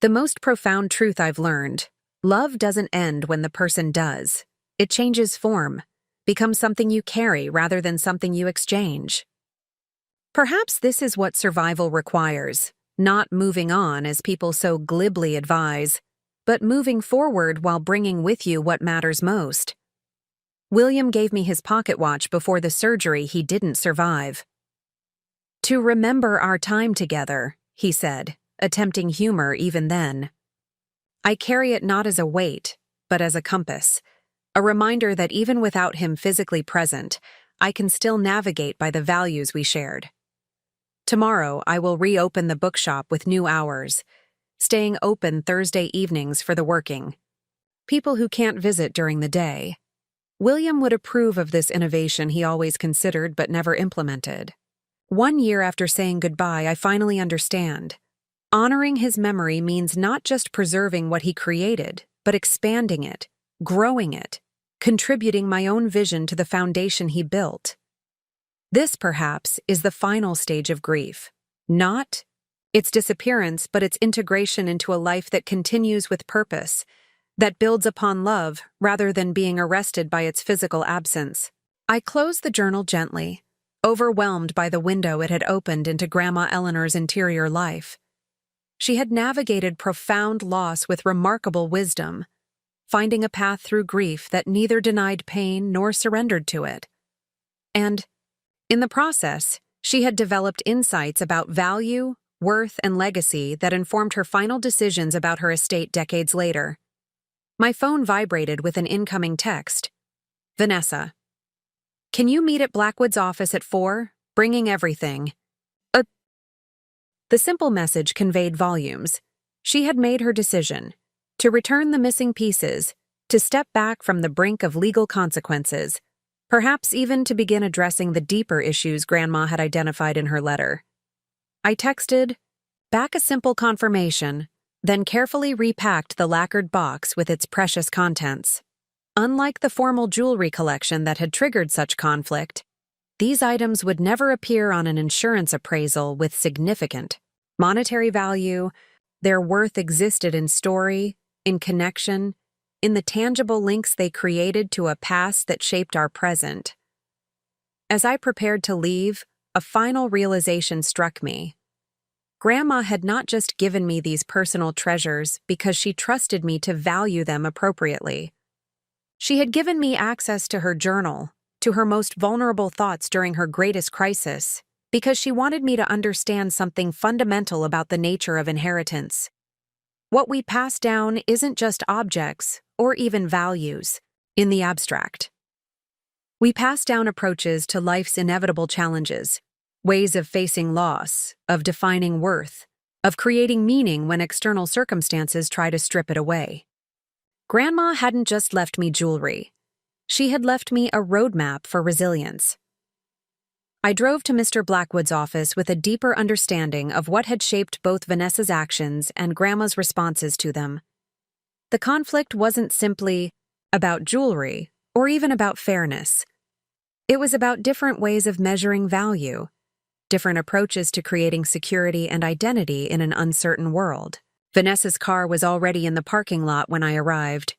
The most profound truth I've learned: love doesn't end when the person does. It changes form, becomes something you carry rather than something you exchange. Perhaps this is what survival requires, not moving on as people so glibly advise, but moving forward while bringing with you what matters most. William gave me his pocket watch before the surgery he didn't survive. To remember our time together, he said, attempting humor even then. I carry it not as a weight, but as a compass, a reminder that even without him physically present, I can still navigate by the values we shared. Tomorrow, I will reopen the bookshop with new hours, staying open Thursday evenings for the working people who can't visit during the day. William would approve of this innovation he always considered but never implemented. 1 year after saying goodbye, I finally understand. Honoring his memory means not just preserving what he created, but expanding it, growing it, contributing my own vision to the foundation he built. This, perhaps, is the final stage of grief. Not its disappearance, but its integration into a life that continues with purpose, that builds upon love rather than being arrested by its physical absence. I closed the journal gently, overwhelmed by the window it had opened into Grandma Eleanor's interior life. She had navigated profound loss with remarkable wisdom, finding a path through grief that neither denied pain nor surrendered to it. And, in the process, she had developed insights about value, worth, and legacy that informed her final decisions about her estate decades later. My phone vibrated with an incoming text. Vanessa. Can you meet at Blackwood's office at 4? Bringing everything. The simple message conveyed volumes. She had made her decision. To return the missing pieces, to step back from the brink of legal consequences, perhaps even to begin addressing the deeper issues Grandma had identified in her letter. I texted back a simple confirmation, then carefully repacked the lacquered box with its precious contents. Unlike the formal jewelry collection that had triggered such conflict, these items would never appear on an insurance appraisal with significant monetary value. Their worth existed in story, in connection, in the tangible links they created to a past that shaped our present. As I prepared to leave, a final realization struck me. Grandma had not just given me these personal treasures because she trusted me to value them appropriately. She had given me access to her journal, to her most vulnerable thoughts during her greatest crisis, because she wanted me to understand something fundamental about the nature of inheritance. What we pass down isn't just objects or even values in the abstract. We pass down approaches to life's inevitable challenges, ways of facing loss, of defining worth, of creating meaning when external circumstances try to strip it away. Grandma hadn't just left me jewelry. She had left me a roadmap for resilience. I drove to Mr. Blackwood's office with a deeper understanding of what had shaped both Vanessa's actions and Grandma's responses to them. The conflict wasn't simply about jewelry or even about fairness. It was about different ways of measuring value, different approaches to creating security and identity in an uncertain world. Vanessa's car was already in the parking lot when I arrived.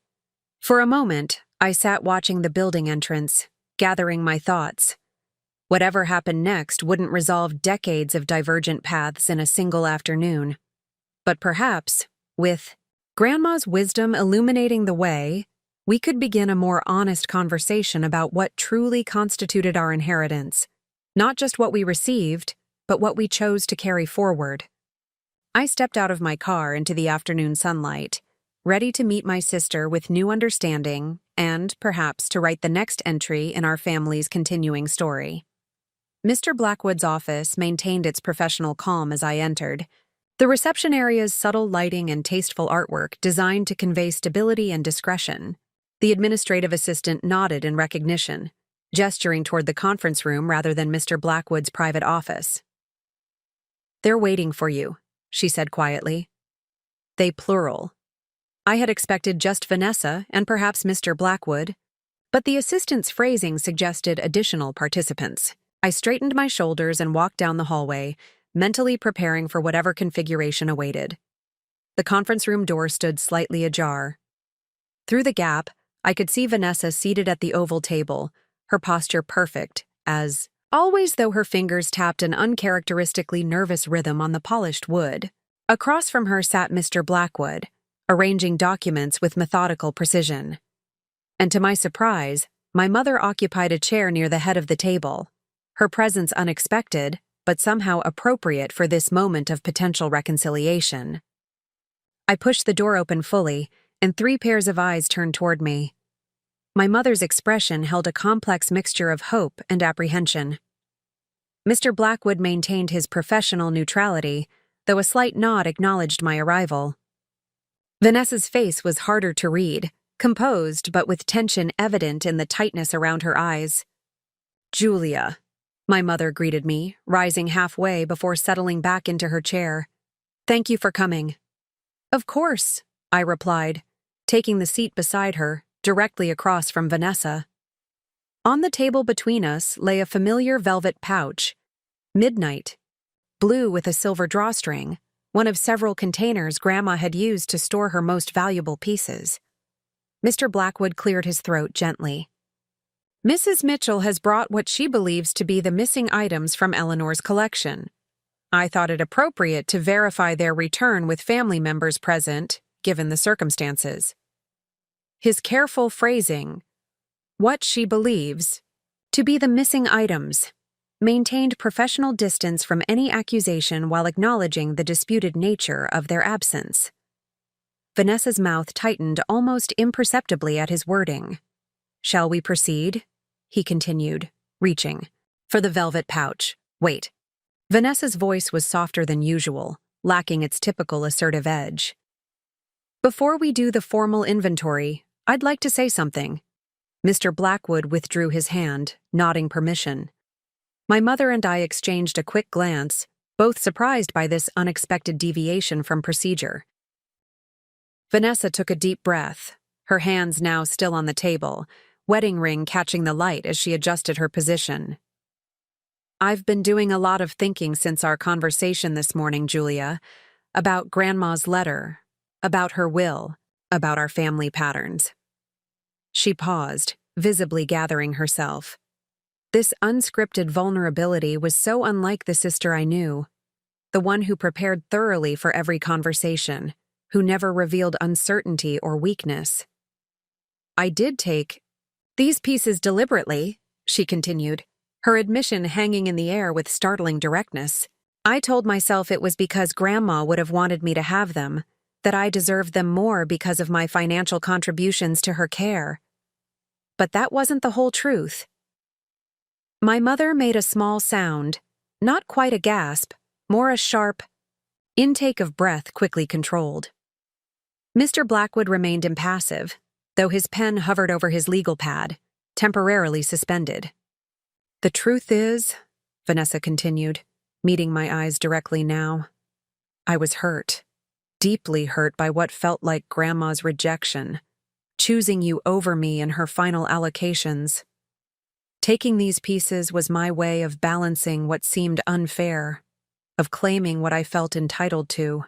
For a moment, I sat watching the building entrance, gathering my thoughts. Whatever happened next wouldn't resolve decades of divergent paths in a single afternoon. But perhaps, with Grandma's wisdom illuminating the way, we could begin a more honest conversation about what truly constituted our inheritance, not just what we received, but what we chose to carry forward. I stepped out of my car into the afternoon sunlight, ready to meet my sister with new understanding and, perhaps, to write the next entry in our family's continuing story. Mr. Blackwood's office maintained its professional calm as I entered, the reception area's subtle lighting and tasteful artwork designed to convey stability and discretion. The administrative assistant nodded in recognition, gesturing toward the conference room rather than Mr. Blackwood's private office. "They're waiting for you," she said quietly. They plural. I had expected just Vanessa and perhaps Mr. Blackwood, but the assistant's phrasing suggested additional participants. I straightened my shoulders and walked down the hallway, mentally preparing for whatever configuration awaited. The conference room door stood slightly ajar. Through the gap, I could see Vanessa seated at the oval table, her posture perfect, as always, though her fingers tapped an uncharacteristically nervous rhythm on the polished wood. Across from her sat Mr. Blackwood, arranging documents with methodical precision. And to my surprise, my mother occupied a chair near the head of the table, her presence unexpected, but somehow appropriate for this moment of potential reconciliation. I pushed the door open fully, and 3 pairs of eyes turned toward me. My mother's expression held a complex mixture of hope and apprehension. Mr. Blackwood maintained his professional neutrality, though a slight nod acknowledged my arrival. Vanessa's face was harder to read, composed but with tension evident in the tightness around her eyes. "Julia," my mother greeted me, rising halfway before settling back into her chair. "Thank you for coming." "Of course," I replied, taking the seat beside her, directly across from Vanessa. On the table between us lay a familiar velvet pouch, midnight, blue with a silver drawstring, one of several containers Grandma had used to store her most valuable pieces. Mr. Blackwood cleared his throat gently. "Mrs. Mitchell has brought what she believes to be the missing items from Eleanor's collection. I thought it appropriate to verify their return with family members present, given the circumstances." His careful phrasing, "what she believes," to be the missing items, maintained professional distance from any accusation while acknowledging the disputed nature of their absence. Vanessa's mouth tightened almost imperceptibly at his wording. "Shall we proceed?" he continued, reaching for the velvet pouch. "Wait." Vanessa's voice was softer than usual, lacking its typical assertive edge. "Before we do the formal inventory, I'd like to say something." Mr. Blackwood withdrew his hand, nodding permission. My mother and I exchanged a quick glance, both surprised by this unexpected deviation from procedure. Vanessa took a deep breath, her hands now still on the table, wedding ring catching the light as she adjusted her position. "I've been doing a lot of thinking since our conversation this morning, Julia, about Grandma's letter, about her will, about our family patterns." She paused, visibly gathering herself. This unscripted vulnerability was so unlike the sister I knew, the one who prepared thoroughly for every conversation, who never revealed uncertainty or weakness. "I did take these pieces deliberately," she continued, her admission hanging in the air with startling directness. "I told myself it was because Grandma would have wanted me to have them, that I deserved them more because of my financial contributions to her care. But that wasn't the whole truth." My mother made a small sound, not quite a gasp, more a sharp intake of breath quickly controlled. Mr. Blackwood remained impassive, though his pen hovered over his legal pad, temporarily suspended. "The truth is," Vanessa continued, meeting my eyes directly now, "I was hurt, deeply hurt by what felt like Grandma's rejection, choosing you over me in her final allocations. Taking these pieces was my way of balancing what seemed unfair, of claiming what I felt entitled to."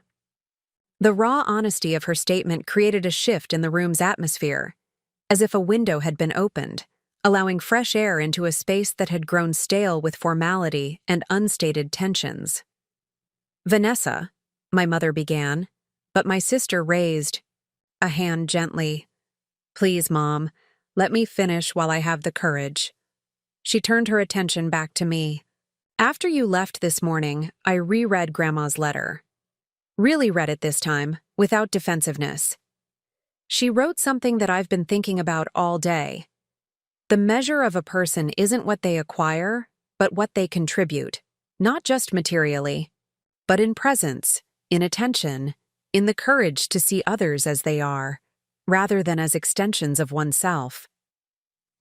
The raw honesty of her statement created a shift in the room's atmosphere, as if a window had been opened, allowing fresh air into a space that had grown stale with formality and unstated tensions. "Vanessa," my mother began, but my sister raised a hand gently. "Please, Mom, let me finish while I have the courage." She turned her attention back to me. "After you left this morning, I reread Grandma's letter. Really read it this time, without defensiveness. She wrote something that I've been thinking about all day. The measure of a person isn't what they acquire, but what they contribute, not just materially, but in presence, in attention, in the courage to see others as they are, rather than as extensions of oneself."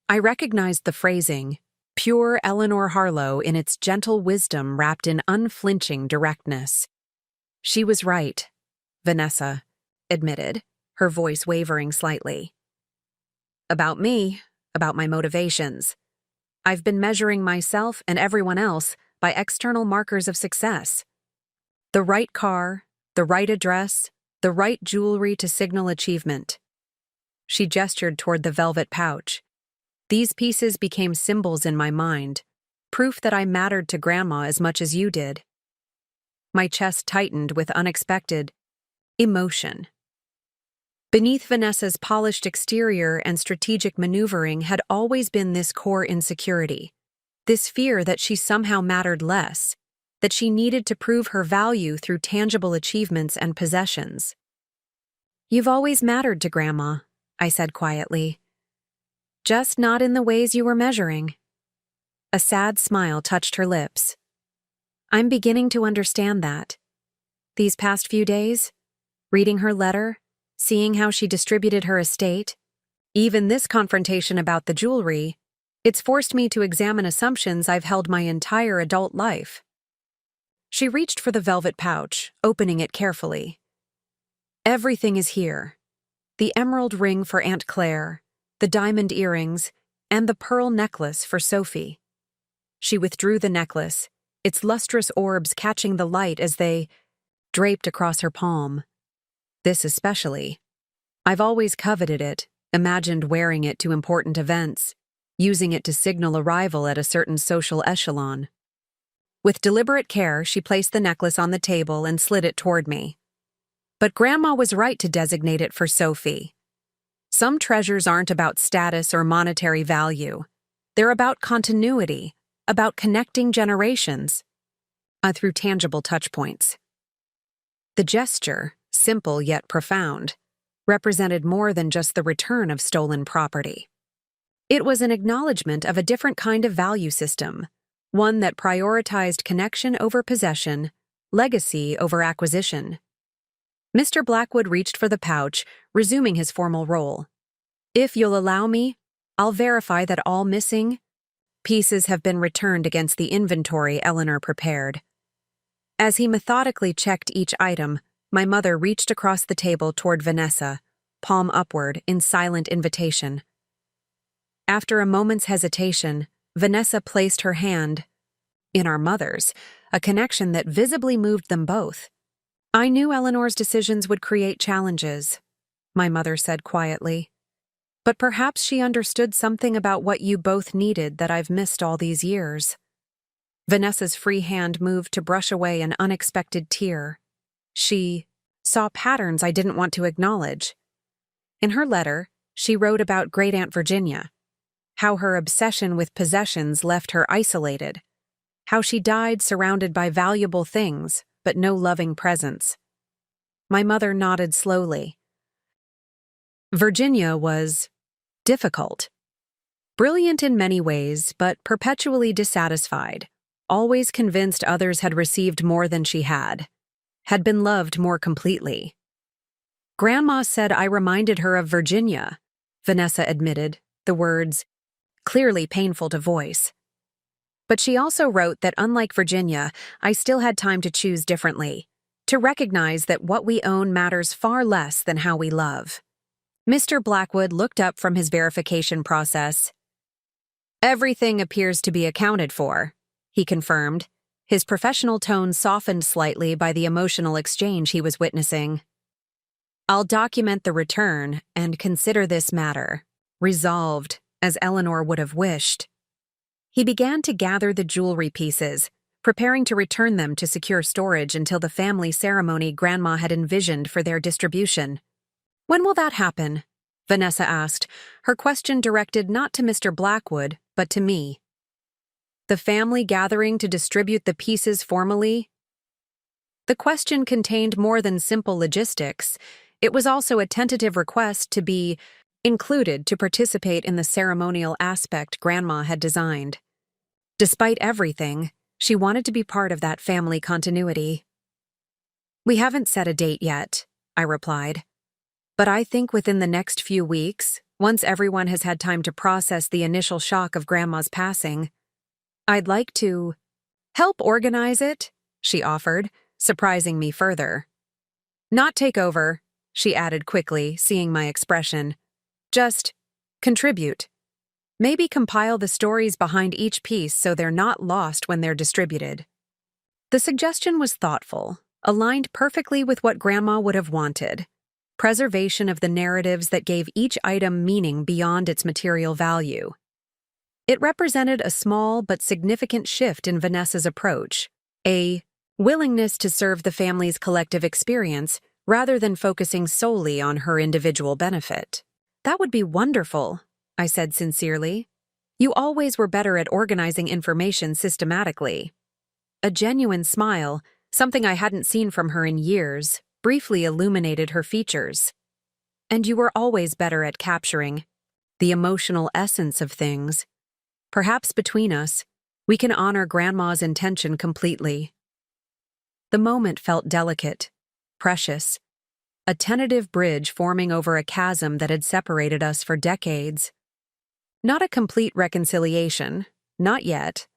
I recognized the phrasing, pure Eleanor Harlow in its gentle wisdom wrapped in unflinching directness. "She was right," Vanessa admitted, her voice wavering slightly. "About me, about my motivations. I've been measuring myself and everyone else by external markers of success. The right car, the right address, the right jewelry to signal achievement." She gestured toward the velvet pouch. "These pieces became symbols in my mind, proof that I mattered to Grandma as much as you did." My chest tightened with unexpected emotion. Beneath Vanessa's polished exterior and strategic maneuvering had always been this core insecurity, this fear that she somehow mattered less, that she needed to prove her value through tangible achievements and possessions. "You've always mattered to Grandma," I said quietly. "Just not in the ways you were measuring." A sad smile touched her lips. "I'm beginning to understand that." these past few days, reading her letter, seeing how she distributed her estate. Even this confrontation about the jewelry, it's forced me to examine assumptions I've held my entire adult life. She reached for the velvet pouch, opening it carefully. Everything is here. The emerald ring for Aunt Claire, the diamond earrings, and the pearl necklace for Sophie. She withdrew the necklace, its lustrous orbs catching the light as they draped across her palm. This especially. I've always coveted it, imagined wearing it to important events, using it to signal arrival at a certain social echelon. With deliberate care, she placed the necklace on the table and slid it toward me. But Grandma was right to designate it for Sophie. Some treasures aren't about status or monetary value. They're about continuity, about connecting generations, through tangible touchpoints. The gesture, simple yet profound, represented more than just the return of stolen property. It was an acknowledgement of a different kind of value system, one that prioritized connection over possession, legacy over acquisition. Mr. Blackwood reached for the pouch, resuming his formal role. If you'll allow me, I'll verify that all missing pieces have been returned against the inventory Eleanor prepared. As he methodically checked each item, my mother reached across the table toward Vanessa, palm upward, in silent invitation. After a moment's hesitation, Vanessa placed her hand in our mother's, a connection that visibly moved them both. I knew Eleanor's decisions would create challenges, my mother said quietly. But perhaps she understood something about what you both needed that I've missed all these years. Vanessa's free hand moved to brush away an unexpected tear. She saw patterns I didn't want to acknowledge. In her letter, she wrote about Great Aunt Virginia, how her obsession with possessions left her isolated, how she died surrounded by valuable things, but no loving presence. My mother nodded slowly. Virginia was difficult. Brilliant in many ways, but perpetually dissatisfied, always convinced others had received more than she had been loved more completely. Grandma said I reminded her of Virginia, Vanessa admitted, the words clearly painful to voice. But she also wrote that unlike Virginia, I still had time to choose differently, to recognize that what we own matters far less than how we love. Mr. Blackwood looked up from his verification process. Everything appears to be accounted for, he confirmed, his professional tone softened slightly by the emotional exchange he was witnessing. I'll document the return and consider this matter resolved, as Eleanor would have wished. He began to gather the jewelry pieces, preparing to return them to secure storage until the family ceremony Grandma had envisioned for their distribution. When will that happen? Vanessa asked, her question directed not to Mr. Blackwood, but to me. The family gathering to distribute the pieces formally? The question contained more than simple logistics. It was also a tentative request to be included to participate in the ceremonial aspect Grandma had designed. Despite everything, she wanted to be part of that family continuity. We haven't set a date yet, I replied. But I think within the next few weeks, once everyone has had time to process the initial shock of Grandma's passing, I'd like to help organize it, she offered, surprising me further. Not take over, she added quickly, seeing my expression. Just contribute. Maybe compile the stories behind each piece so they're not lost when they're distributed. The suggestion was thoughtful, aligned perfectly with what Grandma would have wanted. Preservation of the narratives that gave each item meaning beyond its material value. It represented a small but significant shift in Vanessa's approach, a willingness to serve the family's collective experience rather than focusing solely on her individual benefit. That would be wonderful, I said sincerely. You always were better at organizing information systematically. A genuine smile, something I hadn't seen from her in years, briefly illuminated her features. And you were always better at capturing the emotional essence of things. Perhaps between us, we can honor Grandma's intention completely. The moment felt delicate, precious, a tentative bridge forming over a chasm that had separated us for decades. Not a complete reconciliation, not yet,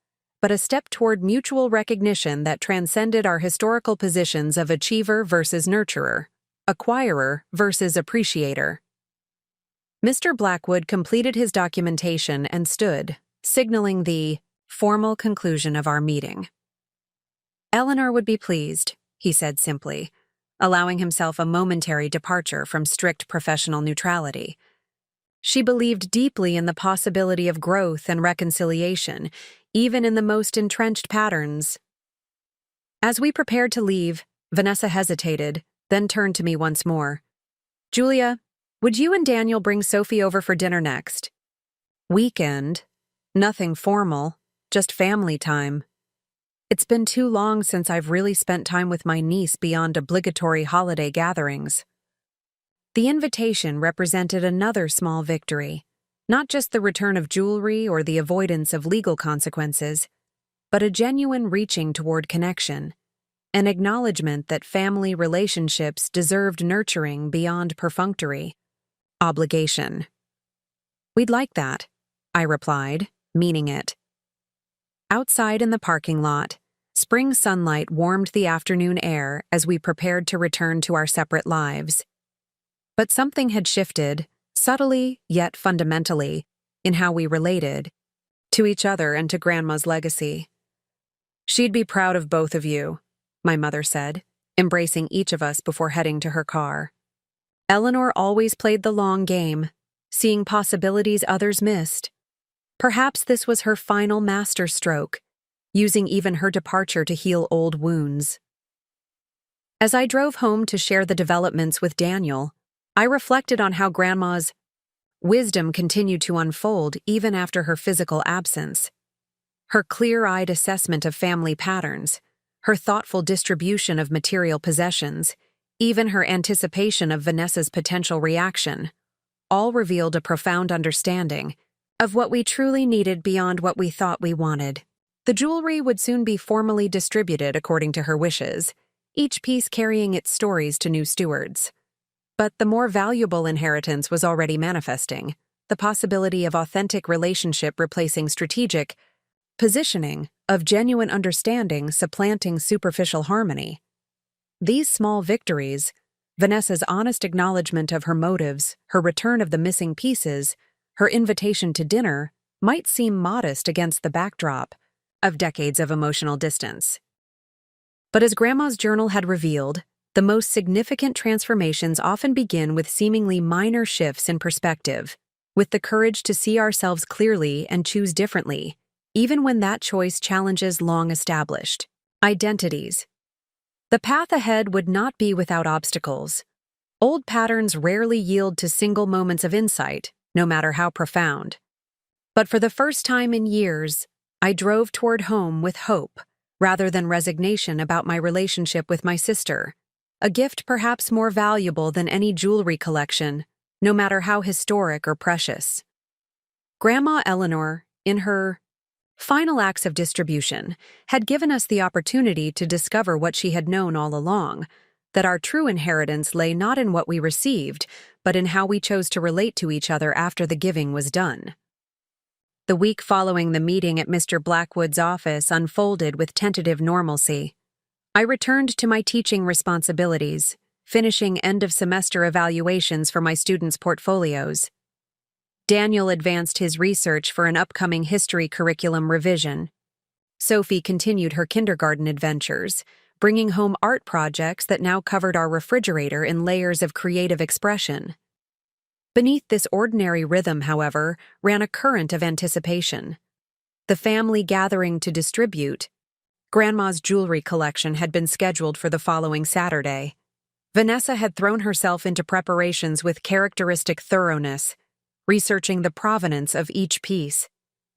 but a step toward mutual recognition that transcended our historical positions of achiever versus nurturer, acquirer versus appreciator. Mr. Blackwood completed his documentation and stood, signaling the formal conclusion of our meeting. "Eleanor would be pleased," he said simply, allowing himself a momentary departure from strict professional neutrality. She believed deeply in the possibility of growth and reconciliation, even in the most entrenched patterns. As we prepared to leave, Vanessa hesitated, then turned to me once more. "Julia, would you and Daniel bring Sophie over for dinner next? Weekend. Nothing formal, just family time. It's been too long since I've really spent time with my niece beyond obligatory holiday gatherings." The invitation represented another small victory, not just the return of jewelry or the avoidance of legal consequences, but a genuine reaching toward connection, an acknowledgement that family relationships deserved nurturing beyond perfunctory obligation. "We'd like that," I replied, meaning it. Outside in the parking lot, spring sunlight warmed the afternoon air as we prepared to return to our separate lives. But something had shifted, subtly yet fundamentally, in how we related to each other and to Grandma's legacy. "She'd be proud of both of you," my mother said, embracing each of us before heading to her car. Eleanor always played the long game, seeing possibilities others missed. Perhaps this was her final masterstroke, using even her departure to heal old wounds. As I drove home to share the developments with Daniel, I reflected on how Grandma's wisdom continued to unfold even after her physical absence. Her clear-eyed assessment of family patterns, her thoughtful distribution of material possessions, even her anticipation of Vanessa's potential reaction, all revealed a profound understanding of what we truly needed beyond what we thought we wanted. The jewelry would soon be formally distributed according to her wishes, each piece carrying its stories to new stewards. But the more valuable inheritance was already manifesting, the possibility of authentic relationship replacing strategic positioning, of genuine understanding supplanting superficial harmony. These small victories, Vanessa's honest acknowledgement of her motives, her return of the missing pieces, her invitation to dinner, might seem modest against the backdrop of decades of emotional distance. But as Grandma's journal had revealed, the most significant transformations often begin with seemingly minor shifts in perspective, with the courage to see ourselves clearly and choose differently, even when that choice challenges long-established identities. The path ahead would not be without obstacles. Old patterns rarely yield to single moments of insight, no matter how profound. But for the first time in years, I drove toward home with hope, rather than resignation about my relationship with my sister, a gift perhaps more valuable than any jewelry collection, no matter how historic or precious. Grandma Eleanor, in her final acts of distribution, had given us the opportunity to discover what she had known all along, that our true inheritance lay not in what we received, but in how we chose to relate to each other after the giving was done. The week following the meeting at Mr. Blackwood's office unfolded with tentative normalcy. I returned to my teaching responsibilities, finishing end-of-semester evaluations for my students' portfolios. Daniel advanced his research for an upcoming history curriculum revision. Sophie continued her kindergarten adventures, bringing home art projects that now covered our refrigerator in layers of creative expression. Beneath this ordinary rhythm, however, ran a current of anticipation. The family gathering to distribute Grandma's jewelry collection had been scheduled for the following Saturday. Vanessa had thrown herself into preparations with characteristic thoroughness, researching the provenance of each piece,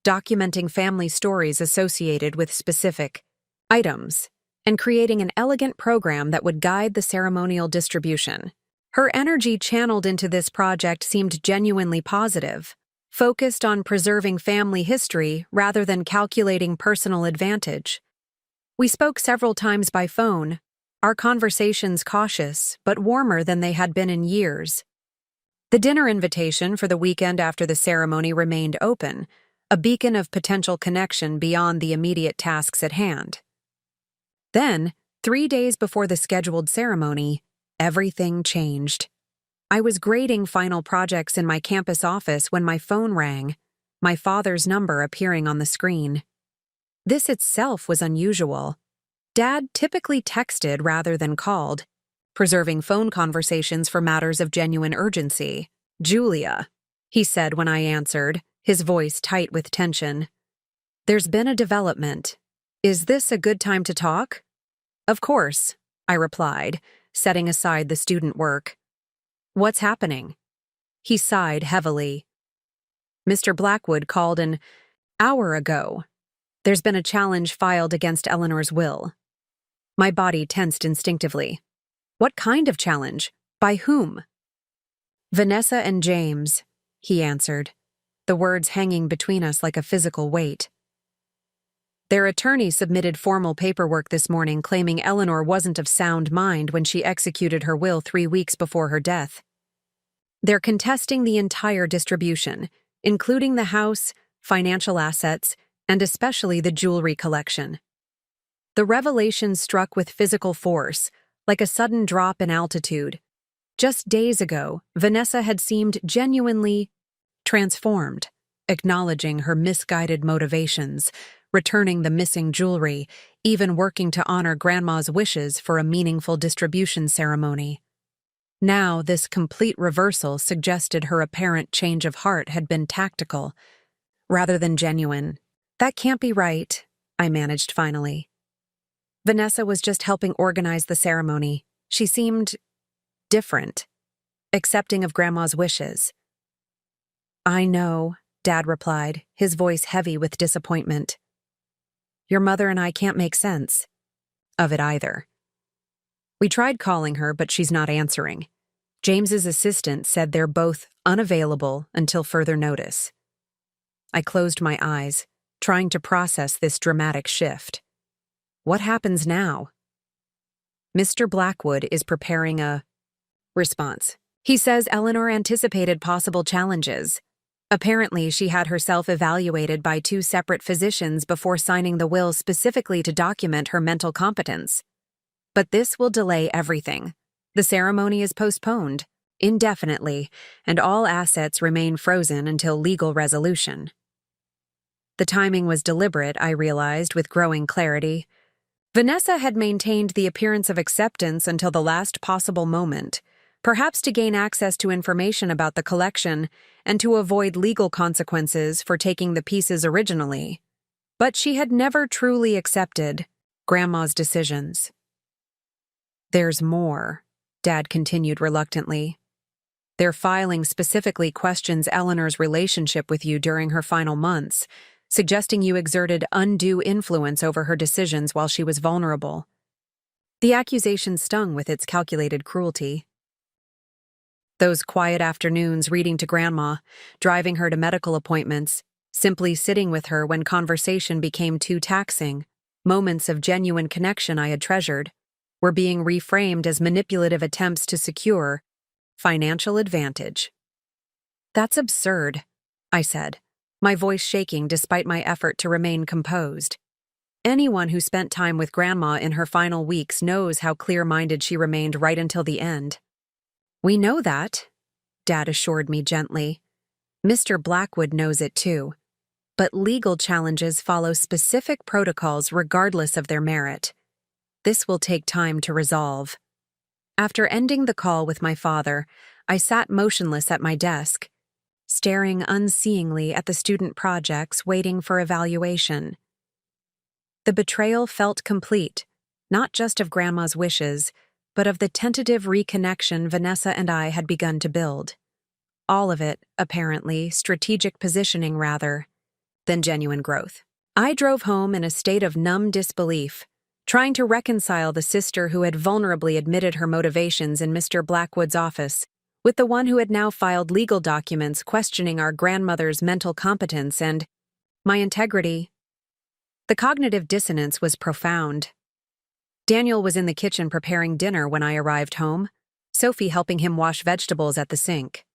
documenting family stories associated with specific items, and creating an elegant program that would guide the ceremonial distribution. Her energy channeled into this project seemed genuinely positive, focused on preserving family history rather than calculating personal advantage. We spoke several times by phone, our conversations cautious but warmer than they had been in years. The dinner invitation for the weekend after the ceremony remained open, a beacon of potential connection beyond the immediate tasks at hand. Then, 3 days before the scheduled ceremony, everything changed. I was grading final projects in my campus office when my phone rang, my father's number appearing on the screen. This itself was unusual. Dad typically texted rather than called, preserving phone conversations for matters of genuine urgency. "Julia," he said when I answered, his voice tight with tension. "There's been a development. Is this a good time to talk?" "Of course," I replied, setting aside the student work. "What's happening?" He sighed heavily. "Mr. Blackwood called an hour ago. There's been a challenge filed against Eleanor's will." My body tensed instinctively. "What kind of challenge? By whom?" "Vanessa and James," he answered, the words hanging between us like a physical weight. "Their attorney submitted formal paperwork this morning claiming Eleanor wasn't of sound mind when she executed her will 3 weeks before her death. They're contesting the entire distribution, including the house, financial assets, and especially the jewelry collection." The revelation struck with physical force, like a sudden drop in altitude. Just days ago, Vanessa had seemed genuinely transformed, acknowledging her misguided motivations, returning the missing jewelry, even working to honor Grandma's wishes for a meaningful distribution ceremony. Now, this complete reversal suggested her apparent change of heart had been tactical, rather than genuine. "That can't be right," I managed finally. "Vanessa was just helping organize the ceremony. She seemed different, accepting of Grandma's wishes." "I know," Dad replied, his voice heavy with disappointment. "Your mother and I can't make sense of it either. We tried calling her, but she's not answering. James's assistant said they're both unavailable until further notice." I closed my eyes, trying to process this dramatic shift. What happens now? "Mr. Blackwood is preparing a response. He says Eleanor anticipated possible challenges. Apparently, she had herself evaluated by 2 separate physicians before signing the will specifically to document her mental competence. But this will delay everything. The ceremony is postponed indefinitely, and all assets remain frozen until legal resolution." The timing was deliberate, I realized with growing clarity. Vanessa had maintained the appearance of acceptance until the last possible moment, perhaps to gain access to information about the collection and to avoid legal consequences for taking the pieces originally. But she had never truly accepted Grandma's decisions. "There's more," Dad continued reluctantly. "Their filing specifically questions Eleanor's relationship with you during her final months, suggesting you exerted undue influence over her decisions while she was vulnerable." The accusation stung with its calculated cruelty. Those quiet afternoons reading to Grandma, driving her to medical appointments, simply sitting with her when conversation became too taxing, moments of genuine connection I had treasured, were being reframed as manipulative attempts to secure financial advantage. "That's absurd," I said, my voice shaking despite my effort to remain composed. Anyone who spent time with Grandma in her final weeks knows how clear-minded she remained right until the end. "We know that," Dad assured me gently. "Mr. Blackwood knows it too. But legal challenges follow specific protocols regardless of their merit. This will take time to resolve." After ending the call with my father, I sat motionless at my desk, staring unseeingly at the student projects waiting for evaluation. The betrayal felt complete, not just of Grandma's wishes, but of the tentative reconnection Vanessa and I had begun to build. All of it, apparently, strategic positioning rather than genuine growth. I drove home in a state of numb disbelief, trying to reconcile the sister who had vulnerably admitted her motivations in Mr. Blackwood's office with the one who had now filed legal documents questioning our grandmother's mental competence and my integrity. The cognitive dissonance was profound. Daniel was in the kitchen preparing dinner when I arrived home, Sophie helping him wash vegetables at the sink.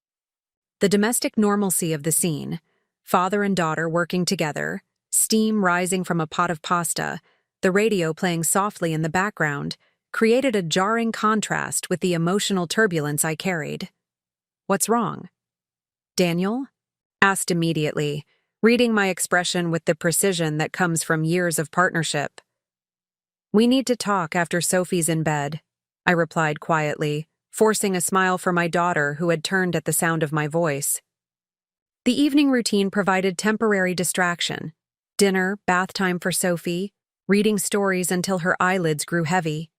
The domestic normalcy of the scene, father and daughter working together, steam rising from a pot of pasta, the radio playing softly in the background, created a jarring contrast with the emotional turbulence I carried. "What's wrong?" Daniel asked immediately, reading my expression with the precision that comes from years of partnership. "We need to talk after Sophie's in bed," I replied quietly, forcing a smile for my daughter who had turned at the sound of my voice. The evening routine provided temporary distraction: dinner, bath time for Sophie, reading stories until her eyelids grew heavy.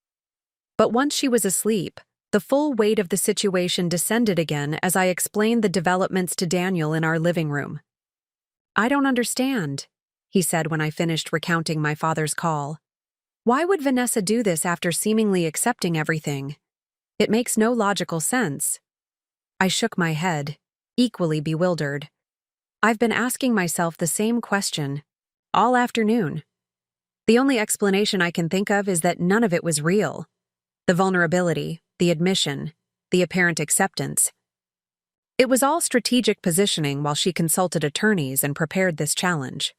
But once she was asleep, the full weight of the situation descended again as I explained the developments to Daniel in our living room. "I don't understand," he said when I finished recounting my father's call. "Why would Vanessa do this after seemingly accepting everything? It makes no logical sense." I shook my head, equally bewildered. I've been asking myself the same question all afternoon. The only explanation I can think of is that none of it was real. The vulnerability, the admission, the apparent acceptance. It was all strategic positioning while she consulted attorneys and prepared this challenge.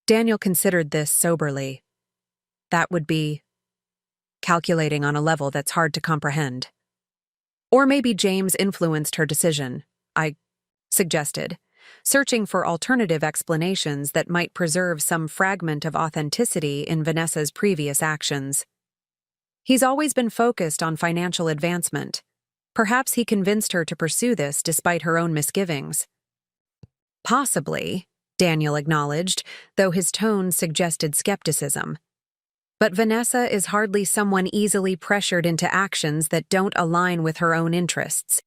Daniel considered this soberly. That would be calculating on a level that's hard to comprehend. Or maybe James influenced her decision, I suggested, searching for alternative explanations that might preserve some fragment of authenticity in Vanessa's previous actions. He's always been focused on financial advancement. Perhaps he convinced her to pursue this despite her own misgivings. Possibly, Daniel acknowledged, though his tone suggested skepticism. But Vanessa is hardly someone easily pressured into actions that don't align with her own interests.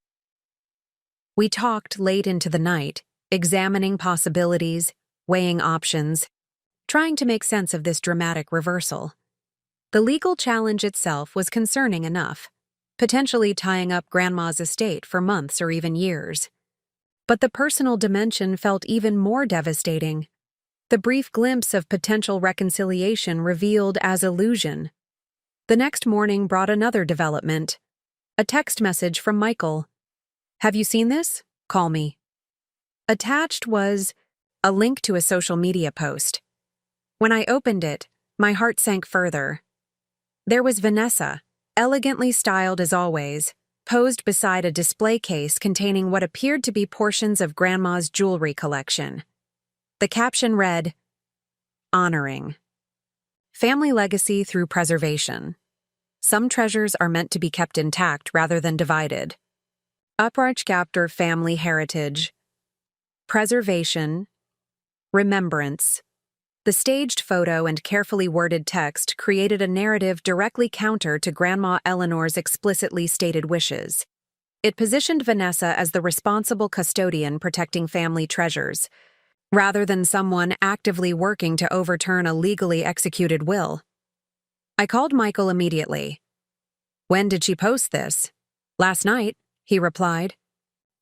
We talked late into the night, examining possibilities, weighing options, trying to make sense of this dramatic reversal. The legal challenge itself was concerning enough, potentially tying up Grandma's estate for months or even years. But the personal dimension felt even more devastating. The brief glimpse of potential reconciliation revealed as illusion. The next morning brought another development. A text message from Michael. "Have you seen this? Call me." Attached was a link to a social media post. When I opened it, my heart sank further. There was Vanessa, elegantly styled as always, posed beside a display case containing what appeared to be portions of Grandma's jewelry collection. The caption read, "Honoring. Family legacy through preservation. Some treasures are meant to be kept intact rather than divided. Uprach after family heritage. Preservation. Remembrance." The staged photo and carefully worded text created a narrative directly counter to Grandma Eleanor's explicitly stated wishes. It positioned Vanessa as the responsible custodian protecting family treasures, rather than someone actively working to overturn a legally executed will. I called Michael immediately. "When did she post this?" "Last night," he replied.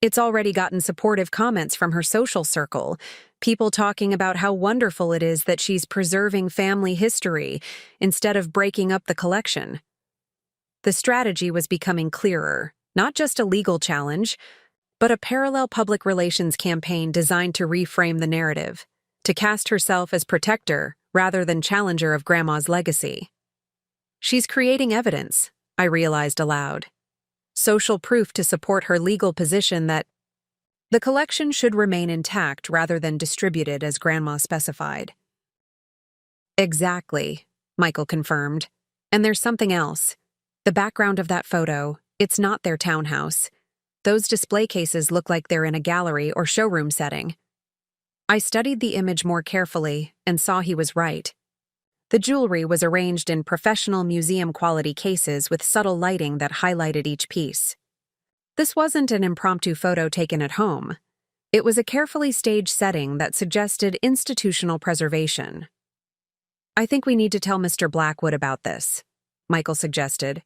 "It's already gotten supportive comments from her social circle, people talking about how wonderful it is that she's preserving family history instead of breaking up the collection." The strategy was becoming clearer, not just a legal challenge, but a parallel public relations campaign designed to reframe the narrative, to cast herself as protector rather than challenger of Grandma's legacy. She's creating evidence, I realized aloud. Social proof to support her legal position that the collection should remain intact rather than distributed as Grandma specified. "Exactly," Michael confirmed. "And there's something else. The background of that photo, it's not their townhouse. Those display cases look like they're in a gallery or showroom setting." I studied the image more carefully and saw he was right. The jewelry was arranged in professional museum-quality cases with subtle lighting that highlighted each piece. This wasn't an impromptu photo taken at home. It was a carefully staged setting that suggested institutional preservation. "I think we need to tell Mr. Blackwood about this," Michael suggested.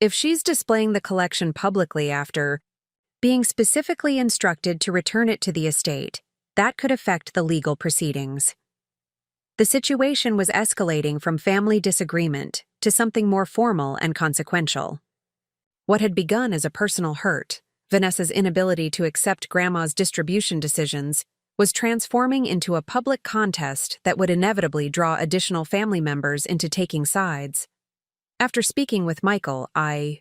"If she's displaying the collection publicly after being specifically instructed to return it to the estate, that could affect the legal proceedings." The situation was escalating from family disagreement to something more formal and consequential. What had begun as a personal hurt, Vanessa's inability to accept Grandma's distribution decisions, was transforming into a public contest that would inevitably draw additional family members into taking sides. After speaking with Michael, I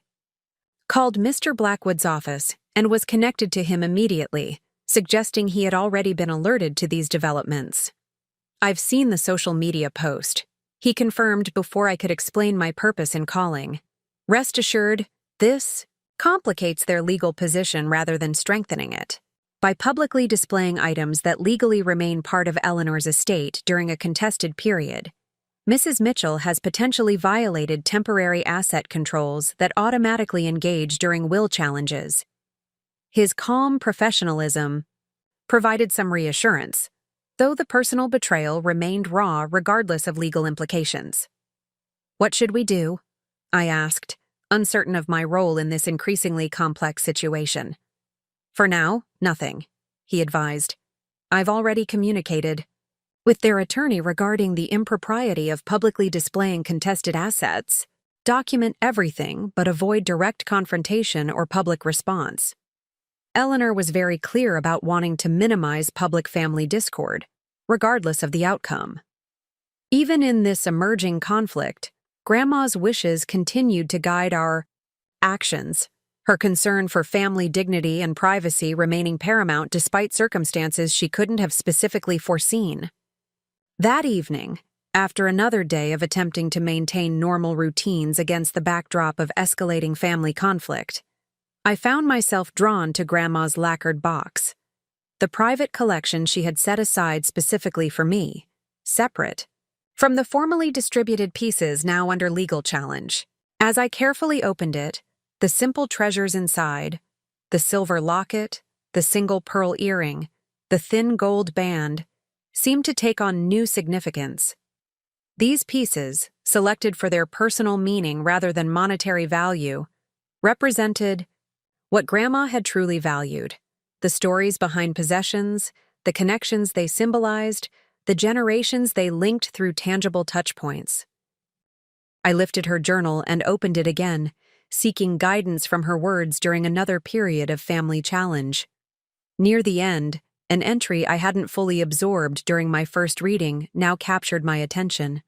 called Mr. Blackwood's office and was connected to him immediately, suggesting he had already been alerted to these developments. "I've seen the social media post," he confirmed before I could explain my purpose in calling. "Rest assured, this complicates their legal position rather than strengthening it. By publicly displaying items that legally remain part of Eleanor's estate during a contested period, Mrs. Mitchell has potentially violated temporary asset controls that automatically engage during will challenges." His calm professionalism provided some reassurance, though the personal betrayal remained raw regardless of legal implications. "What should we do?" I asked, uncertain of my role in this increasingly complex situation. "For now, nothing," he advised. "I've already communicated with their attorney regarding the impropriety of publicly displaying contested assets. Document everything but avoid direct confrontation or public response." Eleanor was very clear about wanting to minimize public family discord, regardless of the outcome. Even in this emerging conflict, Grandma's wishes continued to guide our actions, her concern for family dignity and privacy remaining paramount despite circumstances she couldn't have specifically foreseen. That evening, after another day of attempting to maintain normal routines against the backdrop of escalating family conflict, I found myself drawn to Grandma's lacquered box, the private collection she had set aside specifically for me, separate from the formally distributed pieces now under legal challenge. As I carefully opened it, the simple treasures inside, the silver locket, the single pearl earring, the thin gold band, seemed to take on new significance. These pieces, selected for their personal meaning rather than monetary value, represented what Grandma had truly valued: the stories behind possessions, the connections they symbolized, the generations they linked through tangible touchpoints. I lifted her journal and opened it again, seeking guidance from her words during another period of family challenge. Near the end, an entry I hadn't fully absorbed during my first reading now captured my attention.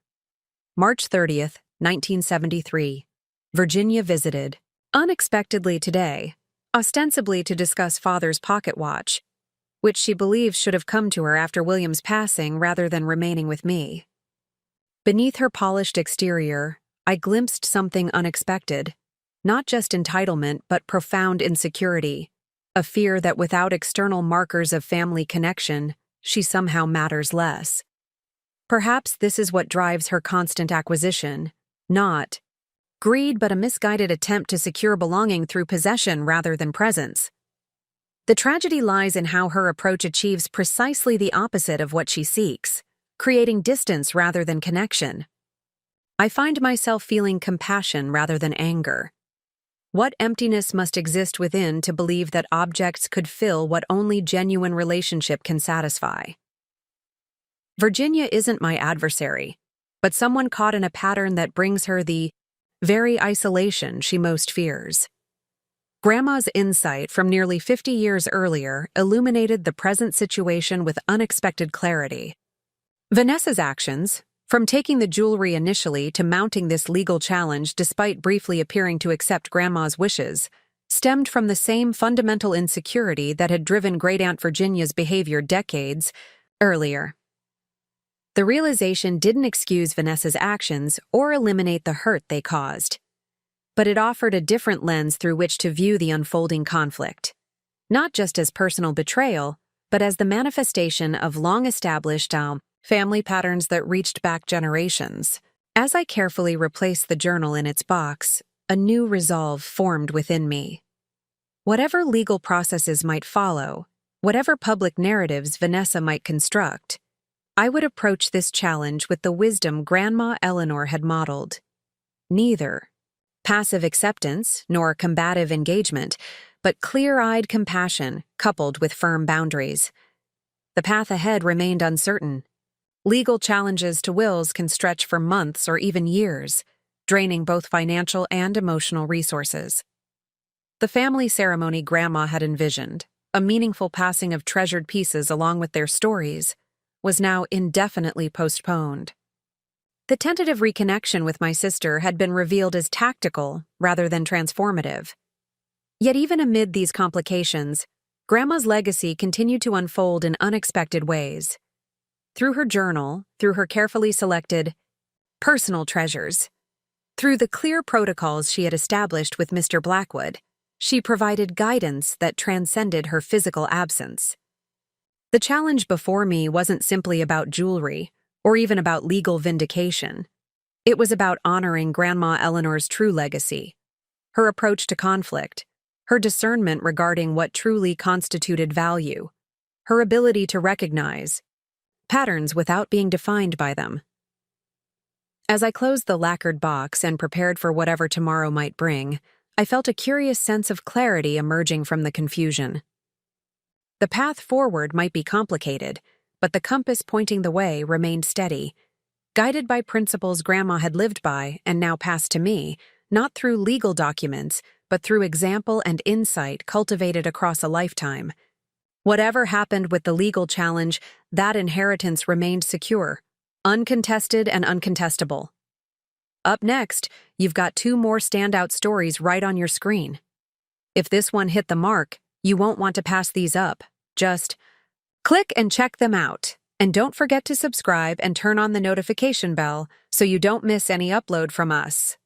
March 30th, 1973. Virginia visited, unexpectedly today, ostensibly to discuss Father's pocket watch, which she believes should have come to her after William's passing rather than remaining with me. Beneath her polished exterior, I glimpsed something unexpected, not just entitlement but profound insecurity, a fear that without external markers of family connection, she somehow matters less. Perhaps this is what drives her constant acquisition, not greed but a misguided attempt to secure belonging through possession rather than presence. The tragedy lies in how her approach achieves precisely the opposite of what she seeks, creating distance rather than connection. I find myself feeling compassion rather than anger. What emptiness must exist within to believe that objects could fill what only genuine relationship can satisfy? Virginia isn't my adversary, but someone caught in a pattern that brings her the very isolation she most fears. Grandma's insight from nearly 50 years earlier illuminated the present situation with unexpected clarity. Vanessa's actions, from taking the jewelry initially to mounting this legal challenge despite briefly appearing to accept Grandma's wishes, stemmed from the same fundamental insecurity that had driven Great-Aunt Virginia's behavior decades earlier. The realization didn't excuse Vanessa's actions or eliminate the hurt they caused, but it offered a different lens through which to view the unfolding conflict, not just as personal betrayal, but as the manifestation of long-established family patterns that reached back generations. As I carefully replaced the journal in its box, a new resolve formed within me. Whatever legal processes might follow, whatever public narratives Vanessa might construct, I would approach this challenge with the wisdom Grandma Eleanor had modeled. Neither passive acceptance nor combative engagement, but clear-eyed compassion coupled with firm boundaries. The path ahead remained uncertain. Legal challenges to wills can stretch for months or even years, draining both financial and emotional resources. The family ceremony Grandma had envisioned, a meaningful passing of treasured pieces along with their stories, was now indefinitely postponed. The tentative reconnection with my sister had been revealed as tactical rather than transformative. Yet even amid these complications, Grandma's legacy continued to unfold in unexpected ways. Through her journal, through her carefully selected personal treasures, through the clear protocols she had established with Mr. Blackwood, she provided guidance that transcended her physical absence. The challenge before me wasn't simply about jewelry, or even about legal vindication. It was about honoring Grandma Eleanor's true legacy, her approach to conflict, her discernment regarding what truly constituted value, her ability to recognize patterns without being defined by them. As I closed the lacquered box and prepared for whatever tomorrow might bring, I felt a curious sense of clarity emerging from the confusion. The path forward might be complicated, but the compass pointing the way remained steady, guided by principles Grandma had lived by and now passed to me, not through legal documents, but through example and insight cultivated across a lifetime. Whatever happened with the legal challenge, that inheritance remained secure, uncontested and uncontestable. Up next, you've got 2 more standout stories right on your screen. If this one hit the mark, you won't want to pass these up. Just click and check them out. And don't forget to subscribe and turn on the notification bell so you don't miss any upload from us.